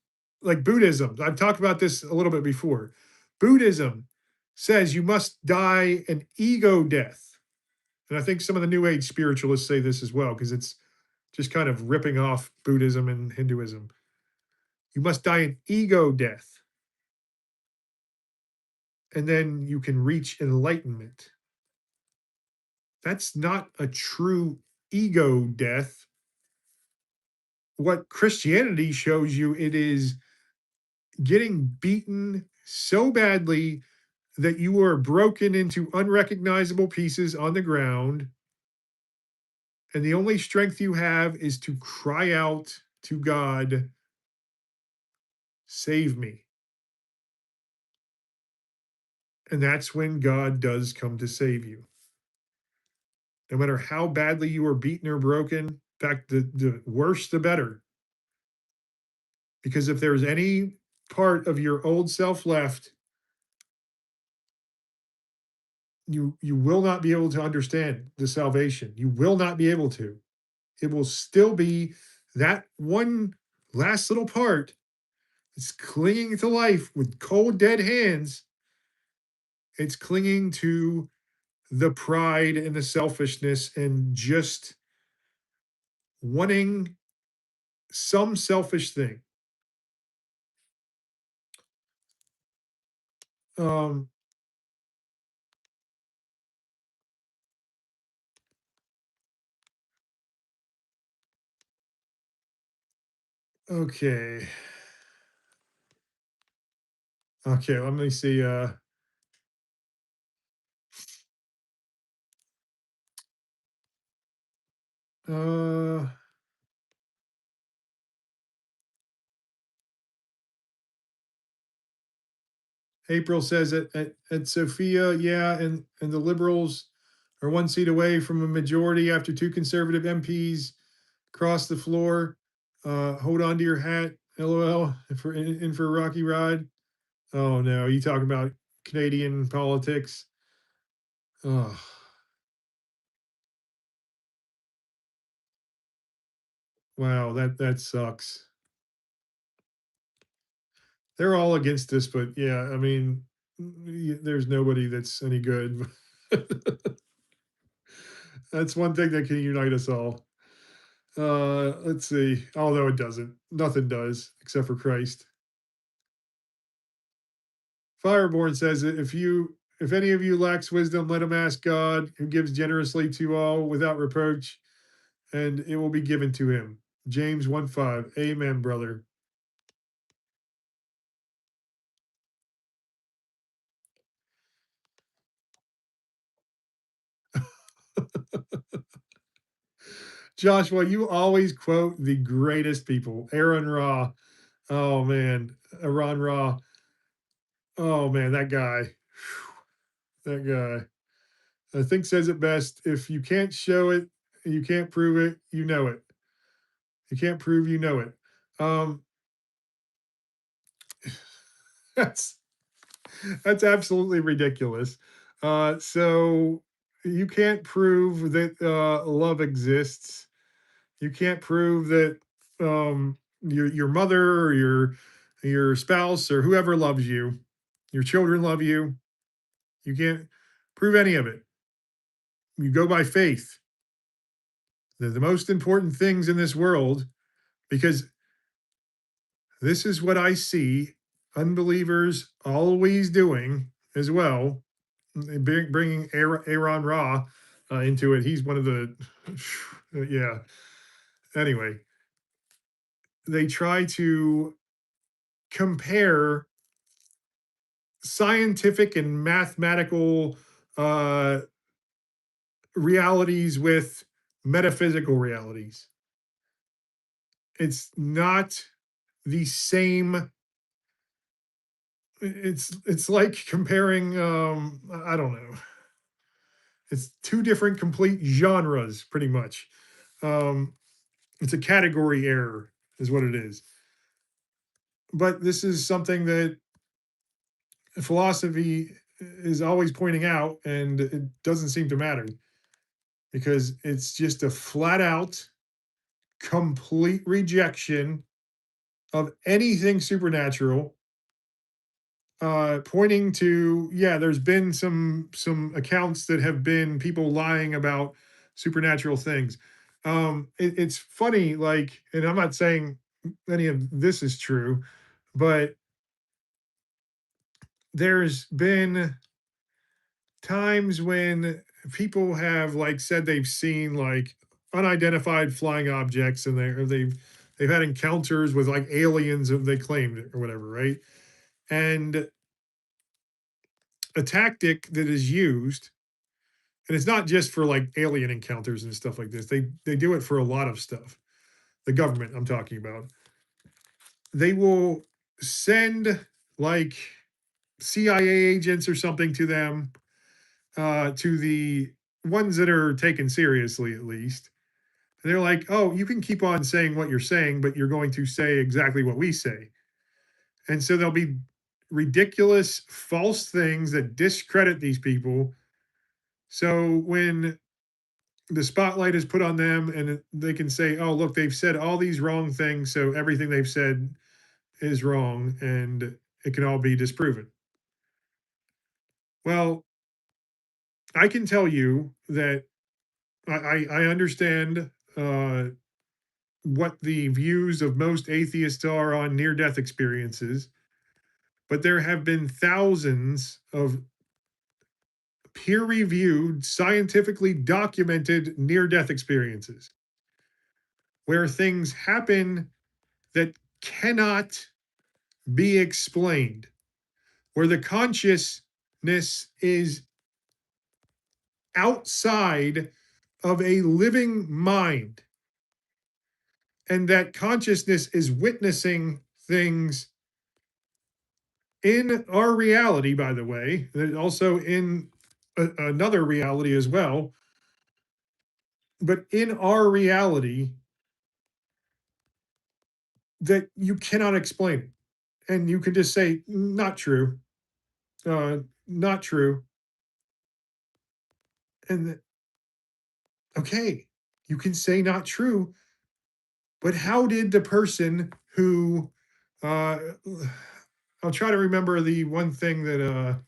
Buddhism. I've talked about this a little bit before. Buddhism says you must die an ego death. And I think some of the New Age spiritualists say this as well, because it's just kind of ripping off Buddhism and Hinduism. You must die an ego death, and then you can reach enlightenment. That's not a true ego death. What Christianity shows you, it is getting beaten so badly that you are broken into unrecognizable pieces on the ground. And the only strength you have is to cry out to God, save me. And that's when God does come to save you. No matter how badly you are beaten or broken, in fact, the worse, the better. Because if there's any part of your old self left, you will not be able to understand the salvation. You will not be able to. It will still be that one last little part that's clinging to life with cold, dead hands. It's clinging to the pride and the selfishness and just wanting some selfish thing. Um, okay. Okay, let me see. Uh, April says at Sophia, yeah, and the liberals are one seat away from a majority after two conservative MPs cross the floor. Hold on to your hat, LOL, in for a rocky ride. Oh no, you talking about Canadian politics? Oh, wow, that sucks. They're all against this, but yeah, I mean, there's nobody that's any good. That's one thing that can unite us all. Let's see. Although it doesn't. Nothing does except for Christ. Fireborn says that if any of you lacks wisdom, let him ask God, who gives generously to all without reproach, and it will be given to him. James 1:5. Amen, brother. Joshua, you always quote the greatest people. Aaron Ra. Oh man. Aaron Ra. Oh man, that guy. That guy. I think says it best. If you can't show it, you can't prove it, you know it. You can't prove you know it. Um, that's that's absolutely ridiculous. So you can't prove that love exists. You can't prove that your mother or your spouse or whoever loves you, your children love you. You can't prove any of it. You go by faith. They're the most important things in this world because this is what I see unbelievers always doing as well. Bringing Aaron Ra into it. He's one of the, yeah. Anyway, they try to compare scientific and mathematical uh, realities with metaphysical realities. It's not the same. It's like comparing. I don't know. It's two different complete genres, pretty much. Um, it's a category error, is what it is. But this is something that philosophy is always pointing out, and it doesn't seem to matter because it's just a flat out, complete rejection of anything supernatural, pointing to, yeah, there's been some accounts that have been people lying about supernatural things. It's funny, like, and I'm not saying any of this is true, but there's been times when people have like said they've seen like unidentified flying objects and they've had encounters with like aliens that they claimed or whatever, right? And a tactic that is used, and it's not just for like alien encounters and stuff like this. They do it for a lot of stuff. The government I'm talking about. They will send like CIA agents or something to them, to the ones that are taken seriously at least. And they're like, oh, you can keep on saying what you're saying, but you're going to say exactly what we say. And so there'll be ridiculous, false things that discredit these people. So when the spotlight is put on them and they can say, oh, look, they've said all these wrong things. So everything they've said is wrong and it can all be disproven. Well, I can tell you that I understand what the views of most atheists are on near death experiences, but there have been thousands of peer reviewed, scientifically documented near death experiences where things happen that cannot be explained, where the consciousness is outside of a living mind, and that consciousness is witnessing things in our reality, by the way, also in another reality as well, but in our reality that you cannot explain it. And you can just say, not true, not true. And okay, you can say not true, but how did the person who, uh, I'll try to remember the one thing that,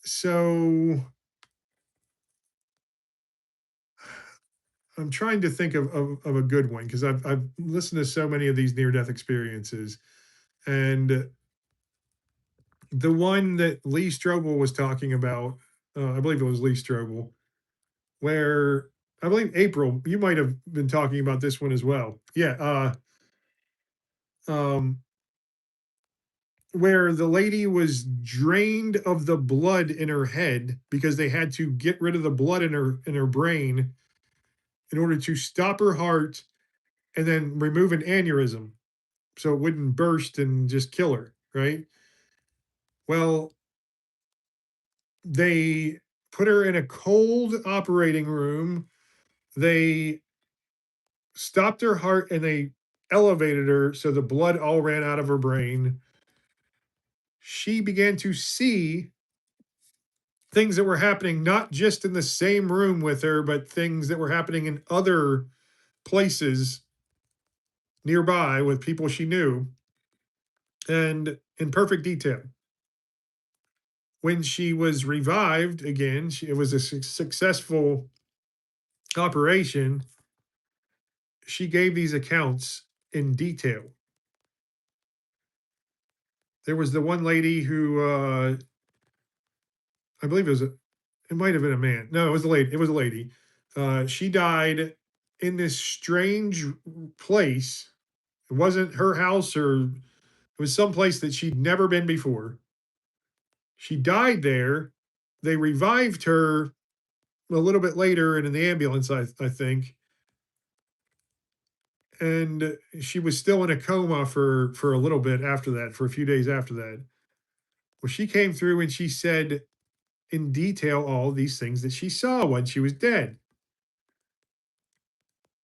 so I'm trying to think of a good one because I've listened to so many of these near death experiences. And the one that Lee Strobel was talking about, I believe it was Lee Strobel, where I believe April, you might have been talking about this one as well. Yeah. Um, where the lady was drained of the blood in her head because they had to get rid of the blood in her brain in order to stop her heart and then remove an aneurysm so it wouldn't burst and just kill her, right? Well, they put her in a cold operating room. They stopped her heart and they elevated her so the blood all ran out of her brain. She began to see things that were happening not just in the same room with her, but things that were happening in other places nearby with people she knew and in perfect detail. When she was revived again, it was a successful operation. She gave these accounts in detail. There was the one lady who, I believe it might have been a man. No, it was a lady. It was a lady. She died in this strange place. It wasn't her house, or it was someplace that she'd never been before. She died there. They revived her a little bit later and in the ambulance, I think. And she was still in a coma for a little bit after that, for a few days after that. Well, she came through and she said in detail all these things that she saw when she was dead.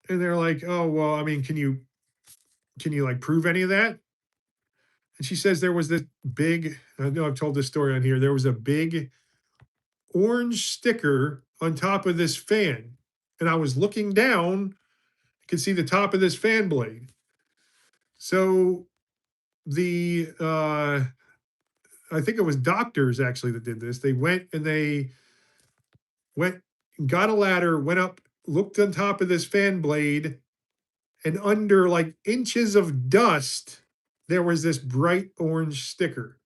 And they're like, "Oh, well, I mean, can you like prove any of that?" And she says there was this big, I know I've told this story on here. There was a big orange sticker on top of this fan. And I was looking down, I could see the top of this fan blade. So the I think it was doctors actually that did this. They went and they went got a ladder, went up, looked on top of this fan blade, and under like inches of dust, there was this bright orange sticker.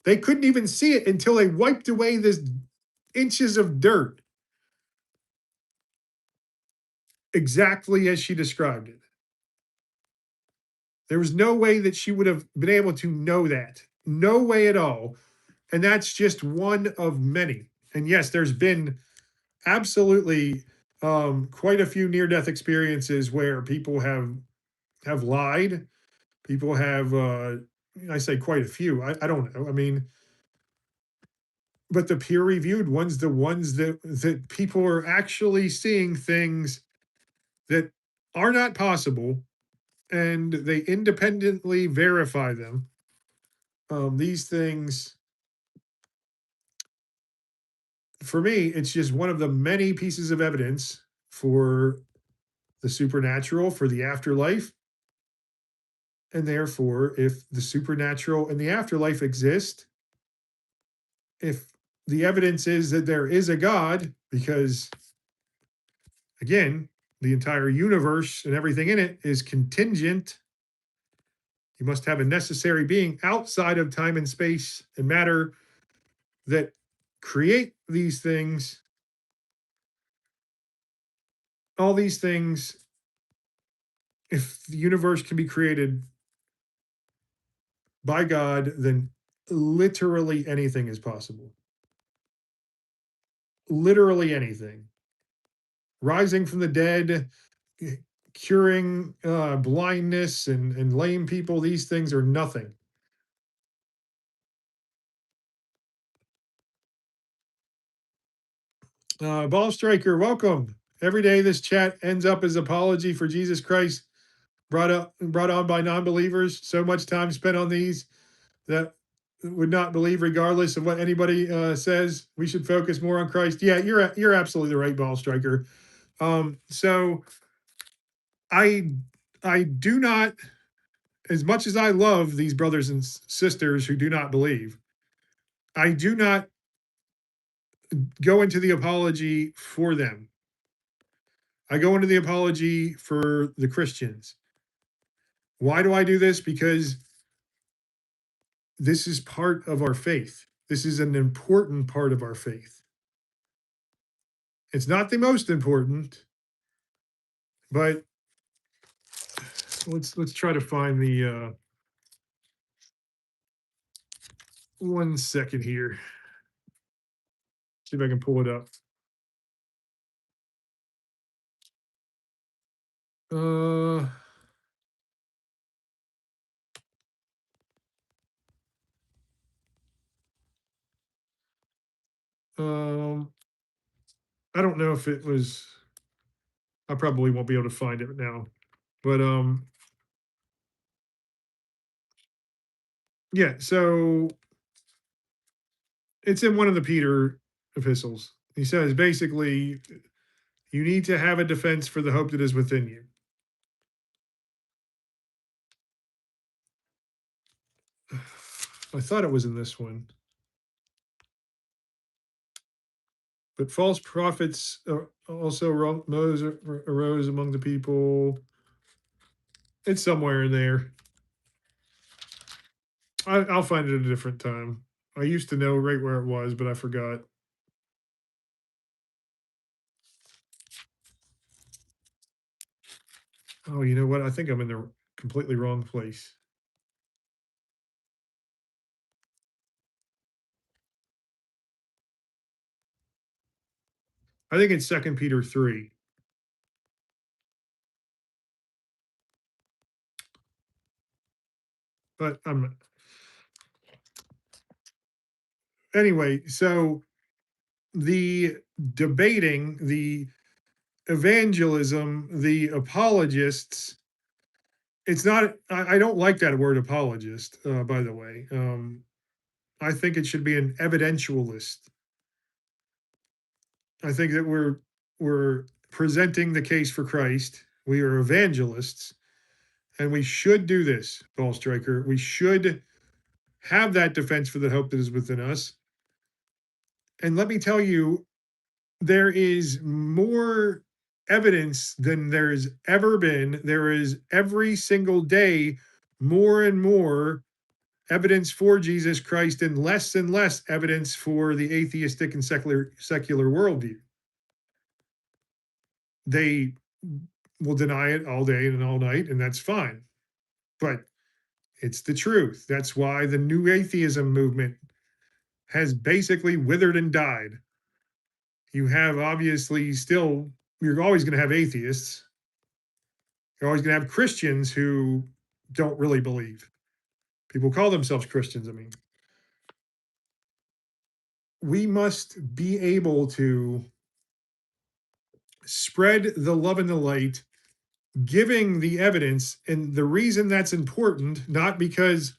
They couldn't even see it until they wiped away this inches of dirt, exactly as she described it. There was no way that she would have been able to know that. No way at all. And that's just one of many. And yes, there's been absolutely quite a few near-death experiences where people have lied. People have I say quite a few. I don't know. I mean, but the peer-reviewed ones, the ones that people are actually seeing things that are not possible and they independently verify them. These things, for me, it's just one of the many pieces of evidence for the supernatural, for the afterlife. And therefore, if the supernatural and the afterlife exist, if the evidence is that there is a God, because again, the entire universe and everything in it is contingent. You must have a necessary being outside of time and space and matter that create these things. All these things, if the universe can be created by God, then literally anything is possible. Literally anything. Rising from the dead, curing blindness and lame people, these things are nothing. Ball Striker, welcome. Every day this chat ends up as apology for Jesus Christ brought on by non-believers. So much time spent on these that would not believe, regardless of what anybody says. We should focus more on Christ. Yeah, you're absolutely right, Ball Striker. So I I do not, as much as I love these brothers and sisters who do not believe, I do not go into the apology for them. I go into the apology for the Christians. Why do I do this? Because this is part of our faith. This is an important part of our faith. It's not the most important, but let's try to find One second here. See if I can pull it up. Uh, um, I don't know if it was. I probably won't be able to find it now, but yeah. So it's in one of the Peter epistles. He says basically, you need to have a defense for the hope that is within you. I thought it was in this one, but false prophets also arose among the people. It's somewhere in there. I'll find it at a different time. I used to know right where it was, but I forgot. Oh, you know what? I think I'm in the completely wrong place. I think it's Second Peter 3. But anyway, so the debating, the evangelism, the apologists, it's not, I don't like that word apologist, by the way. I think it should be an evidentialist. I think that we're presenting the case for Christ. We are evangelists, and we should do this, Paul Stryker. We should have that defense for the hope that is within us. And let me tell you, there is more evidence than there's ever been. There is every single day more and more evidence for Jesus Christ and less evidence for the atheistic and secular worldview. They will deny it all day and all night, and that's fine. But it's the truth. That's why the new atheism movement has basically withered and died. You have obviously still, you're always going to have atheists. You're always going to have Christians who don't really believe. People call themselves Christians. I mean, we must be able to spread the love and the light, giving the evidence. And the reason that's important, not because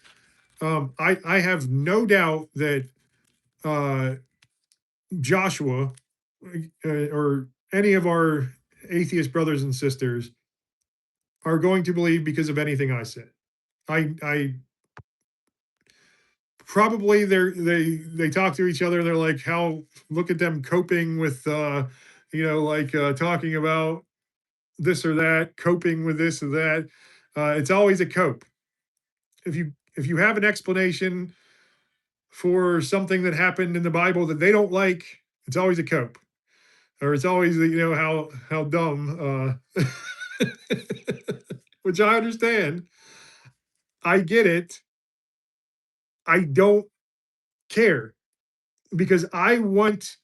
I have no doubt that uh, Joshua or any of our atheist brothers and sisters are going to believe because of anything I said. I probably they talk to each other. They're like, how look at them coping with like talking about this or that, coping with this or that. It's always a cope. If you have an explanation for something that happened in the Bible that they don't like, it's always a cope, or it's always how dumb. Which I understand. I get it. I don't care because I want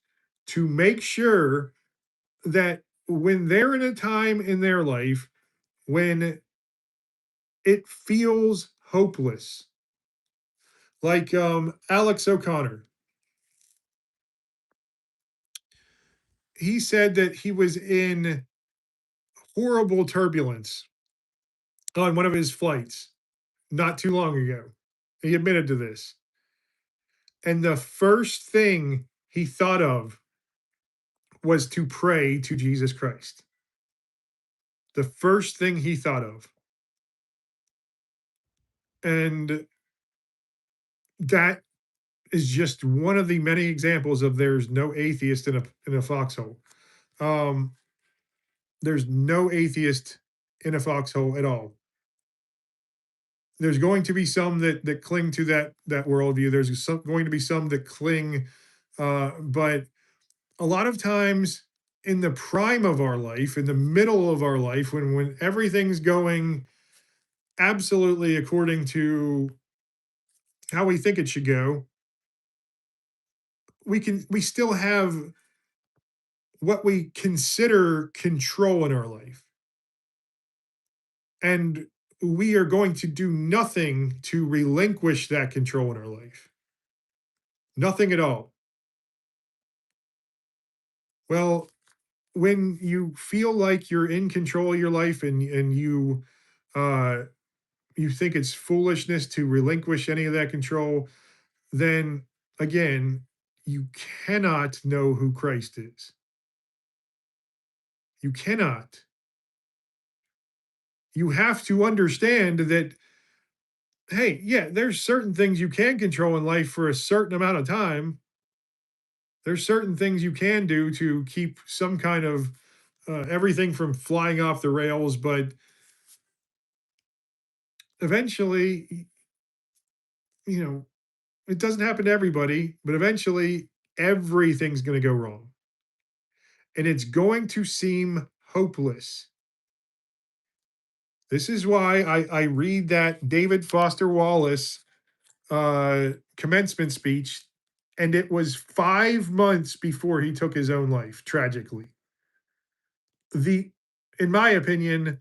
to make sure that when they're in a time in their life when it feels hopeless, like Alex O'Connor, he said that he was in horrible turbulence on one of his flights not too long ago. He admitted to this. And the first thing he thought of was to pray to Jesus Christ. The first thing he thought of. And that is just one of the many examples of there's no atheist in a foxhole. Um, there's no atheist in a foxhole at all. There's going to be some that cling to that worldview. There's going to be some that cling, but a lot of times in the prime of our life, in the middle of our life, when everything's going absolutely according to how we think it should go, we still have what we consider control in our life. And we are going to do nothing to relinquish that control in our life. Nothing at all. Well, when you feel like you're in control of your life and uh you think it's foolishness to relinquish any of that control, then again, you cannot know who Christ is. You cannot. You have to understand that, hey, yeah, there's certain things you can control in life for a certain amount of time. There's certain things you can do to keep some kind of everything from flying off the rails, but eventually, you know, it doesn't happen to everybody, but eventually everything's going to go wrong. And it's going to seem hopeless. This is why I read that David Foster Wallace commencement speech, and it was 5 months before he took his own life, tragically. The, in my opinion,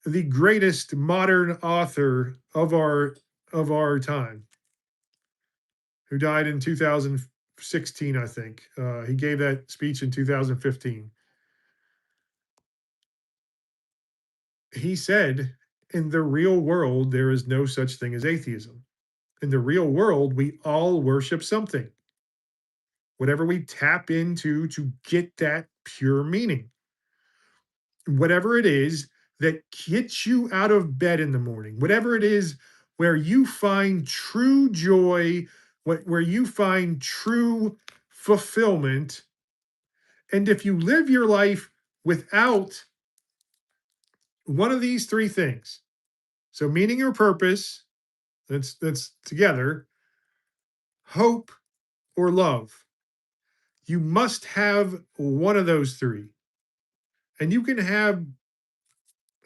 the greatest modern author of our time, who died in 2016, I think. He gave that speech in 2015. He said, "In the real world, there is no such thing as atheism. In the real world, we all worship something, whatever we tap into to get that pure meaning. Whatever it is that gets you out of bed in the morning, whatever it is where you find true joy, where you find true fulfillment. And if you live your life without one of these three things, so meaning or purpose, that's together, hope or love, you must have one of those three. And you can have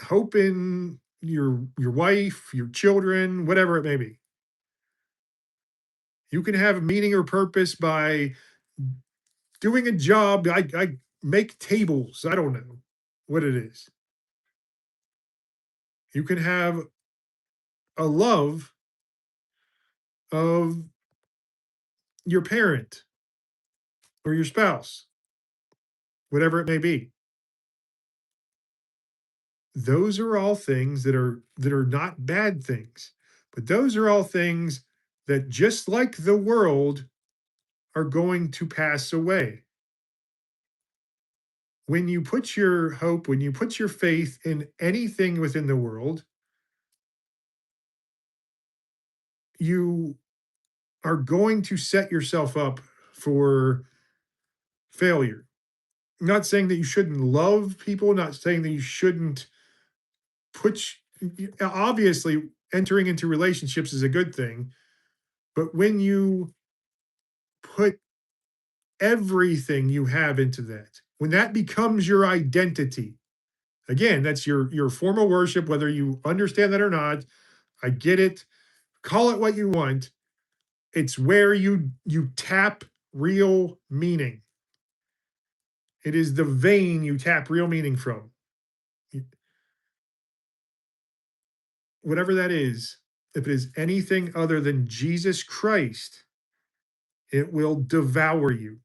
hope in your wife, your children, whatever it may be. You can have meaning or purpose by doing a job. I make tables. I don't know what it is. You can have a love of your parent or your spouse, whatever it may be. Those are all things that are not bad things, but those are all things that, just like the world, are going to pass away. When you put your hope, when you put your faith in anything within the world, you are going to set yourself up for failure. I'm not saying that you shouldn't love people, not saying that you shouldn't put, obviously, entering into relationships is a good thing. But when you put everything you have into that, when that becomes your identity, again, that's your form of worship, whether you understand that or not, I get it. Call it what you want. It's where you tap real meaning. It is the vein you tap real meaning from. Whatever that is, if it is anything other than Jesus Christ, it will devour you.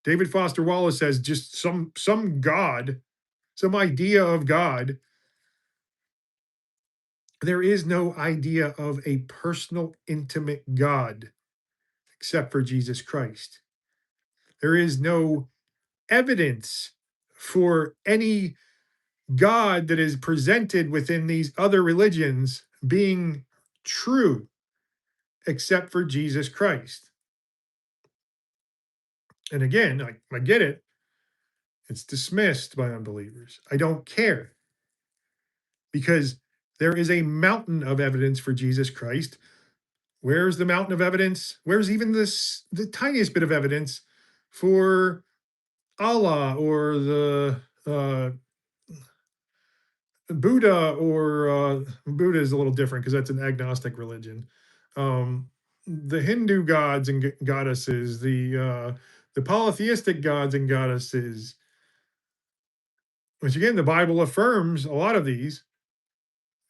David Foster Wallace says just some God, some idea of God. There is no idea of a personal, intimate God except for Jesus Christ. There is no evidence for any God that is presented within these other religions being true except for Jesus Christ. And again, I get it. It's dismissed by unbelievers. I don't care, because there is a mountain of evidence for Jesus Christ. Where's the mountain of evidence? Where's even the tiniest bit of evidence for Allah or the Buddha, or Buddha is a little different because that's an agnostic religion. the Hindu gods and goddesses, the polytheistic gods and goddesses, which again the Bible affirms a lot of these.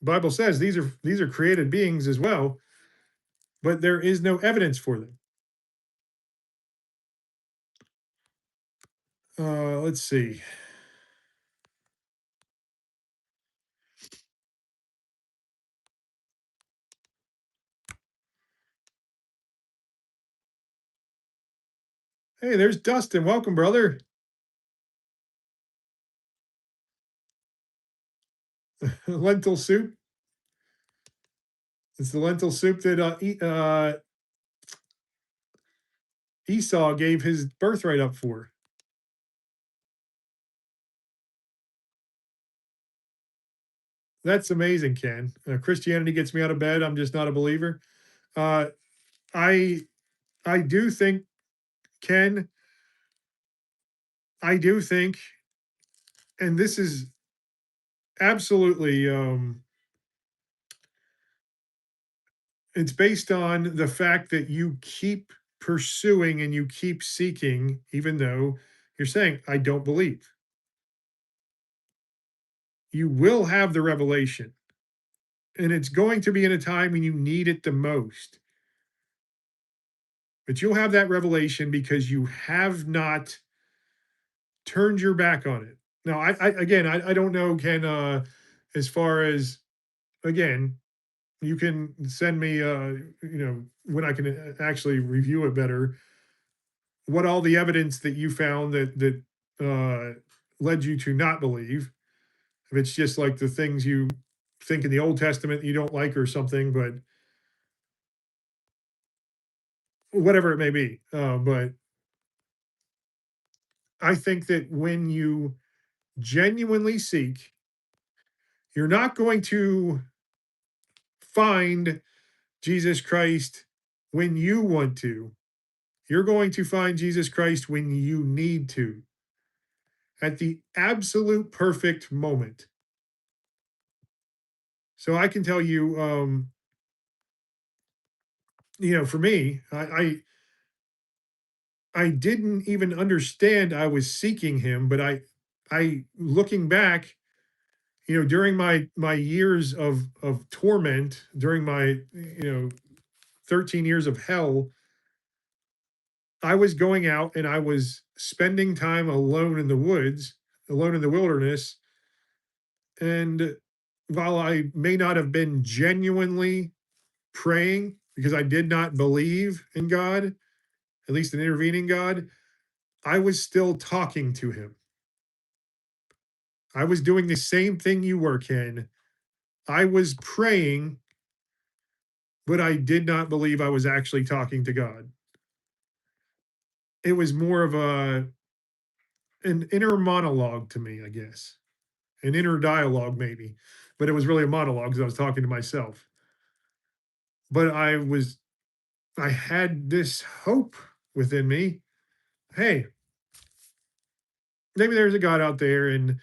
The Bible says these are created beings as well, but there is no evidence for them. Let's see. Hey, there's Dustin. Welcome, brother. Lentil soup. It's the lentil soup that Esau gave his birthright up for. That's amazing, Ken. Christianity gets me out of bed. I'm just not a believer. Uh, I I do think, Ken, I do think, and this is absolutely, it's based on the fact that you keep pursuing and you keep seeking, even though you're saying, I don't believe. You will have the revelation, and it's going to be in a time when you need it the most. But you'll have that revelation because you have not turned your back on it. Now, I don't know, Ken, as far as, again, you can send me, when I can actually review it better, what all the evidence that you found led you to not believe. If it's just like the things you think in the Old Testament you don't like or something, but whatever it may be. But I think that when you genuinely seek, you're not going to find Jesus Christ when you want to. You're going to find Jesus Christ when you need to, at the absolute perfect moment. So I can tell you, for me, I didn't even understand I was seeking him, but I looking back, during my years of torment, during my 13 years of hell, I was going out and I was spending time alone in the woods, alone in the wilderness. And while I may not have been genuinely praying because I did not believe in God, at least an intervening God, I was still talking to him. I was doing the same thing you were, Ken. I was praying, but I did not believe I was actually talking to God. It was more of an inner monologue to me, I guess. An inner dialogue, maybe. But it was really a monologue because I was talking to myself. But I had this hope within me. Hey, maybe there's a God out there and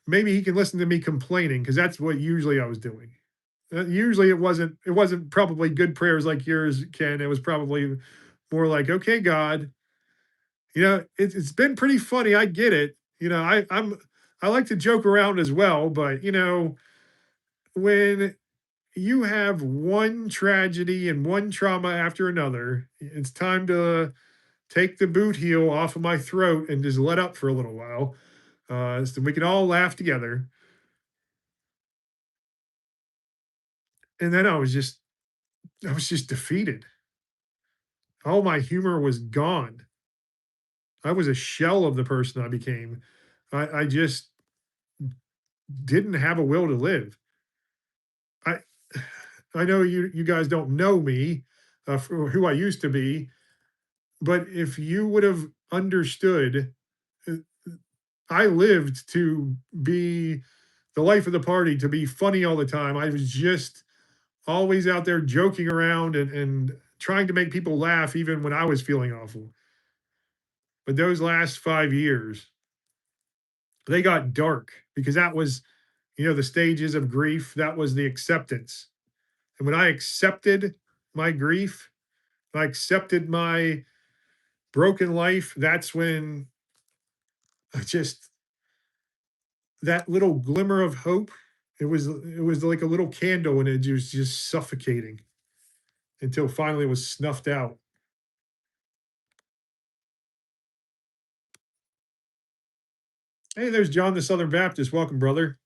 maybe he can listen to me complaining because that's what usually I was doing. Usually it wasn't probably good prayers like yours, Ken. It was probably more like, okay, God, it's been pretty funny. I get it. I like to joke around as well, but when you have one tragedy and one trauma after another, it's time to take the boot heel off of my throat and just let up for a little while, so we can all laugh together. And then I was just defeated. All my humor was gone. I was a shell of the person I became. I just didn't have a will to live. I I know you guys don't know me, for who I used to be, but if you would have understood, uh, I lived to be the life of the party, to be funny all the time. I was just always out there joking around and trying to make people laugh even when I was feeling awful. But those last 5 years, they got dark because that was, the stages of grief. That was the acceptance. And when I accepted my grief, I accepted my broken life, that's when I just that little glimmer of hope, it was like a little candle and it was just suffocating until finally it was snuffed out. Hey, there's John the Southern Baptist. Welcome, brother.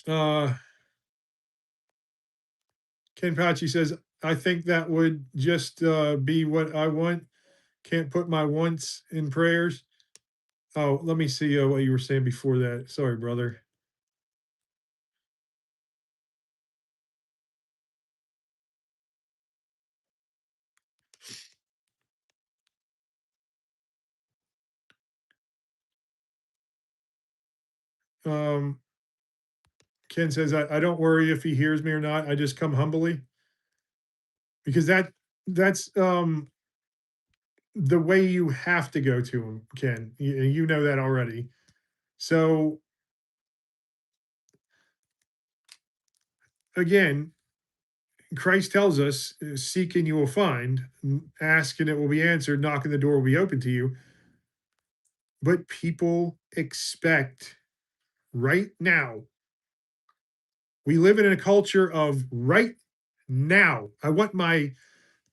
Uh Ken Pachi says, I think that would just be what I want. Can't put my wants in prayers. Oh, let me see what you were saying before that. Sorry, brother. Um, Ken says, I don't worry if he hears me or not. I just come humbly because that's the way you have to go to him, Ken. You know that already. So again, Christ tells us, seek and you will find, ask and it will be answered, knock and the door will be open to you. But people expect right now. We live in a culture of right now. I want my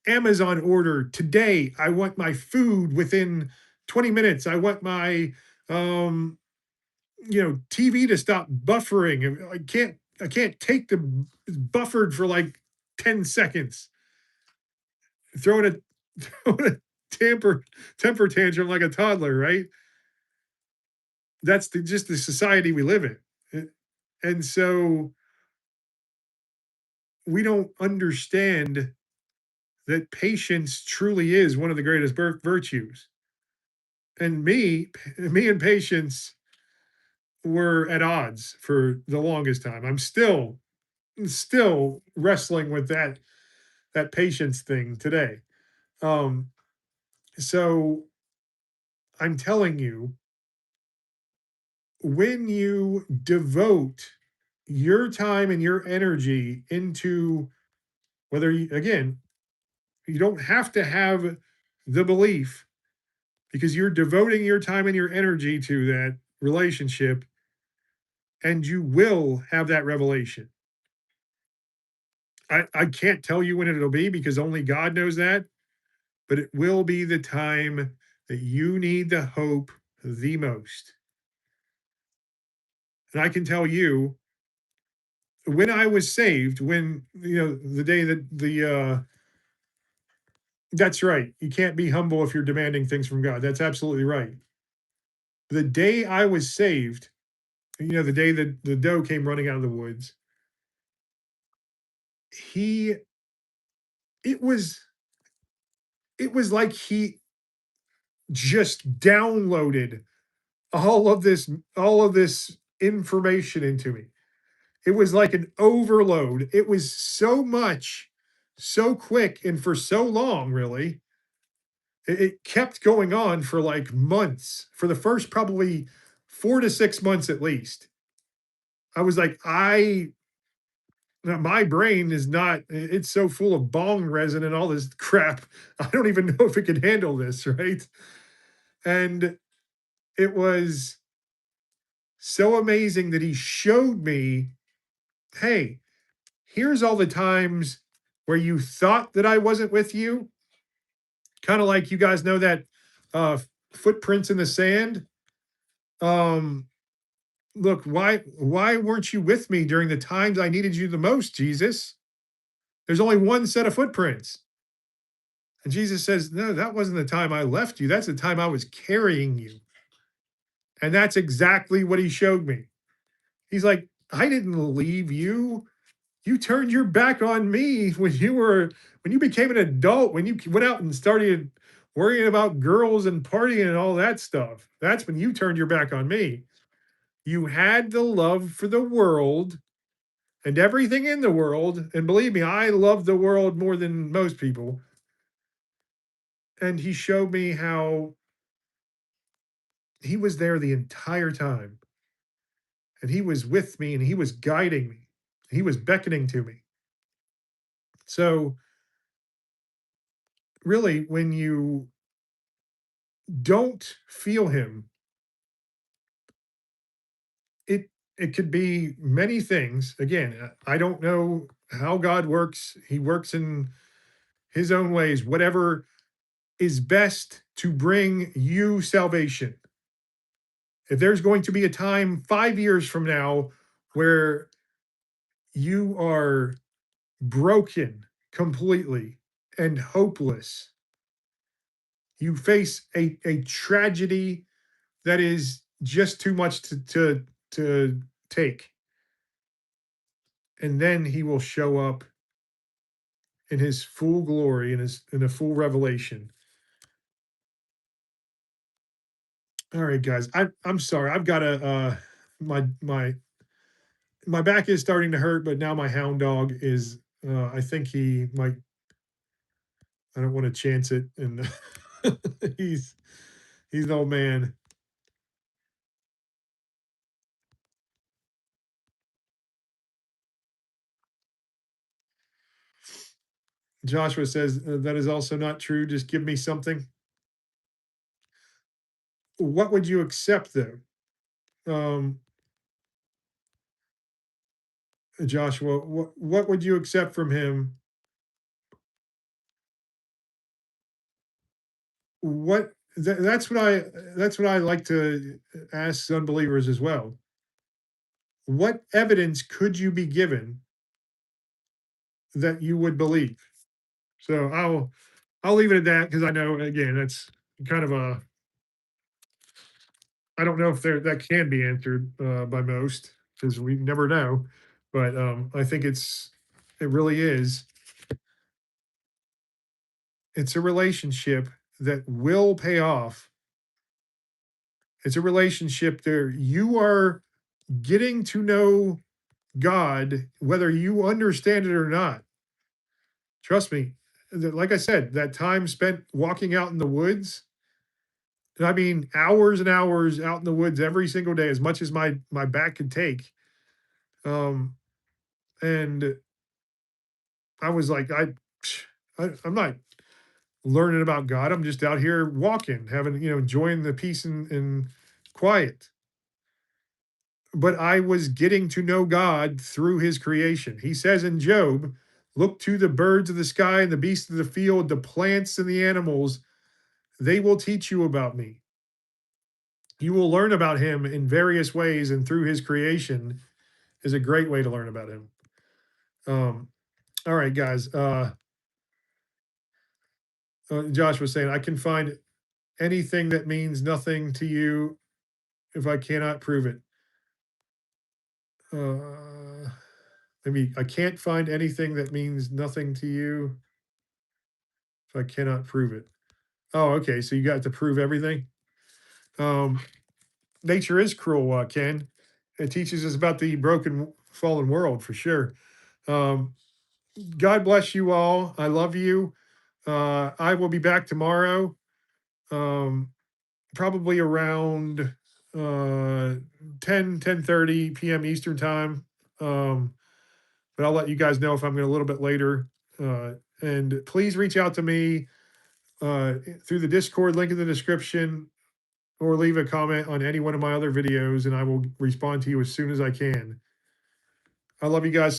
Amazon order today. I want my food within 20 minutes. I want my TV to stop buffering. I can't take the buffered for like 10 seconds. Throwing a throwing a temper tantrum like a toddler, right? That's just the society we live in. And so we don't understand that patience truly is one of the greatest virtues. And me and patience were at odds for the longest time. I'm still wrestling with that patience thing today. Um, so I'm telling you, when you devote your time and your energy into whether you, again, you don't have to have the belief because you're devoting your time and your energy to that relationship and you will have that revelation. I can't tell you when it'll be because only God knows that, but it will be the time that you need the hope the most. And I can tell you, when I was saved, when, the day that that's right. You can't be humble if you're demanding things from God. That's absolutely right. The day I was saved, the day that the doe came running out of the woods, he, it was, it was like he just downloaded all of this information into me. It was like an overload. It was so much, so quick, and for so long, really. It kept going on for like months, for the first probably 4 to 6 months at least. I was like, my brain is not, it's so full of bong resin and all this crap. I don't even know if it can handle this, right? And it was so amazing that he showed me, hey, here's all the times where you thought that I wasn't with you. Kind of like you guys know that uh, footprints in the sand. Um, Look, why weren't you with me during the times I needed you the most, Jesus? There's only one set of footprints. And Jesus says, no, that wasn't the time I left you. That's the time I was carrying you. And that's exactly what he showed me. He's like, I didn't leave you. You turned your back on me when you became an adult, when you went out and started worrying about girls and partying and all that stuff. That's when you turned your back on me. You had the love for the world and everything in the world. And believe me, I love the world more than most people. And he showed me how he was there the entire time. And he was with me and he was guiding me. He was beckoning to me. So really, when you don't feel him, it it could be many things. Again, I don't know how God works. He works in his own ways. Whatever is best to bring you salvation. If there's going to be a time 5 years from now where you are broken completely and hopeless, you face a tragedy that is just too much to take. And then he will show up in his full glory, in a full revelation. All right, guys. I'm sorry. I've got to my back is starting to hurt, but now my hound dog is I think he might I don't want to chance it and he's he's an old man. Joshua says that is also not true. Just give me something. What would you accept though? Um, Joshua, what would you accept from him? What that's what I like to ask unbelievers as well. What evidence could you be given that you would believe? So I'll leave it at that because I know again that's kind of a I don't know if there that can be answered by most because we never know, but I think it really is. It's a relationship that will pay off. It's a relationship there you are getting to know God, whether you understand it or not. Trust me, like I said, that time spent walking out in the woods, I mean, hours and hours out in the woods every single day, as much as my back could take. Um, and I was like, I'm not learning about God. I'm just out here walking, having, enjoying the peace and quiet. But I was getting to know God through his creation. He says in Job, look to the birds of the sky and the beasts of the field, the plants and the animals. They will teach you about me. You will learn about him in various ways, and through his creation is a great way to learn about him. Um, all right, guys. Josh was saying, I can find anything that means nothing to you if I cannot prove it. Maybe I can't find anything that means nothing to you if I cannot prove it. Oh, okay. So you got to prove everything. Um, Nature is cruel, Ken. It teaches us about the broken, fallen world for sure. Um, God bless you all. I love you. I will be back tomorrow, probably around 10:30 p.m. Eastern time. But I'll let you guys know if I'm going a little bit later. And please reach out to me through the Discord link in the description or leave a comment on any one of my other videos, and I will respond to you as soon as I can. I love you guys.